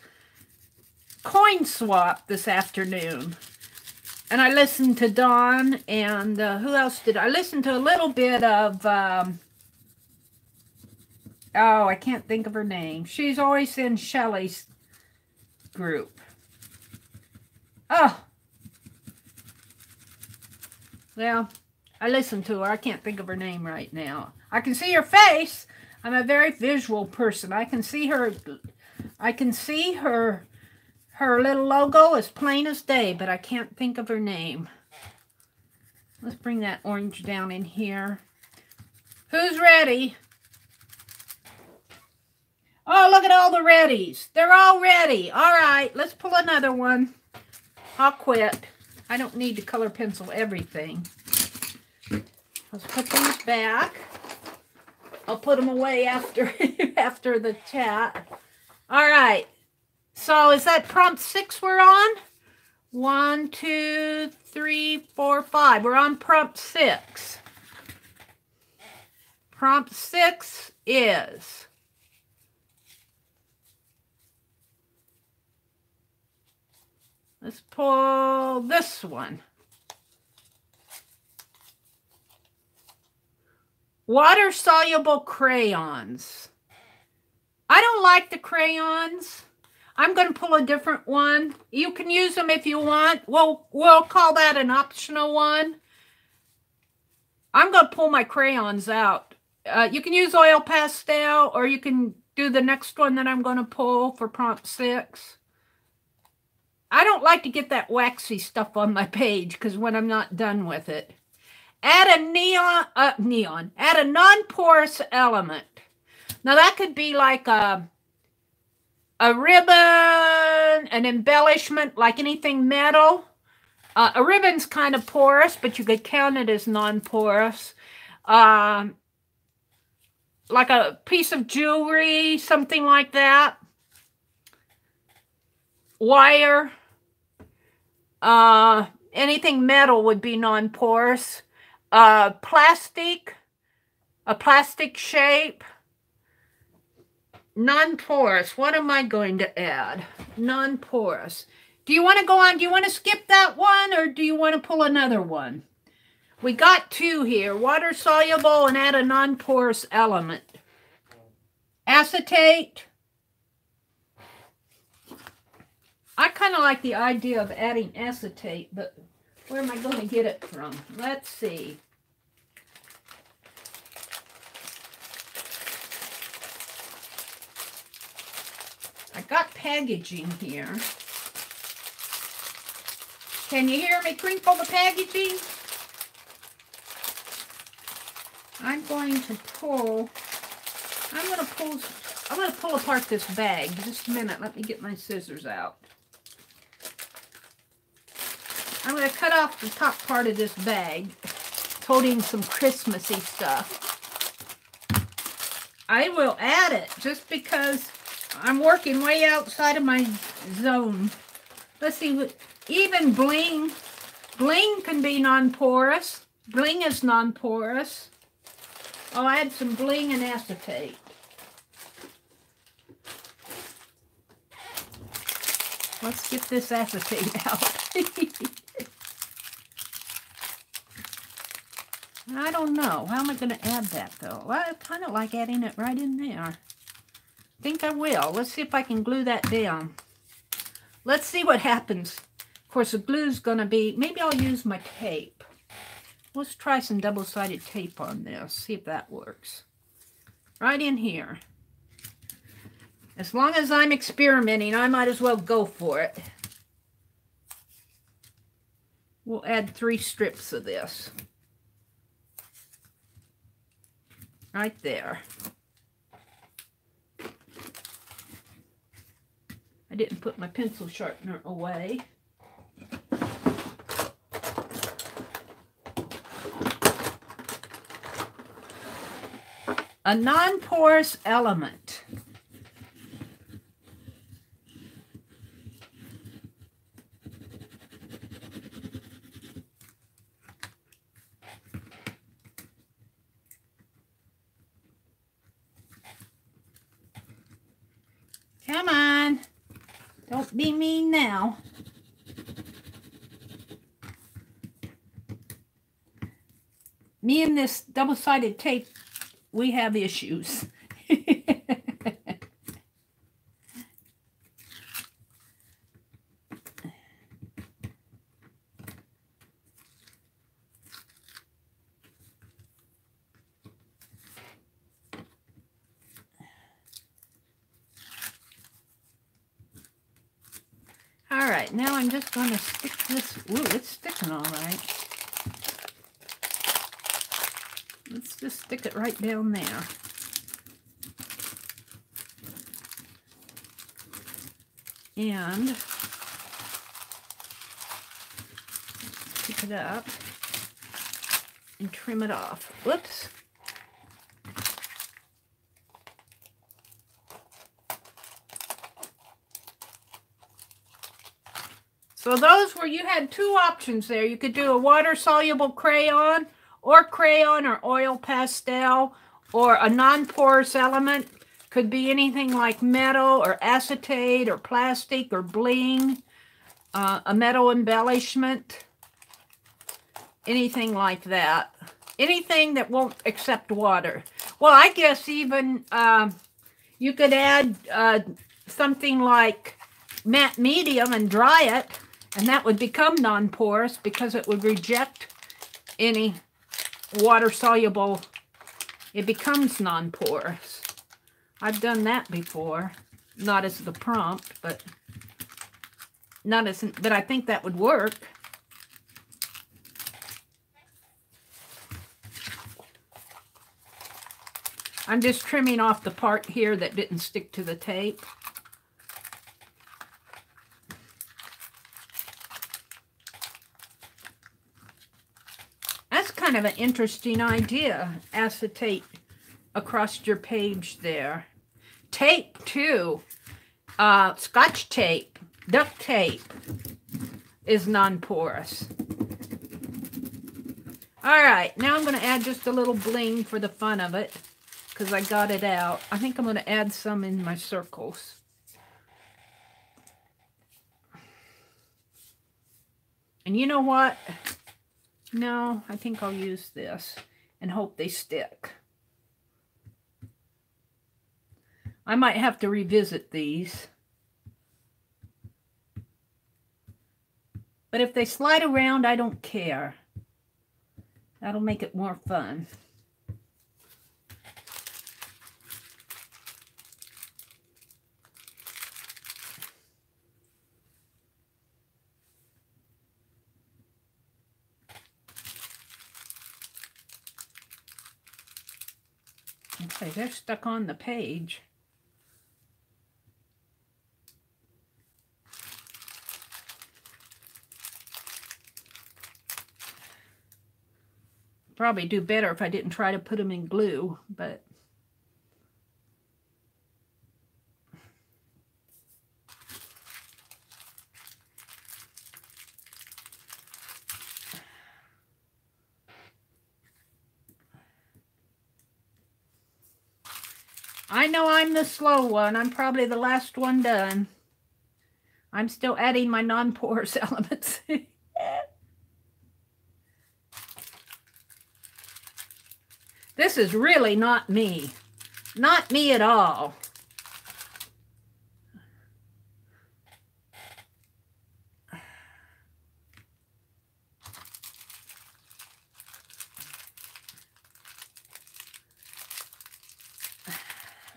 coin swap this afternoon. And I listened to Dawn, and who else did I listen to? A little bit of, oh, I can't think of her name. She's always in Shelley's group. Oh. Well, I listened to her. I can't think of her name right now. I can see her face. I'm a very visual person. I can see her her little logo is plain as day, but I can't think of her name. Let's bring that orange down in here. Who's ready? Oh, look at all the readies. They're all ready. All right, let's pull another one. I'll quit. I don't need to color pencil everything. Let's put these back. I'll put them away after, after the chat. All right. So is that prompt 6 we're on? 1, 2, 3, 4, 5. We're on prompt 6. Prompt 6 is let's pull this one. Water-soluble crayons. I don't like the crayons. I'm going to pull a different one. You can use them if you want. We'll call that an optional one. I'm going to pull my crayons out. You can use oil pastel, or you can do the next one that I'm going to pull for prompt 6. I don't like to get that waxy stuff on my page because when I'm not done with it. Add a non-porous element. Now that could be like a ribbon, an embellishment, like anything metal. A ribbon's kind of porous, but you could count it as non-porous. Like a piece of jewelry, something like that. Wire. Anything metal would be non-porous. Plastic. A plastic shape. Non-porous. What am I going to add? Non-porous. Do you want to go on? Do you want to skip that one, or do you want to pull another one? We got 2 here. Water soluble and add a non-porous element. Acetate. I kind of like the idea of adding acetate, but where am I going to get it from? Let's see. I I got packaging here. Can you hear me crinkle the packaging? I'm going to pull apart this bag. Just a minute, let me get my scissors out. I'm going to cut off the top part of this bag. It's holding some Christmassy stuff. I will add it just because I'm working way outside of my zone. Let's see, even bling. Bling can be non-porous. Bling is non-porous. I'll add some bling and acetate. Let's get this acetate out. I don't know. How am I going to add that, though? Well, I kind of like adding it right in there. I think I will. Let's see if I can glue that down. Let's see what happens. Of course, the glue's going to be... Maybe I'll use my tape. Let's try some double-sided tape on this. See if that works. Right in here. As long as I'm experimenting, I might as well go for it. We'll add 3 strips of this. Right there. I didn't put my pencil sharpener away. A non-porous element. Come on. Don't be mean now. Me and this double-sided tape, we have issues. All right, now I'm just going to stick this. Ooh, it's sticking all right. Let's just stick it right down there. And pick it up and trim it off. Whoops. So those were, you had 2 options there. You could do a water-soluble crayon or oil pastel, or a non-porous element. Could be anything like metal or acetate or plastic or bling, a metal embellishment, anything like that. Anything that won't accept water. Well, I guess even you could add something like matte medium and dry it, and that would become non-porous because it would reject any water-soluble. It becomes non-porous. I've done that before. Not as the prompt, but I think that would work. I'm just trimming off the part here that didn't stick to the tape. That's kind of an interesting idea, acetate across your page there. Tape, too. Scotch tape, duct tape is non-porous. All right, now I'm going to add just a little bling for the fun of it because I got it out. I think I'm going to add some in my circles. And you know what? No, I think I'll use this and hope they stick. I might have to revisit these. But if they slide around, I don't care. That'll make it more fun. Okay, they're stuck on the page. Probably do better if I didn't try to put them in glue, but I know I'm the slow one. I'm probably the last one done. I'm still adding my non-porous elements. This is really not me. Not me at all.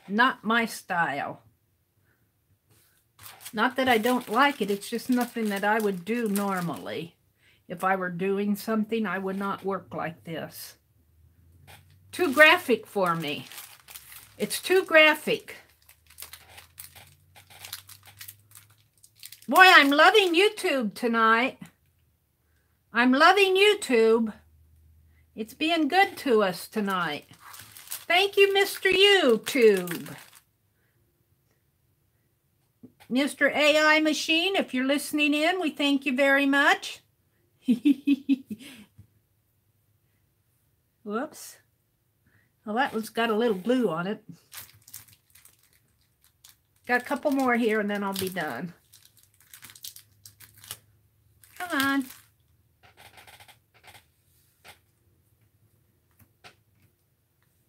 Not my style. Not that I don't like it, it's just nothing that I would do normally. If I were doing something, I would not work like this. Too graphic for me. It's too graphic. Boy, I'm loving YouTube tonight. I'm loving YouTube. It's being good to us tonight. Thank you, Mr. YouTube. Mr. AI Machine, if you're listening in, we thank you very much. Whoops. Well, that one's got a little glue on it. Got a couple more here and then I'll be done. Come on.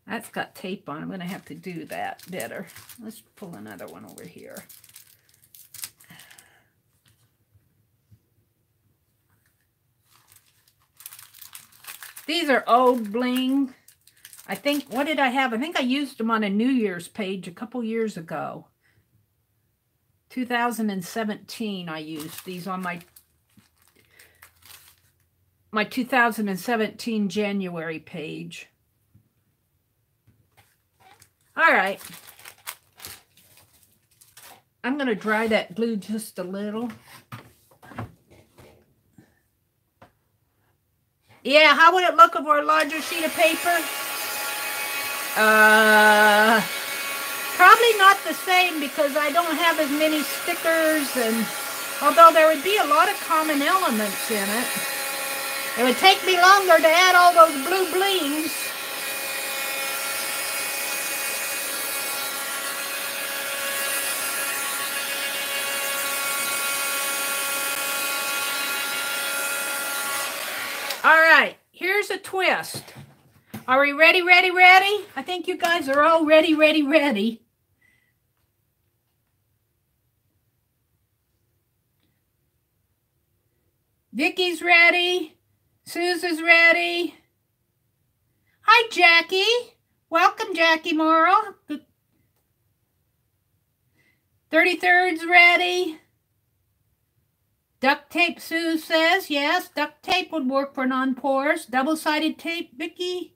That's got tape on. I'm going to have to do that better. Let's pull another one over here. These are old bling. I think, what did I have? I think I used them on a New Year's page a couple years ago. 2017, I used these on my 2017 January page. All right. I'm going to dry that glue just a little. Yeah, how would it look if we're a larger sheet of paper? Probably not the same because I don't have as many stickers, and although there would be a lot of common elements in it, it would take me longer to add all those blue blings. All right, here's a twist. Are we ready, ready, ready? I think you guys are all ready, ready, ready. Vicky's ready. Susan's ready. Hi, Jackie. Welcome, Jackie Morrow. 33rd's ready. Duct tape, Sue says. Yes, duct tape would work for non-porous. Double-sided tape, Vicky.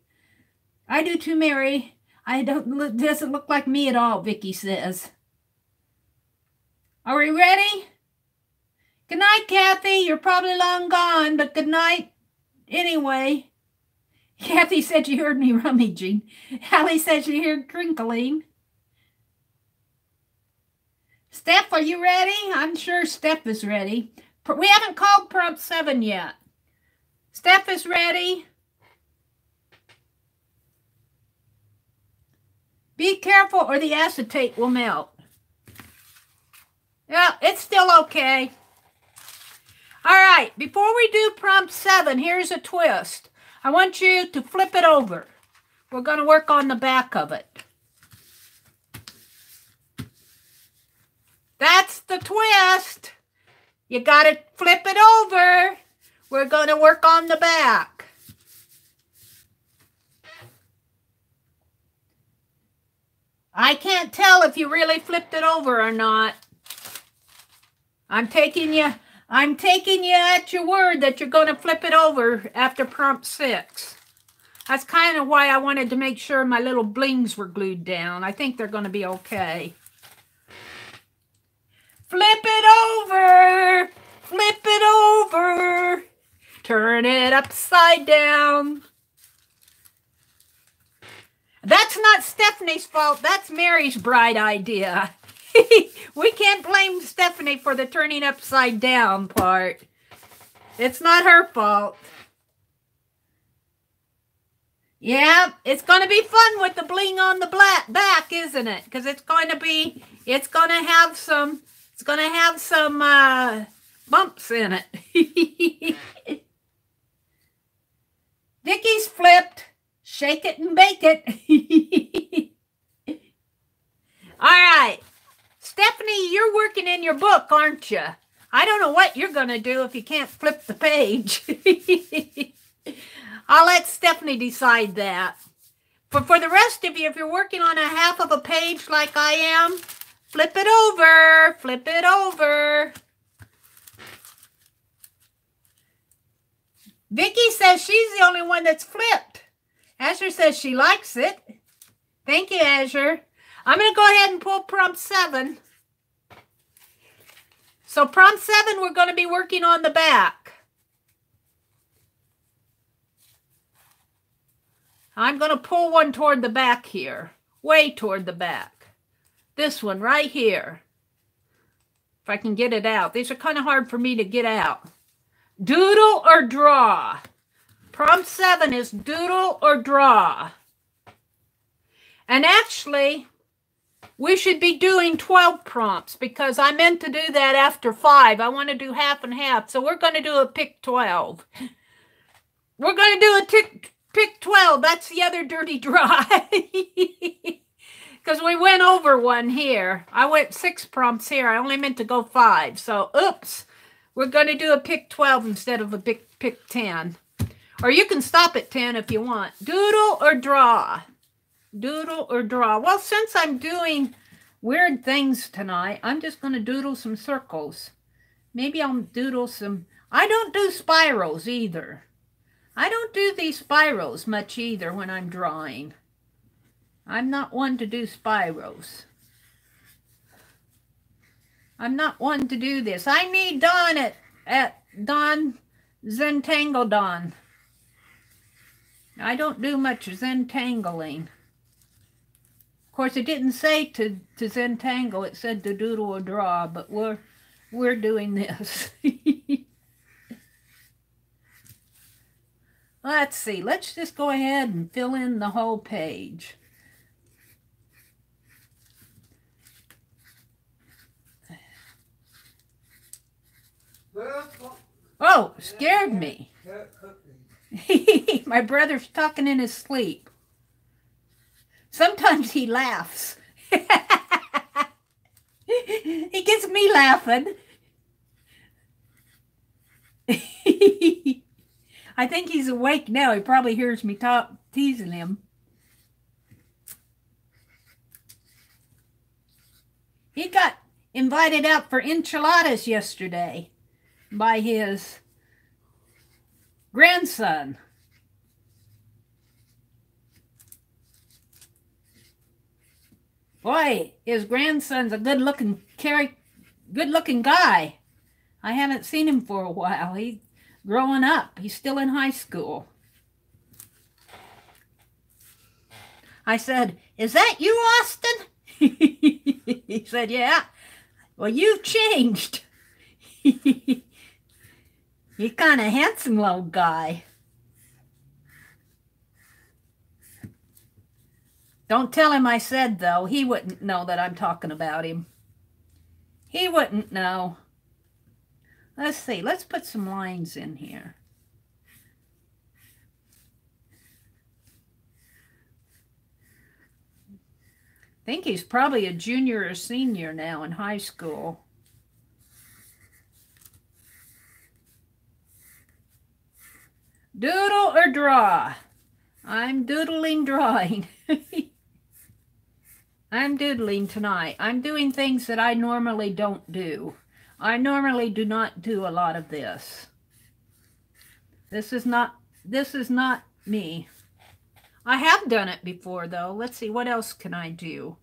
I do too, Mary. Doesn't look like me at all, Vicky says. Are we ready? Good night, Kathy. You're probably long gone, but good night anyway. Kathy said she heard me rummaging. Hallie said she heard crinkling. Steph, are you ready? I'm sure Steph is ready. We haven't called prompt 7 yet. Steph is ready. Be careful or the acetate will melt. Yeah, it's still okay. All right, before we do prompt 7, here's a twist. I want you to flip it over. We're going to work on the back of it. That's the twist. You got to flip it over. We're going to work on the back. I can't tell if you really flipped it over or not. I'm taking you at your word that you're going to flip it over after prompt 6. That's kind of why I wanted to make sure my little blings were glued down. I think they're going to be okay. Flip it over. Flip it over. Turn it upside down. That's not Stephanie's fault. That's Mary's bright idea. We can't blame Stephanie for the turning upside down part. It's not her fault. Yeah, it's going to be fun with the bling on the back, isn't it? Because it's going to have some bumps in it. Vicky's flipped. Shake it and bake it. All right. Stephanie, you're working in your book, aren't you? I don't know what you're going to do if you can't flip the page. I'll let Stephanie decide that. But for the rest of you, if you're working on a half of a page like I am, flip it over. Flip it over. Vicky says she's the only one that's flipped. Azure says she likes it. Thank you, Azure. I'm going to go ahead and pull prompt 7. So prompt 7, we're going to be working on the back. I'm going to pull one toward the back here. Way toward the back. This one right here. If I can get it out. These are kind of hard for me to get out. Doodle or draw? Prompt 7 is doodle or draw. And actually, we should be doing 12 prompts because I meant to do that after 5. I want to do half and half. So we're going to do a pick 12. We're going to do a pick 12. That's the other dirty draw. Because we went over one here. I went 6 prompts here. I only meant to go 5. So, oops. We're going to do a pick 12 instead of a pick 10. Or you can stop at 10 if you want. Doodle or draw? Doodle or draw? Well, since I'm doing weird things tonight, I'm just going to doodle some circles. Maybe I'll doodle some... I don't do spirals either. I don't do these spirals much either when I'm drawing. I'm not one to do spirals. I'm not one to do this. I need Dawn at Dawn Zentangle Dawn. I don't do much Zentangling. Of course, it didn't say to Zentangle. It said to doodle or draw, but we're doing this. Let's see. Let's just go ahead and fill in the whole page. Oh, scared me. My brother's talking in his sleep. Sometimes he laughs. He gets me laughing. I think he's awake now. He probably hears me teasing him. He got invited out for enchiladas yesterday by his grandson. Boy, his grandson's a good-looking guy. I haven't seen him for a while. He's growing up. He's still in high school. I said, "Is that you, Austin?" He said, "Yeah." "Well, you've changed." You're kind of handsome little guy. Don't tell him I said, though. He wouldn't know that I'm talking about him. He wouldn't know. Let's see. Let's put some lines in here. I think he's probably a junior or senior now in high school. Doodle or draw? I'm doodling, drawing. I'm doodling tonight. I'm doing things that I normally don't do. I normally do not do a lot of this. This is not me. I have done it before, though. Let's see, what else can I do?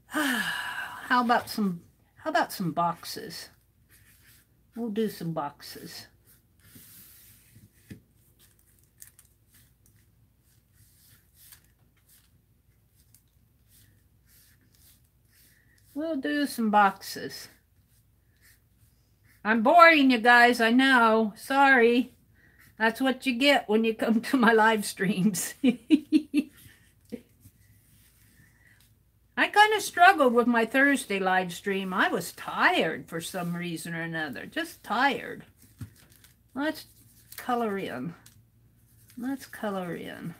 How about some boxes? We'll do some boxes. We'll do some boxes. I'm boring you guys, I know. Sorry. That's what you get when you come to my live streams. I kind of struggled with my Thursday live stream. I was tired for some reason or another. Just tired. Let's color in. Let's color in.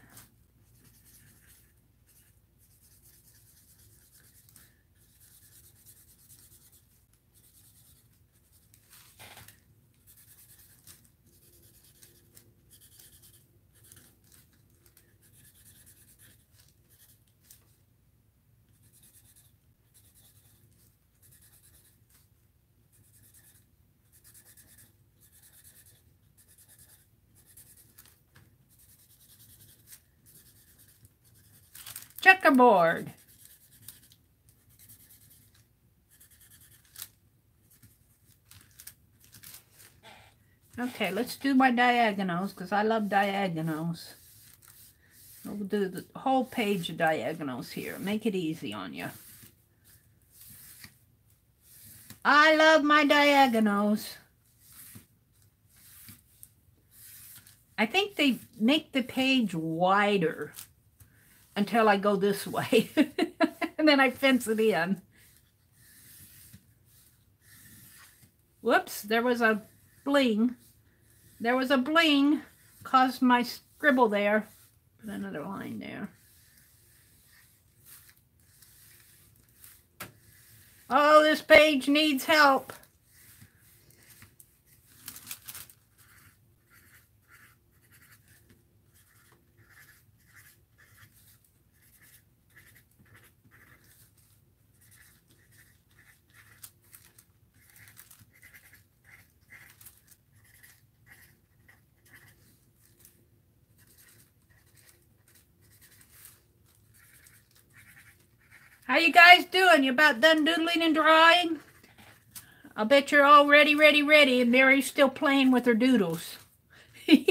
Checkerboard. Okay, let's do my diagonals because I love diagonals. We'll do the whole page of diagonals here. Make it easy on you. I love my diagonals. I think they make the page wider until I go this way. And then I fence it in. Whoops, there was a bling. There was a bling. Caused my scribble there. Put another line there. Oh, this page needs help. How you guys doing? You about done doodling and drawing? I'll bet you're all ready, and Mary's still playing with her doodles. Mary's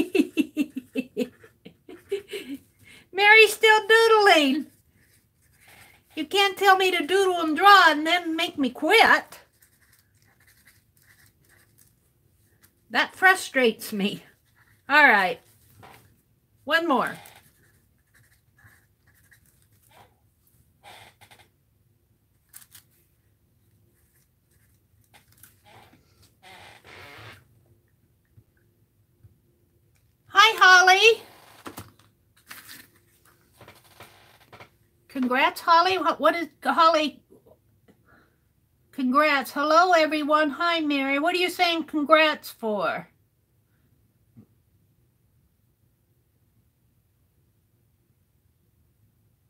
still doodling. You can't tell me to doodle and draw and then make me quit. That frustrates me. All right. One more. Hi, Holly. Congrats, Holly. What is Holly? Congrats. Hello, everyone. Hi, Mary. What are you saying congrats for?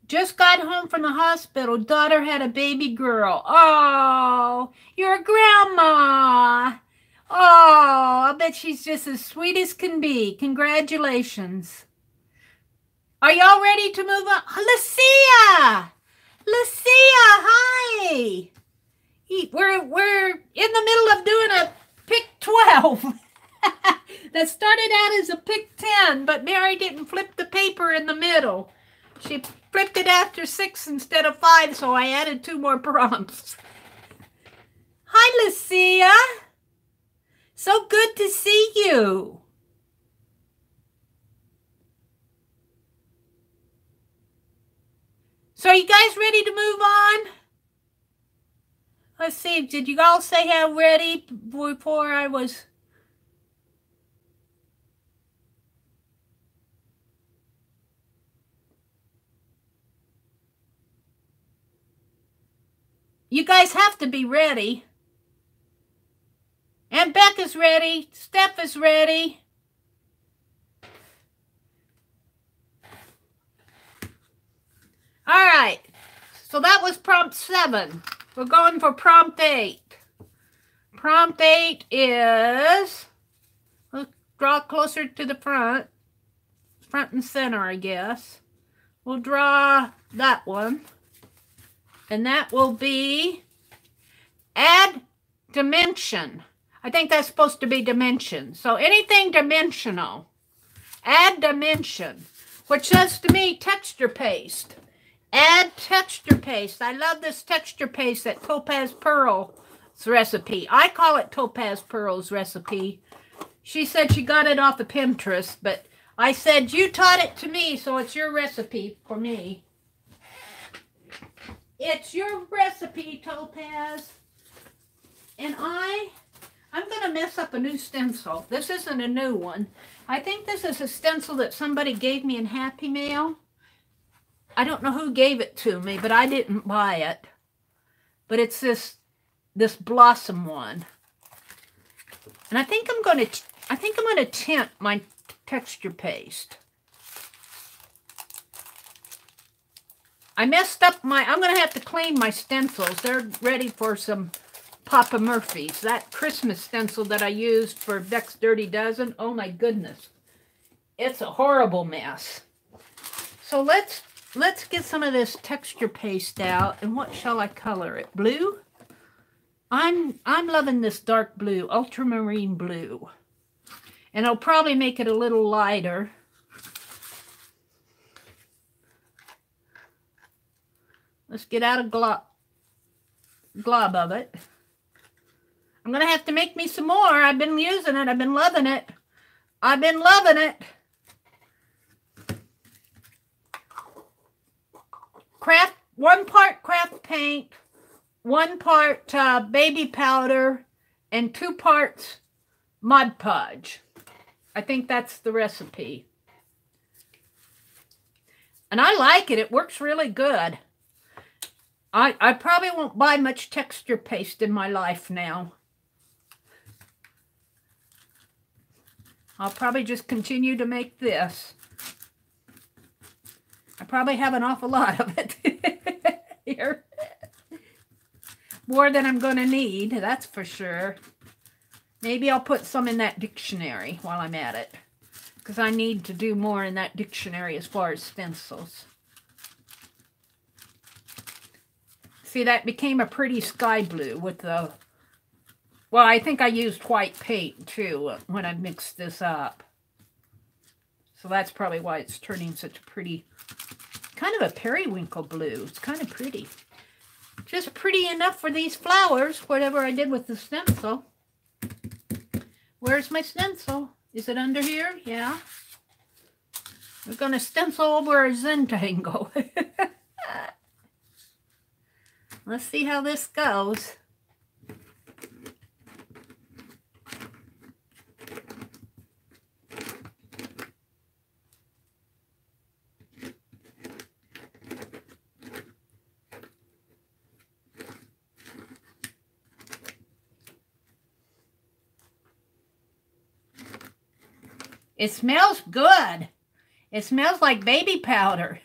Just got home from the hospital. Daughter had a baby girl. Oh, you're a grandma. Oh, I bet she's just as sweet as can be. Congratulations. Are y'all ready to move on? Lucia! Lucia, hi! We're in the middle of doing a pick 12. That started out as a pick 10, but Mary didn't flip the paper in the middle. She flipped it after 6 instead of 5, so I added 2 more prompts. Hi, Lucia. So good to see you. So are you guys ready to move on? Let's see, did you all say how ready before I was... You guys have to be ready. And Beck is ready. Steph is ready. All right. So that was prompt 7. We're going for prompt 8. Prompt 8 is... Let's draw closer to the front. front and center, I guess. We'll draw that one. And that will be add dimension. I think that's supposed to be dimension. So anything dimensional. Add dimension. Which says to me texture paste. Add texture paste. I love this texture paste, that Topaz Pearl's recipe. I call it Topaz Pearl's recipe. She said she got it off of Pinterest, but I said, you taught it to me, so it's your recipe for me. It's your recipe, Topaz. And I'm going to mess up a new stencil. This isn't a new one. I think this is a stencil that somebody gave me in Happy Mail. I don't know who gave it to me, but I didn't buy it. But it's this blossom one. And I think I'm going to tint my texture paste. I messed up I'm going to have to clean my stencils. They're ready for some Papa Murphy's. That Christmas stencil that I used for Beck's Dirty Dozen. Oh my goodness. It's a horrible mess. So let's get some of this texture paste out. And what shall I color it? Blue? I'm loving this dark blue, ultramarine blue. And I'll probably make it a little lighter. Let's get out a glob of it. I'm going to have to make me some more. I've been using it. I've been loving it. I've been loving it. One part craft paint, 1 part baby powder, and 2 parts Mod Podge. I think that's the recipe. And I like it. It works really good. I probably won't buy much texture paste in my life now. I'll probably just continue to make this. I probably have an awful lot of it here. More than I'm going to need, that's for sure. Maybe I'll put some in that dictionary while I'm at it. Because I need to do more in that dictionary as far as stencils. See, that became a pretty sky blue with the... Well, I think I used white paint, too, when I mixed this up. So that's probably why it's turning such a pretty... Kind of a periwinkle blue. It's kind of pretty. Just pretty enough for these flowers, whatever I did with the stencil. Where's my stencil? Is it under here? Yeah. We're going to stencil over a Zentangle. Let's see how this goes. It smells good. It smells like baby powder.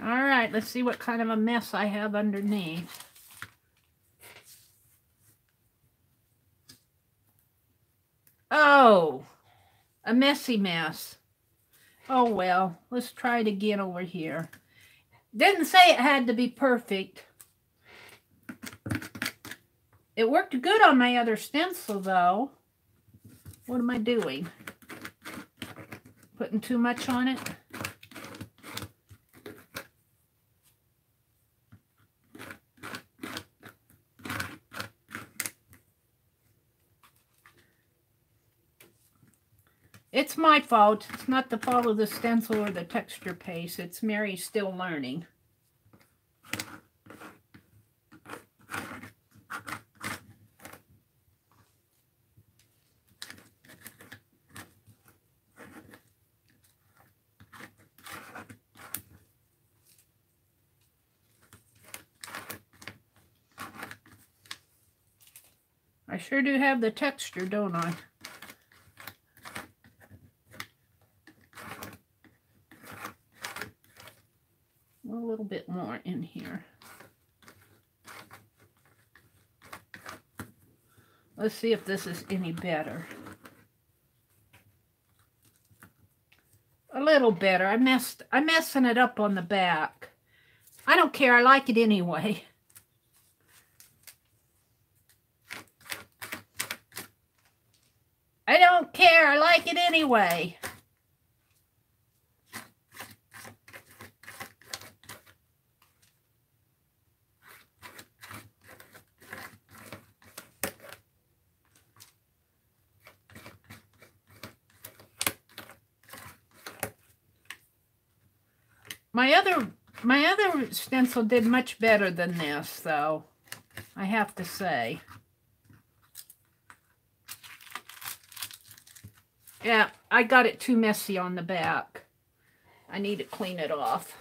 All right, let's see what kind of a mess I have underneath. Oh, a messy mess. Oh, well, let's try it again over here. Didn't say it had to be perfect. It worked good on my other stencil, though. What am I doing? Putting too much on it? It's my fault. It's not the fault of the stencil or the texture paste. It's Meri still learning. I sure do have the texture, don't I? A little bit more in here. Let's see if this is any better. A little better. I'm messing it up on the back. I don't care. I like it anyway. I don't care. I like it anyway. My other stencil did much better than this, though, I have to say. Yeah, I got it too messy on the back. I need to clean it off.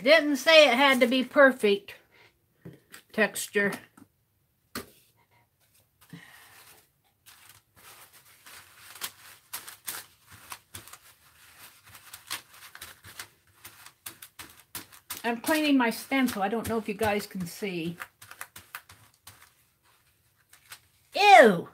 Didn't say it had to be perfect texture. I'm cleaning my stencil. I don't know if you guys can see. Ew!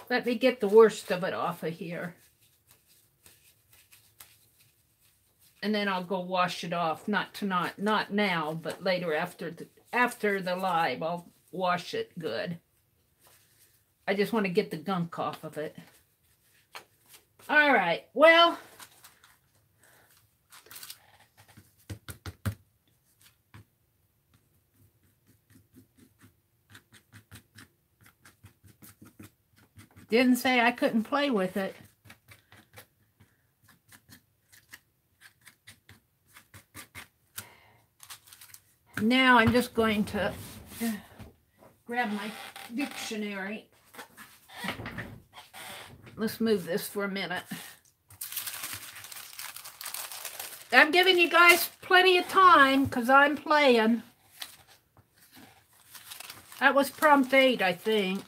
Let me get the worst of it off of here. And then I'll go wash it off. Not now, but later after the live, I'll wash it good. I just want to get the gunk off of it. All right, well. Didn't say I couldn't play with it. Now I'm just going to grab my dictionary. Let's move this for a minute. I'm giving you guys plenty of time because I'm playing. That was prompt 8, I think.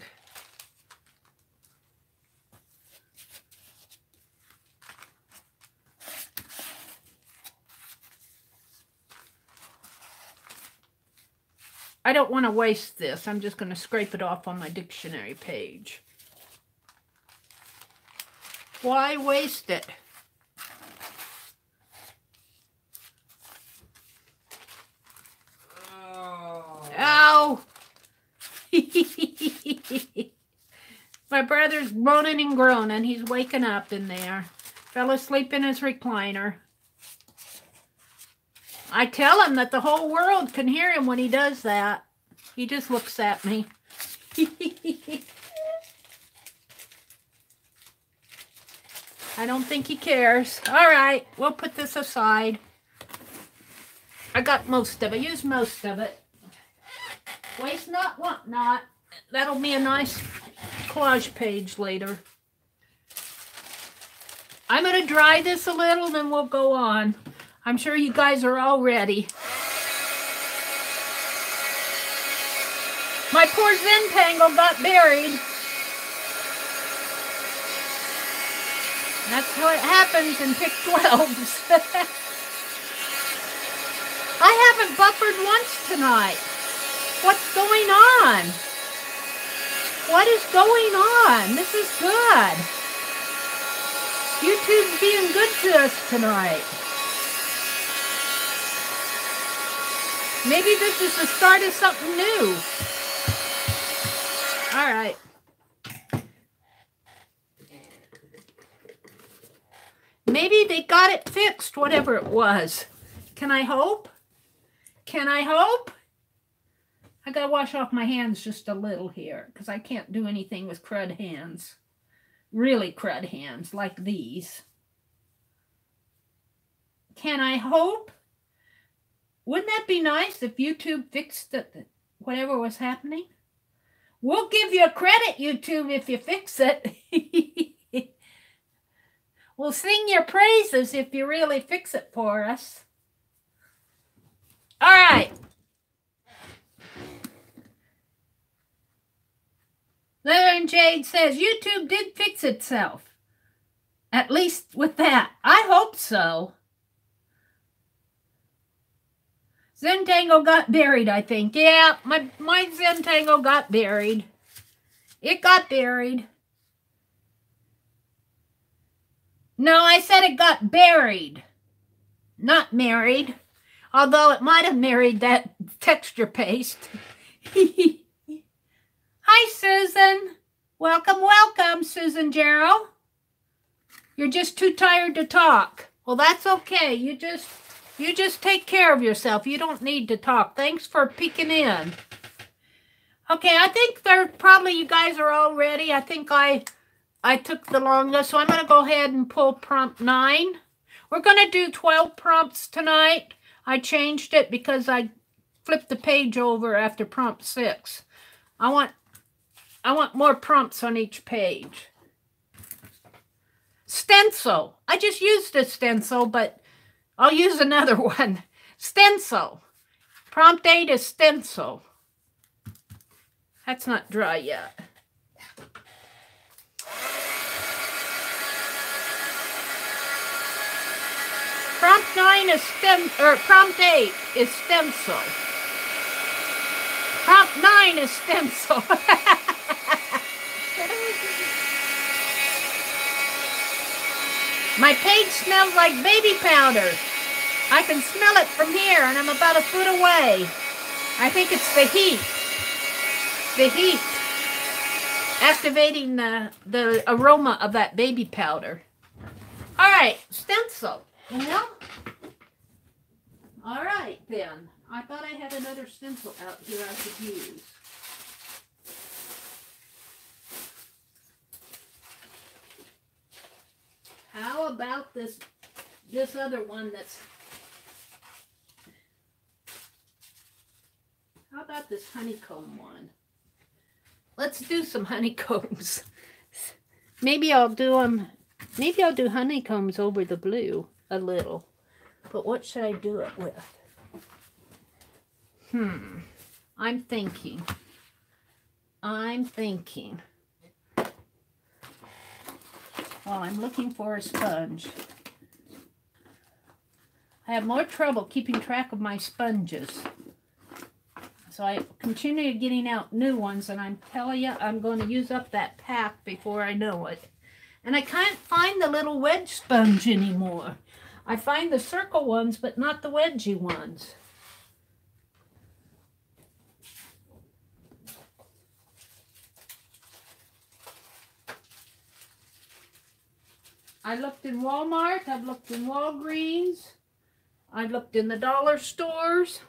I don't want to waste this. I'm just going to scrape it off on my dictionary page. Why waste it? Oh. Ow! My brother's moaning and groaning. He's waking up in there. Fell asleep in his recliner. I tell him that the whole world can hear him when he does that. He just looks at me. I don't think he cares. All right, we'll put this aside. I got most of it. I used most of it. Waste not, want not. That'll be a nice collage page later. I'm going to dry this a little, then we'll go on. I'm sure you guys are all ready. My poor Zentangle got buried. That's how it happens in pick 12s. I haven't buffered once tonight. What's going on? What is going on? This is good. YouTube's being good to us tonight. Maybe this is the start of something new. All right. Maybe they got it fixed, whatever it was. Can I hope? Can I hope? I gotta wash off my hands just a little here because I can't do anything with crud hands. really crud hands like these. Can I hope? Wouldn't that be nice if YouTube fixed whatever was happening? We'll give you a credit, YouTube, if you fix it. We'll sing your praises if you really fix it for us. All right. Leather and Jade says, YouTube did fix itself. At least with that. I hope so. Zentangle got buried, I think. Yeah, my Zentangle got buried. It got buried. No, I said it got buried. Not married. Although it might have married that texture paste. Hi, Susan. Welcome, welcome, Susan Jarrow. You're just too tired to talk. Well, that's okay. You just take care of yourself. You don't need to talk. Thanks for peeking in. Okay, I think probably you guys are all ready. I think I took the longest, so I'm going to go ahead and pull prompt 9. We're going to do 12 prompts tonight. I changed it because I flipped the page over after prompt 6. I want more prompts on each page. Stencil. I just used a stencil, but I'll use another one. Stencil. Prompt 8 is stencil. That's not dry yet. Prompt 9 is prompt 8 is stencil. Prompt 9 is stencil. My page smells like baby powder. I can smell it from here, and I'm about a foot away. I think it's the heat. The heat activating the aroma of that baby powder. All right, stencil. Well, all right then. I thought I had another stencil out here I could use. How about this other one that's... How about this honeycomb one? Let's do some honeycombs. Maybe I'll do honeycombs over the blue a little. But what should I do it with? I'm thinking. Well, I'm looking for a sponge. I have more trouble keeping track of my sponges. So I continue getting out new ones, and I'm telling you, I'm going to use up that pack before I know it. And I can't find the little wedge sponge anymore. I find the circle ones, but not the wedgy ones. I looked in Walmart, I've looked in Walgreens, I've looked in the dollar stores.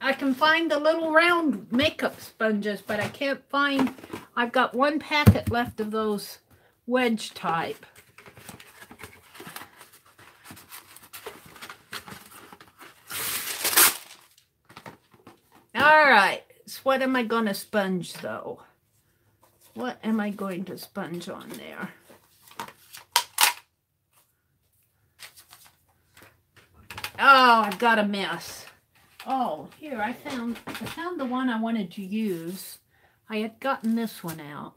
I can find the little round makeup sponges, but I can't find... I've got one packet left of those wedge type. All right. So what am I going to sponge, though? What am I going to sponge on there? Oh, I've got a mess. Oh, here, I found the one I wanted to use. I had gotten this one out.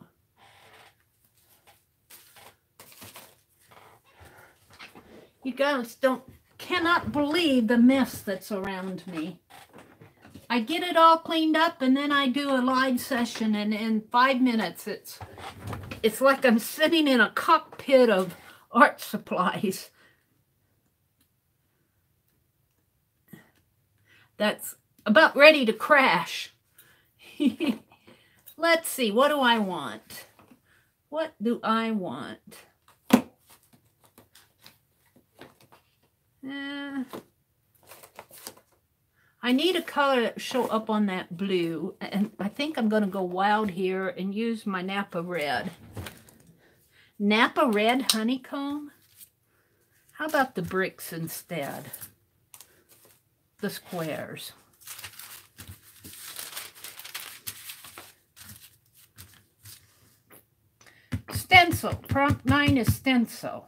You guys cannot believe the mess that's around me. I get it all cleaned up, and then I do a live session, and in 5 minutes, it's like I'm sitting in a cockpit of art supplies. that's about ready to crash. Let's see, what do I want? What do I want? I need a color that show up on that blue, and I think I'm going to go wild here and use my Napa Red. Napa Red Honeycomb? How about the bricks instead? The squares. Stencil. Prompt 9 is stencil.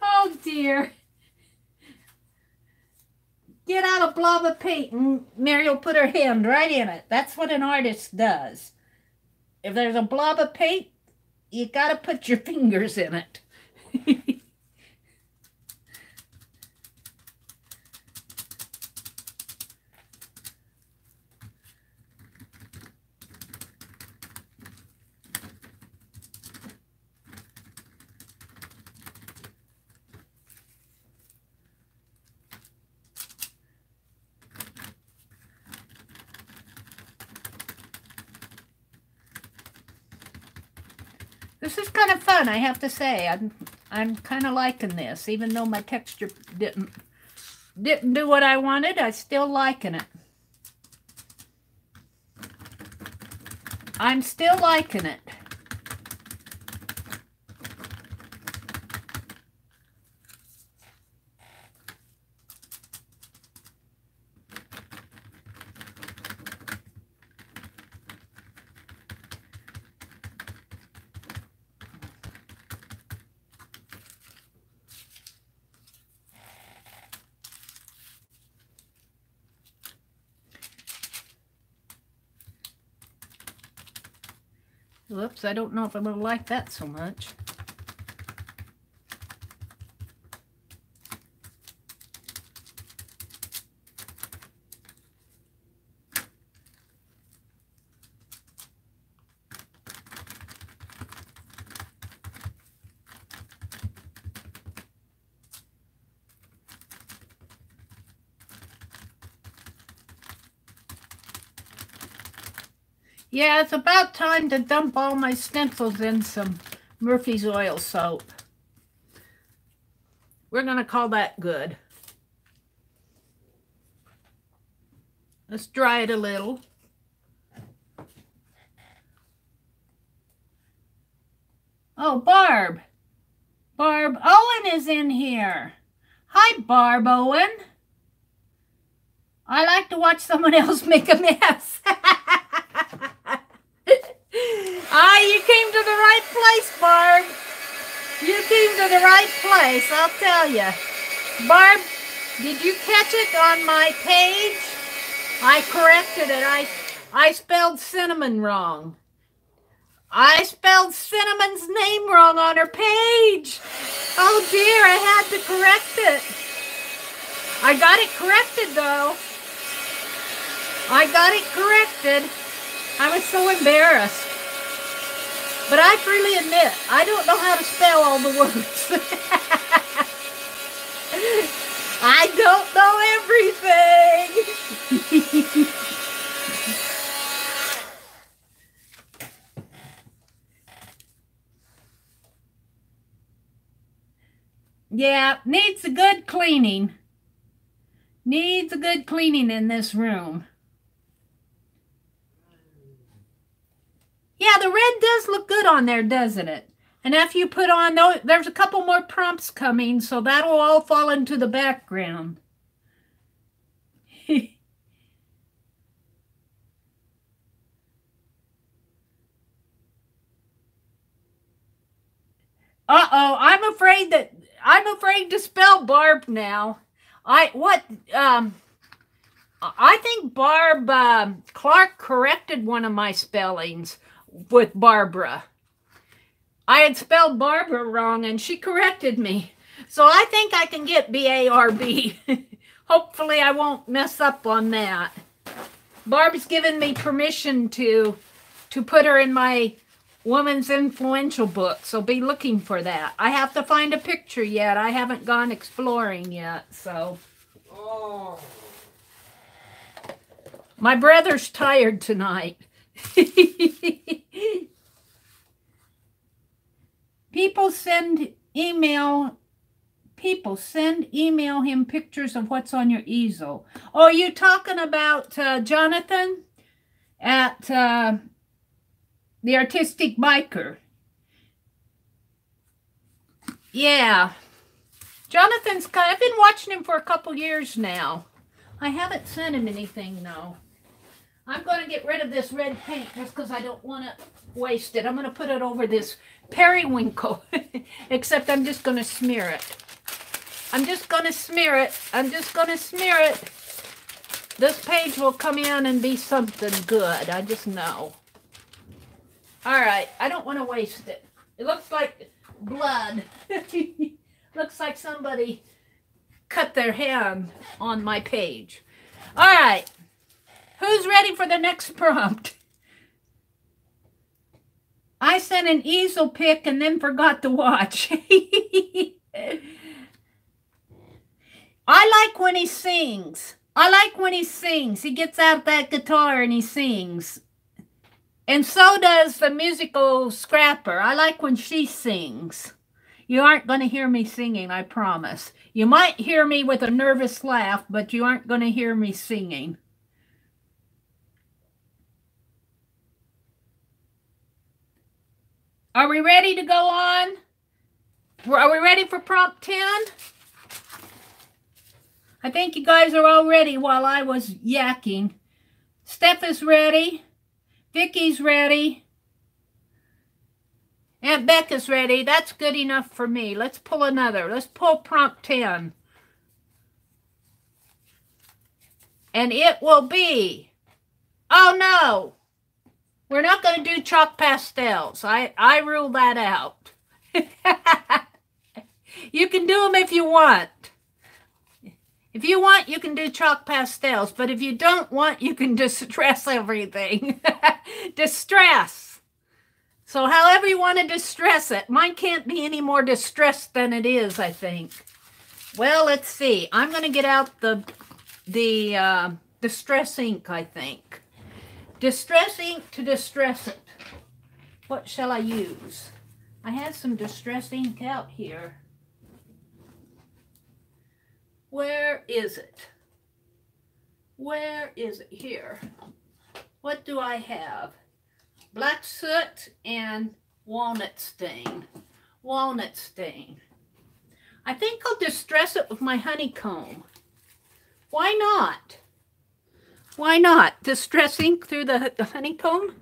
Oh dear. Get out a blob of paint and Mary will put her hand right in it. That's what an artist does. If there's a blob of paint, you gotta put your fingers in it. This is kind of fun, I have to say. I'm kind of liking this, even though my texture didn't do what I wanted. I'm still liking it. I'm still liking it. Whoops, I don't know if I'm going to like that so much. Yeah, it's about time to dump all my stencils in some Murphy's oil soap. We're going to call that good. Let's dry it a little. Oh, Barb. Barb Owen is in here. Hi, Barb Owen. I like to watch someone else make a mess. Ah, you came to the right place, Barb. You came to the right place, I'll tell you. Barb, did you catch it on my page? I corrected it. I spelled cinnamon wrong. I spelled Cinnamon's name wrong on her page. Oh dear, I had to correct it. I got it corrected though. I got it corrected. I was so embarrassed. But I freely admit, I don't know how to spell all the words. I don't know everything. Yeah, needs a good cleaning. Needs a good cleaning in this room. Yeah, the red does look good on there, doesn't it? And after you put on, there's a couple more prompts coming, so that'll all fall into the background. Uh-oh, I'm afraid to spell Barb now. I think Barb Clark corrected one of my spellings with Barbara. I had spelled Barbara wrong and she corrected me. So I think I can get B-A-R-B. Hopefully I won't mess up on that. Barb's given me permission to put her in my woman's influential book, so be looking for that. I have to find a picture yet. I haven't gone exploring yet, so. Oh. My brother's tired tonight. People send email him pictures of what's on your easel. Oh, are you talking about Jonathan at the Artistic Biker? Yeah. Jonathan's I've been watching him for a couple years now. I haven't sent him anything, though. I'm going to get rid of this red paint just because I don't want to waste it. I'm going to put it over this periwinkle, except I'm just going to smear it. I'm just going to smear it. I'm just going to smear it. This page will come in and be something good. I just know. All right. I don't want to waste it. It looks like blood. Looks like somebody cut their hand on my page. All right. Who's ready for the next prompt? I sent an easel pic and then forgot to watch. I like when he sings. I like when he sings. He gets out that guitar and he sings. And so does the musical Scrapper. I like when she sings. You aren't going to hear me singing, I promise. You might hear me with a nervous laugh, but you aren't going to hear me singing. Are we ready to go on? Are we ready for prompt 10? I think you guys are all ready while I was yakking. Steph is ready. Vicky's ready. Aunt Becca's ready. That's good enough for me. Let's pull another. Let's pull prompt 10. And it will be... Oh, no. We're not going to do chalk pastels. I rule that out. You can do them if you want. If you want, you can do chalk pastels. But if you don't want, you can distress everything. Distress. So however you want to distress it. Mine can't be any more distressed than it is, I think. Well, let's see. I'm going to get out the distress ink, I think. Distress ink to distress it. What shall I use? I had some distress ink out here. Where is it? Where is it? Here. What do I have? Black soot and walnut stain. Walnut stain. I think I'll distress it with my honeycomb. Why not? Why not? Distress ink through the honeycomb?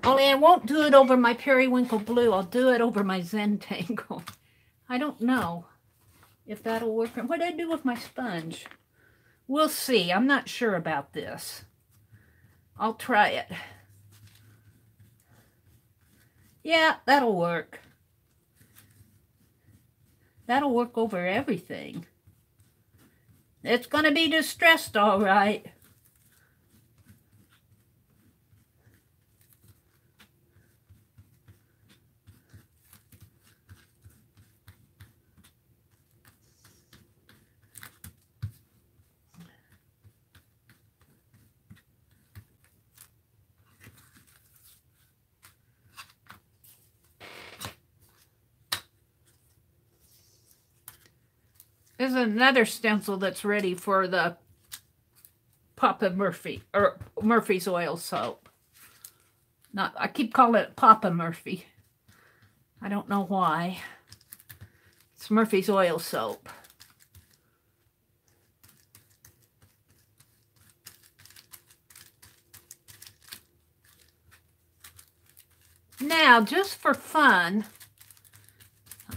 Only I won't do it over my periwinkle blue. I'll do it over my Zentangle. I don't know if that'll work. What did I do with my sponge? We'll see. I'm not sure about this. I'll try it. Yeah, that'll work. That'll work over everything. It's going to be distressed, all right. There's another stencil that's ready for the Papa Murphy, or Murphy's oil soap. Not, I keep calling it Papa Murphy. I don't know why. It's Murphy's oil soap. Now, just for fun,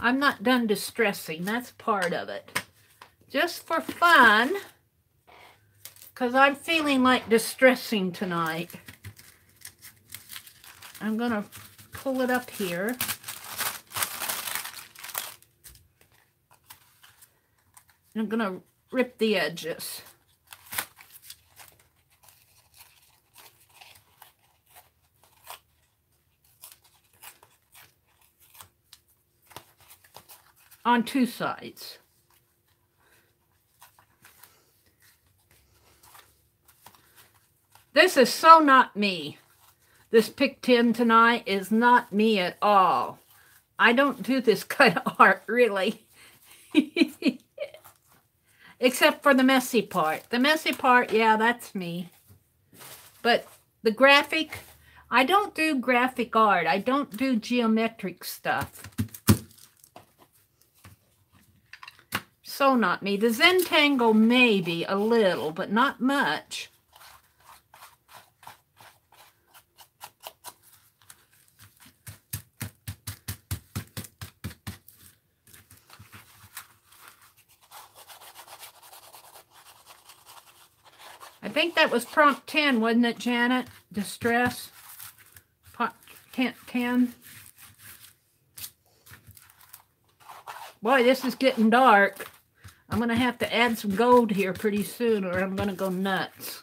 I'm not done distressing. That's part of it. Just for fun, because I'm feeling like distressing tonight, I'm going to pull it up here. And I'm going to rip the edges. on 2 sides. This is so not me. This pick 10 tonight is not me at all. I don't do this kind of art, really. Except for the messy part. The messy part, yeah, that's me. But the graphic, I don't do graphic art. I don't do geometric stuff. So not me. The Zentangle maybe a little, but not much. I think that was prompt 10, wasn't it, Janet? Distress. Prompt 10. Boy, this is getting dark. I'm going to have to add some gold here pretty soon or I'm going to go nuts.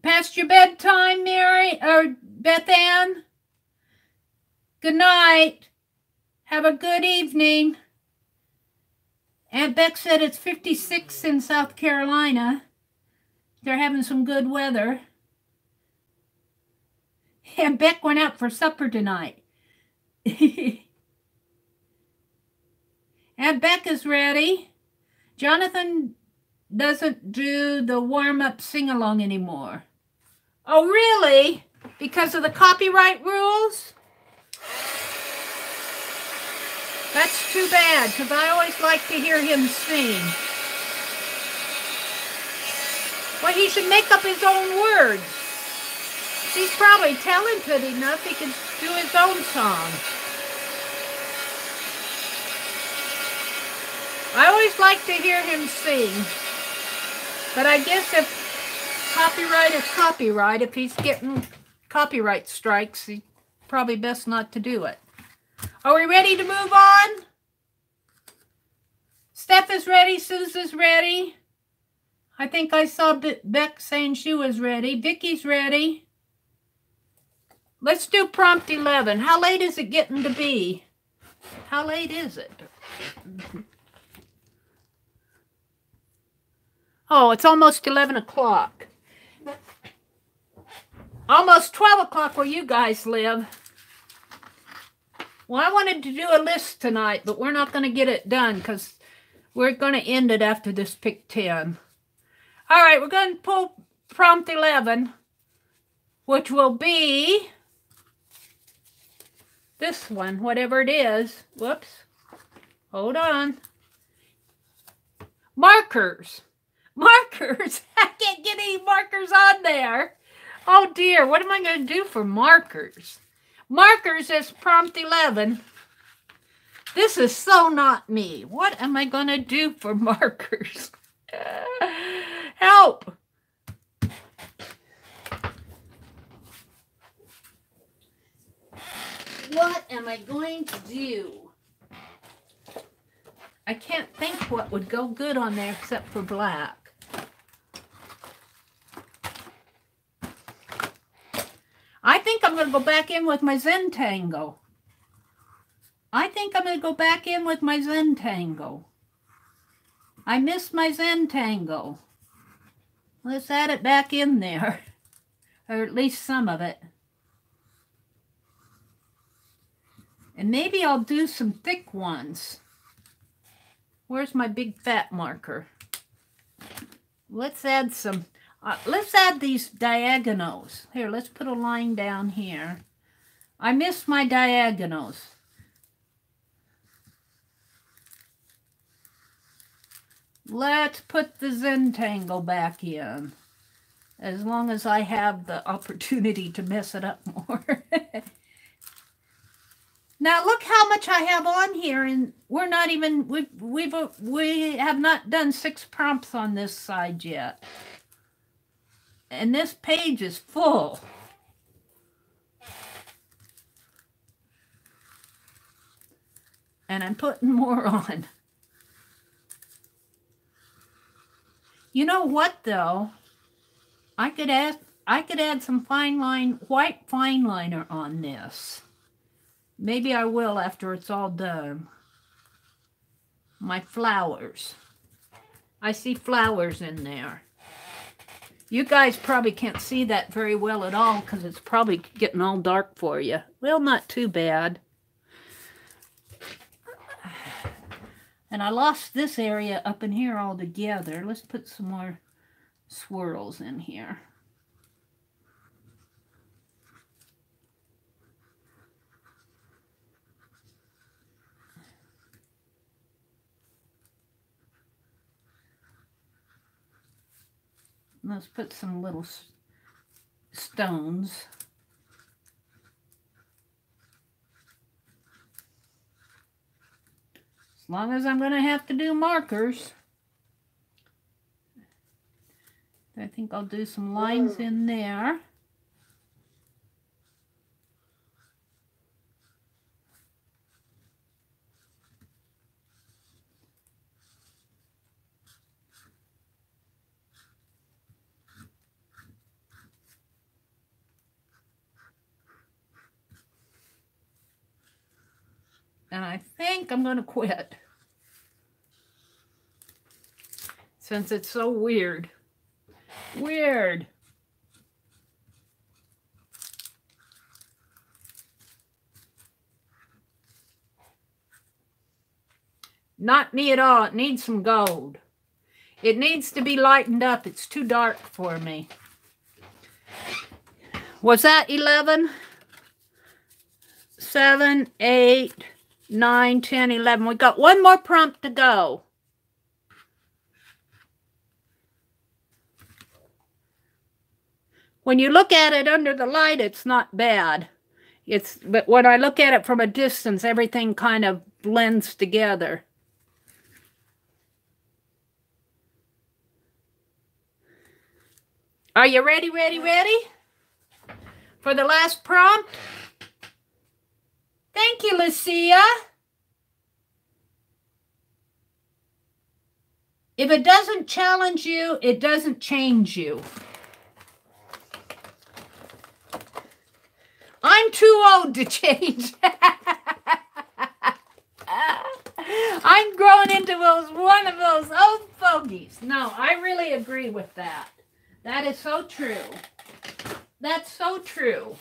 Past your bedtime, Mary or Beth Ann? Good night. Have a good evening. Aunt Beck said it's 56 in South Carolina. They're having some good weather. Aunt Beck went out for supper tonight. Aunt Beck is ready. Jonathan doesn't do the warm-up sing-along anymore. Oh, really? Because of the copyright rules? That's too bad, because I always like to hear him sing. Well, he should make up his own words. He's probably talented enough he can do his own song. I always like to hear him sing. But I guess if copyright is copyright, if he's getting copyright strikes, he's probably best not to do it. Are we ready to move on? Steph is ready. Susan's ready. I think I saw Beck saying she was ready. Vicky's ready. Let's do prompt 11. How late is it getting to be? How late is it? Oh, it's almost 11 o'clock. Almost 12 o'clock where you guys live. Well, I wanted to do a list tonight, but we're not going to get it done because we're going to end it after this pick 10. All right, we're going to pull prompt 11, which will be this one, whatever it is. Whoops. Hold on. Markers. Markers. I can't get any markers on there. Oh, dear. What am I going to do for markers? Markers is prompt 11. This is so not me. What am I going to do for markers? Help. What am I going to do? I can't think what would go good on there except for black. I think I'm going to go back in with my Zentangle. I think I'm going to go back in with my Zentangle. I miss my Zentangle. Let's add it back in there. Or at least some of it. And maybe I'll do some thick ones. Where's my big fat marker? Let's add some. Let's add these diagonals. Here, let's put a line down here. I miss my diagonals. Let's put the Zentangle back in. As long as I have the opportunity to mess it up more. Now look how much I have on here, and we're not even, we have not done 6 prompts on this side yet. And this page is full. And I'm putting more on. You know what though? I could add some white fine liner on this. Maybe I will after it's all done. My flowers. I see flowers in there. You guys probably can't see that very well at all because it's probably getting all dark for you. Well, not too bad. And I lost this area up in here altogether. Let's put some more swirls in here. Let's put some little stones. As long as I'm going to have to do markers. I think I'll do some lines in there. And I think I'm going to quit. Since it's so weird. Weird. Not me at all. It needs some gold. It needs to be lightened up. It's too dark for me. Was that 11? 7, 8, 9, 10, 11. We got one more prompt to go. When you look at it under the light, it's not bad. But when I look at it from a distance, everything kind of blends together. Are you ready, ready for the last prompt? Thank you, Lucia. If it doesn't challenge you, it doesn't change you. I'm too old to change. I'm growing into one of those old fogies. No, I really agree with that. That is so true. That's so true.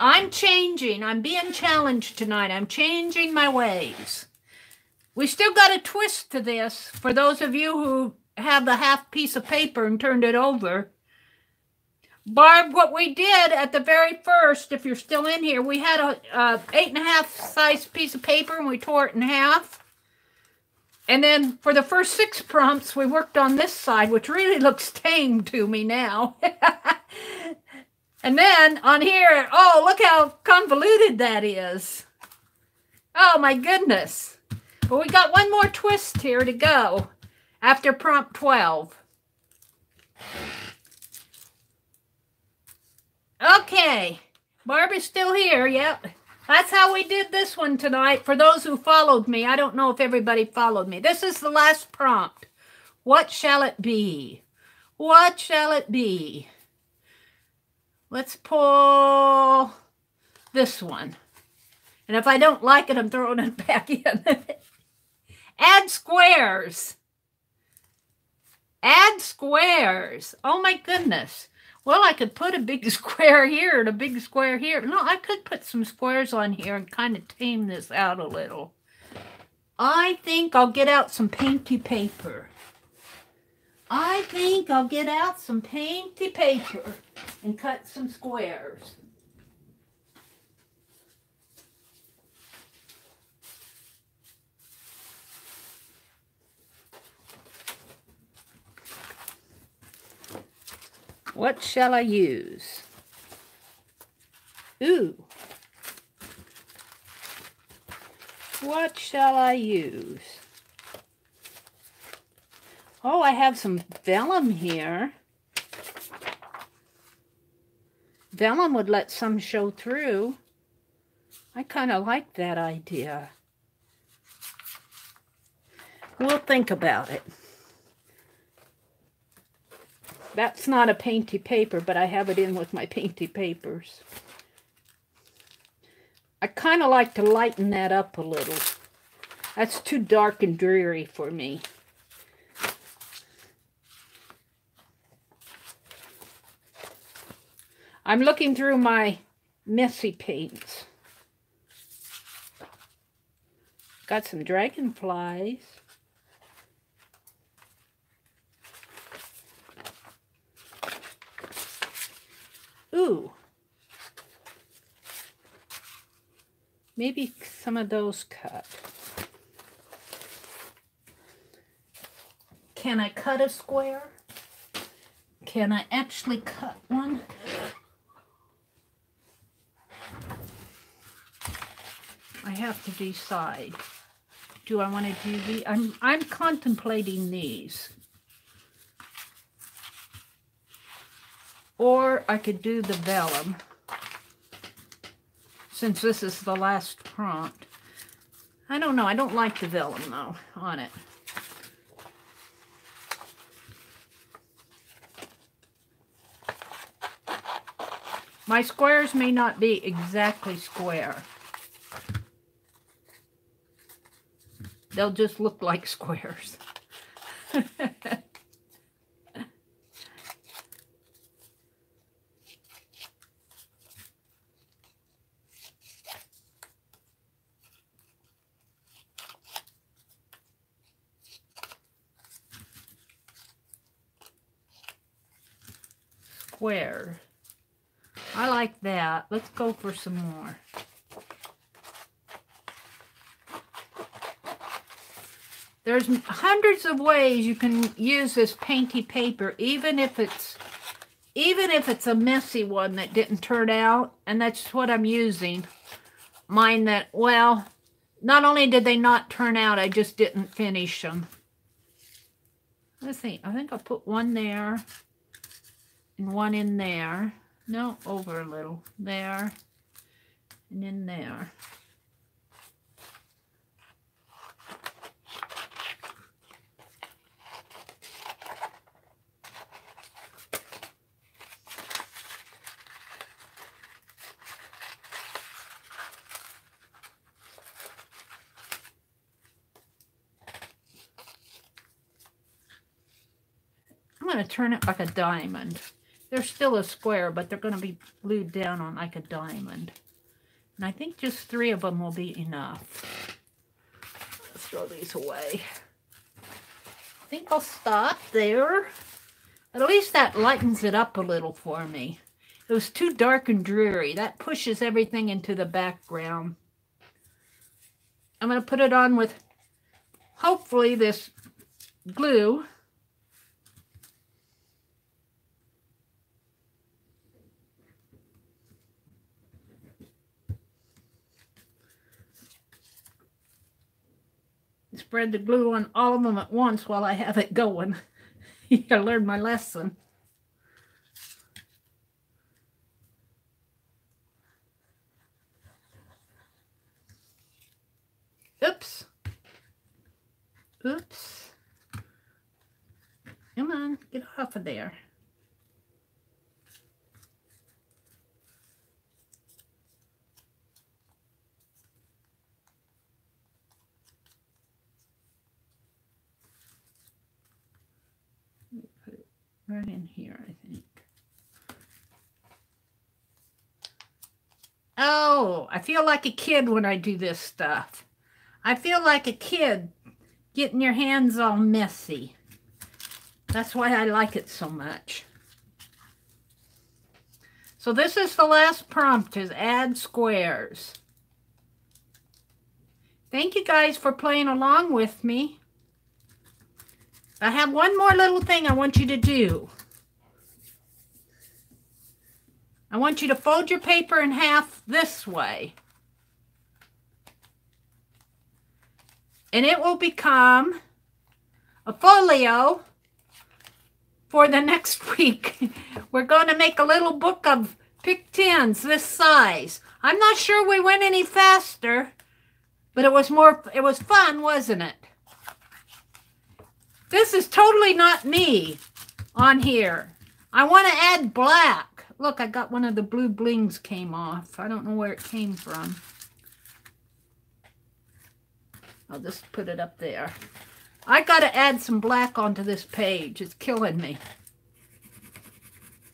I'm changing. I'm being challenged tonight. I'm changing my ways. We still got a twist to this. For those of you who have the half piece of paper and turned it over. Barb, what we did at the very first, if you're still in here, we had a 8.5 size piece of paper and we tore it in half. And then for the first 6 prompts, we worked on this side, which really looks tame to me now. And then on here, oh, look how convoluted that is. Oh, my goodness. But we got one more twist here to go after prompt 12. Okay, Barbara's still here, yep. That's how we did this one tonight. For those who followed me, I don't know if everybody followed me. This is the last prompt. What shall it be? What shall it be? Let's pull this one. And if I don't like it, I'm throwing it back in. Add squares. Add squares. Oh my goodness. Well, I could put a big square here and a big square here. No, I could put some squares on here and kind of tame this out a little. I think I'll get out some painty paper. I think I'll get out some painty paper and cut some squares. What shall I use? Ooh. What shall I use? Oh, I have some vellum here. Vellum would let some show through. I kind of like that idea. We'll think about it. That's not a painty paper, but I have it in with my painty papers. I kind of like to lighten that up a little. That's too dark and dreary for me. I'm looking through my messy paints. Got some dragonflies. Ooh. Maybe some of those cut. Can I cut a square? Can I actually cut one? I have to decide. Do I want to do the? I'm contemplating these. Or I could do the vellum, since this is the last prompt. I don't know. I don't like the vellum, though, on it. My squares may not be exactly square. They'll just look like squares. Square. I like that. Let's go for some more. There's hundreds of ways you can use this painty paper, even if it's a messy one that didn't turn out, and that's what I'm using. Mine that, well, not only did they not turn out, I just didn't finish them. Let's see, I think I'll put one there and one in there. No, over a little. There and in there. I'm going to turn it like a diamond. They're still a square, but they're going to be glued down on like a diamond. And I think just 3 of them will be enough. Let's throw these away. I think I'll stop there. At least that lightens it up a little for me. It was too dark and dreary. That pushes everything into the background. I'm going to put it on with, hopefully, this glue. Spread the glue on all of them at once while I have it going. I learned my lesson. Oops. Oops. Come on, get off of there. Right in here, I think. Oh, I feel like a kid when I do this stuff. I feel like a kid getting your hands all messy. That's why I like it so much. So this is the last prompt, is add squares. Thank you guys for playing along with me. I have one more little thing I want you to do. I want you to fold your paper in half this way. And it will become a folio for the next week. We're going to make a little book of pick 10s this size. I'm not sure we went any faster, but it was fun, wasn't it? This is totally not me on here. I want to add black. Look, I got one of the blue blings came off. I don't know where it came from. I'll just put it up there. I got to add some black onto this page. It's killing me.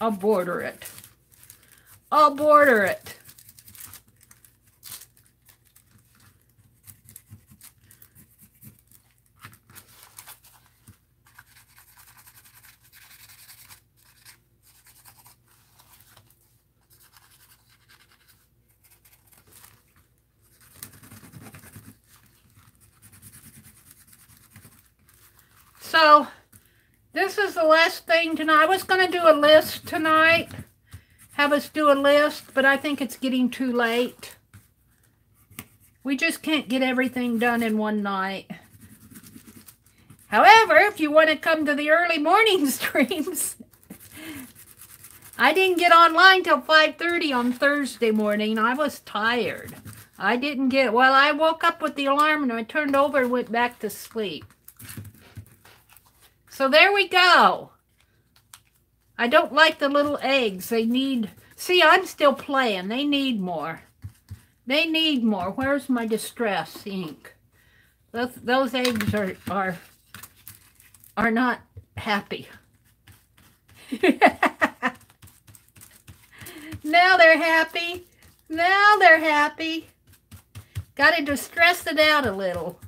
I'll border it. I'll border it. So, this is the last thing tonight. I was going to do a list tonight. Have us do a list, but I think it's getting too late. We just can't get everything done in one night. However, if you want to come to the early morning streams, I didn't get online till 5:30 on Thursday morning. I was tired. I didn't get, well, I woke up with the alarm and I turned over and went back to sleep. So there we go. I don't like the little eggs. They need, see, I'm still playing. They need more. They need more. Where's my distress ink? Those eggs are not happy. Now they're happy. Now they're happy. Got to distress it out a little.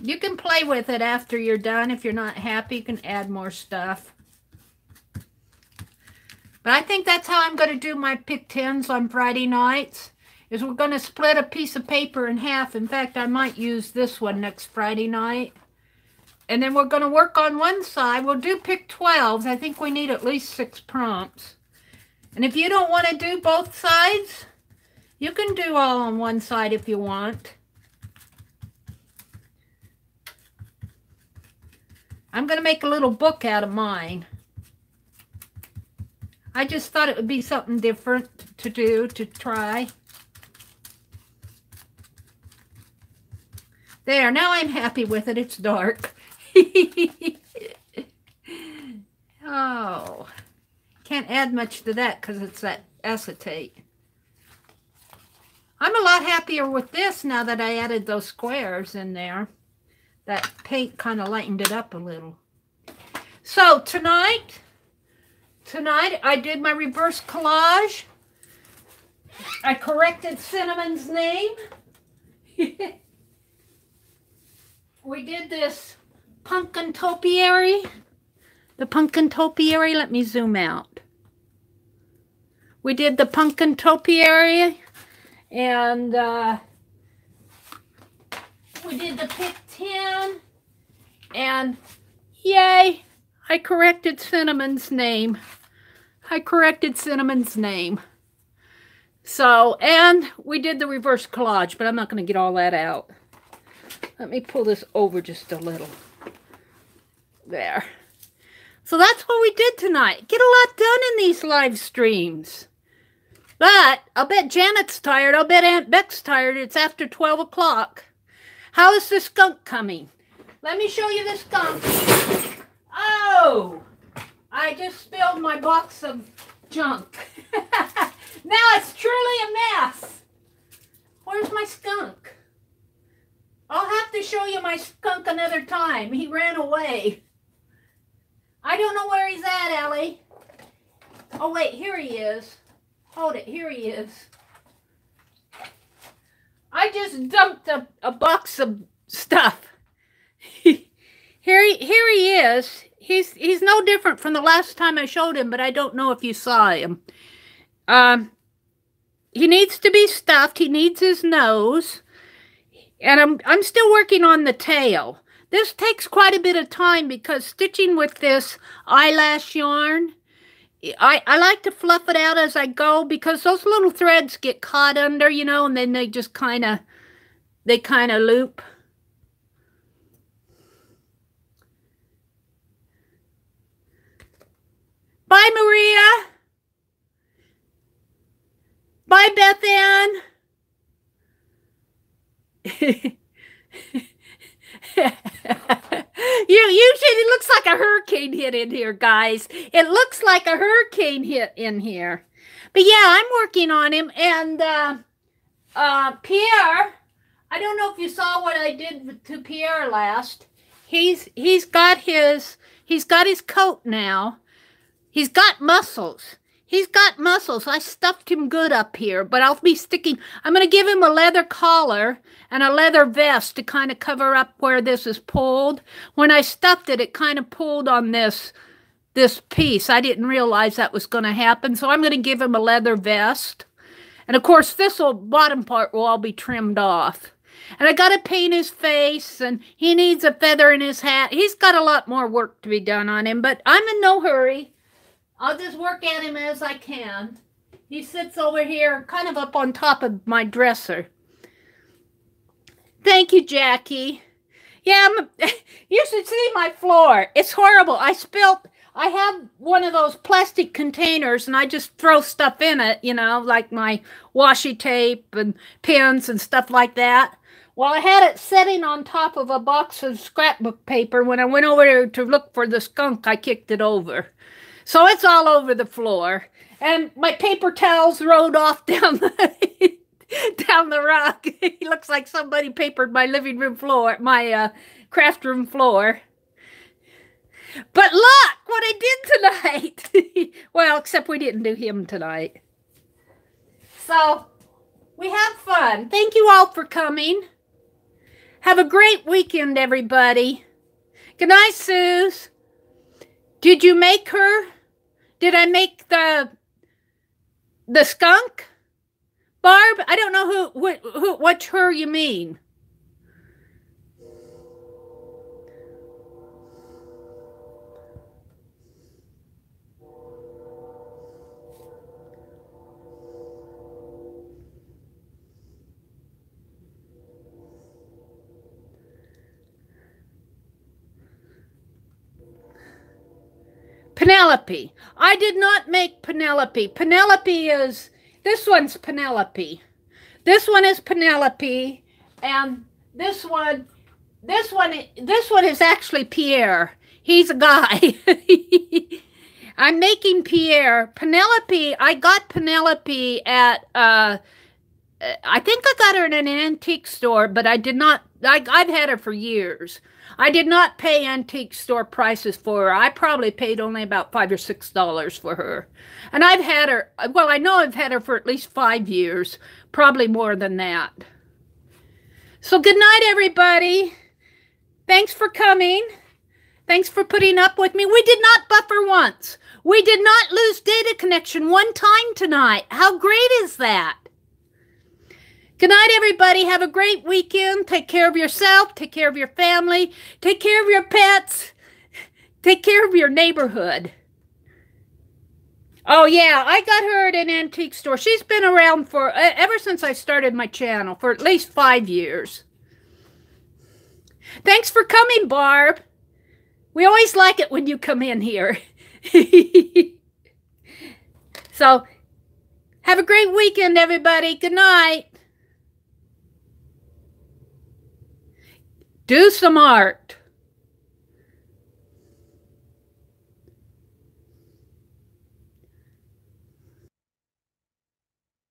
You can play with it after you're done. If you're not happy, you can add more stuff. But I think that's how I'm going to do my pick 10s on Friday nights. Is we're going to split a piece of paper in half. In fact, I might use this one next Friday night. And then we're going to work on one side. We'll do pick 12s. I think we need at least 6 prompts. And if you don't want to do both sides, you can do all on one side if you want. I'm going to make a little book out of mine. I just thought it would be something different to do, to try. There, now I'm happy with it. It's dark. Oh, can't add much to that because it's that acetate. I'm a lot happier with this now that I added those squares in there. That paint kind of lightened it up a little. So tonight I did my reverse collage. I corrected Cinnamon's name. We did this pumpkin topiary. The pumpkin topiary, let me zoom out. We did the pumpkin topiary, and we did the pick 10, and yay, I corrected Cinnamon's name. I corrected Cinnamon's name. So, and we did the reverse collage, but I'm not going to get all that out. Let me pull this over just a little. There. So that's what we did tonight. Get a lot done in these live streams. But I'll bet Janet's tired. I'll bet Aunt Beck's tired. It's after 12 o'clock. How is the skunk coming? Let me show you the skunk. Oh! I just spilled my box of junk. Now it's truly a mess. Where's my skunk? I'll have to show you my skunk another time. He ran away. I don't know where he's at, Ellie. Oh, wait, here he is. Hold it, here he is. I just dumped a box of stuff. Here he is. He's no different from the last time I showed him, but I don't know if you saw him. He needs to be stuffed. He needs his nose. And I'm still working on the tail. This takes quite a bit of time because stitching with this eyelash yarn, I like to fluff it out as I go because those little threads get caught under, you know, and then they just kind of loop. Bye, Maria. Bye, Beth Ann. hurricane hit in here, guys. It looks like a hurricane hit in here. But yeah, I'm working on him. And Pierre, I don't know if you saw what I did to Pierre last. He's got his coat now. He's got muscles. He's got muscles. I stuffed him good up here, but I'm going to give him a leather collar and a leather vest to kind of cover up where this is pulled. When I stuffed it, it kind of pulled on this piece. I didn't realize that was going to happen, so I'm going to give him a leather vest. And of course, this bottom part will all be trimmed off. And I got to paint his face, and he needs a feather in his hat. He's got a lot more work to be done on him, but I'm in no hurry. I'll just work at him as I can. He sits over here, kind of up on top of my dresser. Thank you, Jackie. Yeah, you should see my floor. It's horrible. I have one of those plastic containers, and I just throw stuff in it, you know, like my washi tape and pins and stuff like that. Well, I had it sitting on top of a box of scrapbook paper. When I went over there to look for the skunk, I kicked it over. So it's all over the floor. And my paper towels rode off down the, down the rug. It looks like somebody papered my living room floor, my craft room floor. But look what I did tonight. Well, except we didn't do him tonight. So we have fun. Thank you all for coming. Have a great weekend, everybody. Good night, Suze. Did you make her? Did I make the skunk? Barb, I don't know what her you mean. Penelope. I did not make Penelope. Penelope is, this one's Penelope. This one is Penelope, and this one is actually Pierre. He's a guy. I'm making Pierre. Penelope, I got Penelope at, I think I got her in an antique store, but I did not, I've had her for years. I did not pay antique store prices for her. I probably paid only about $5 or $6 for her. And I've had her, well, I know I've had her for at least 5 years, probably more than that. So good night, everybody. Thanks for coming. Thanks for putting up with me. We did not buffer once. We did not lose data connection one time tonight. How great is that? Good night, everybody. Have a great weekend. Take care of yourself. Take care of your family. Take care of your pets. Take care of your neighborhood. Oh, yeah. I got her at an antique store. She's been around for, ever since I started my channel, for at least 5 years. Thanks for coming, Barb. We always like it when you come in here. So, have a great weekend, everybody. Good night. Do some art.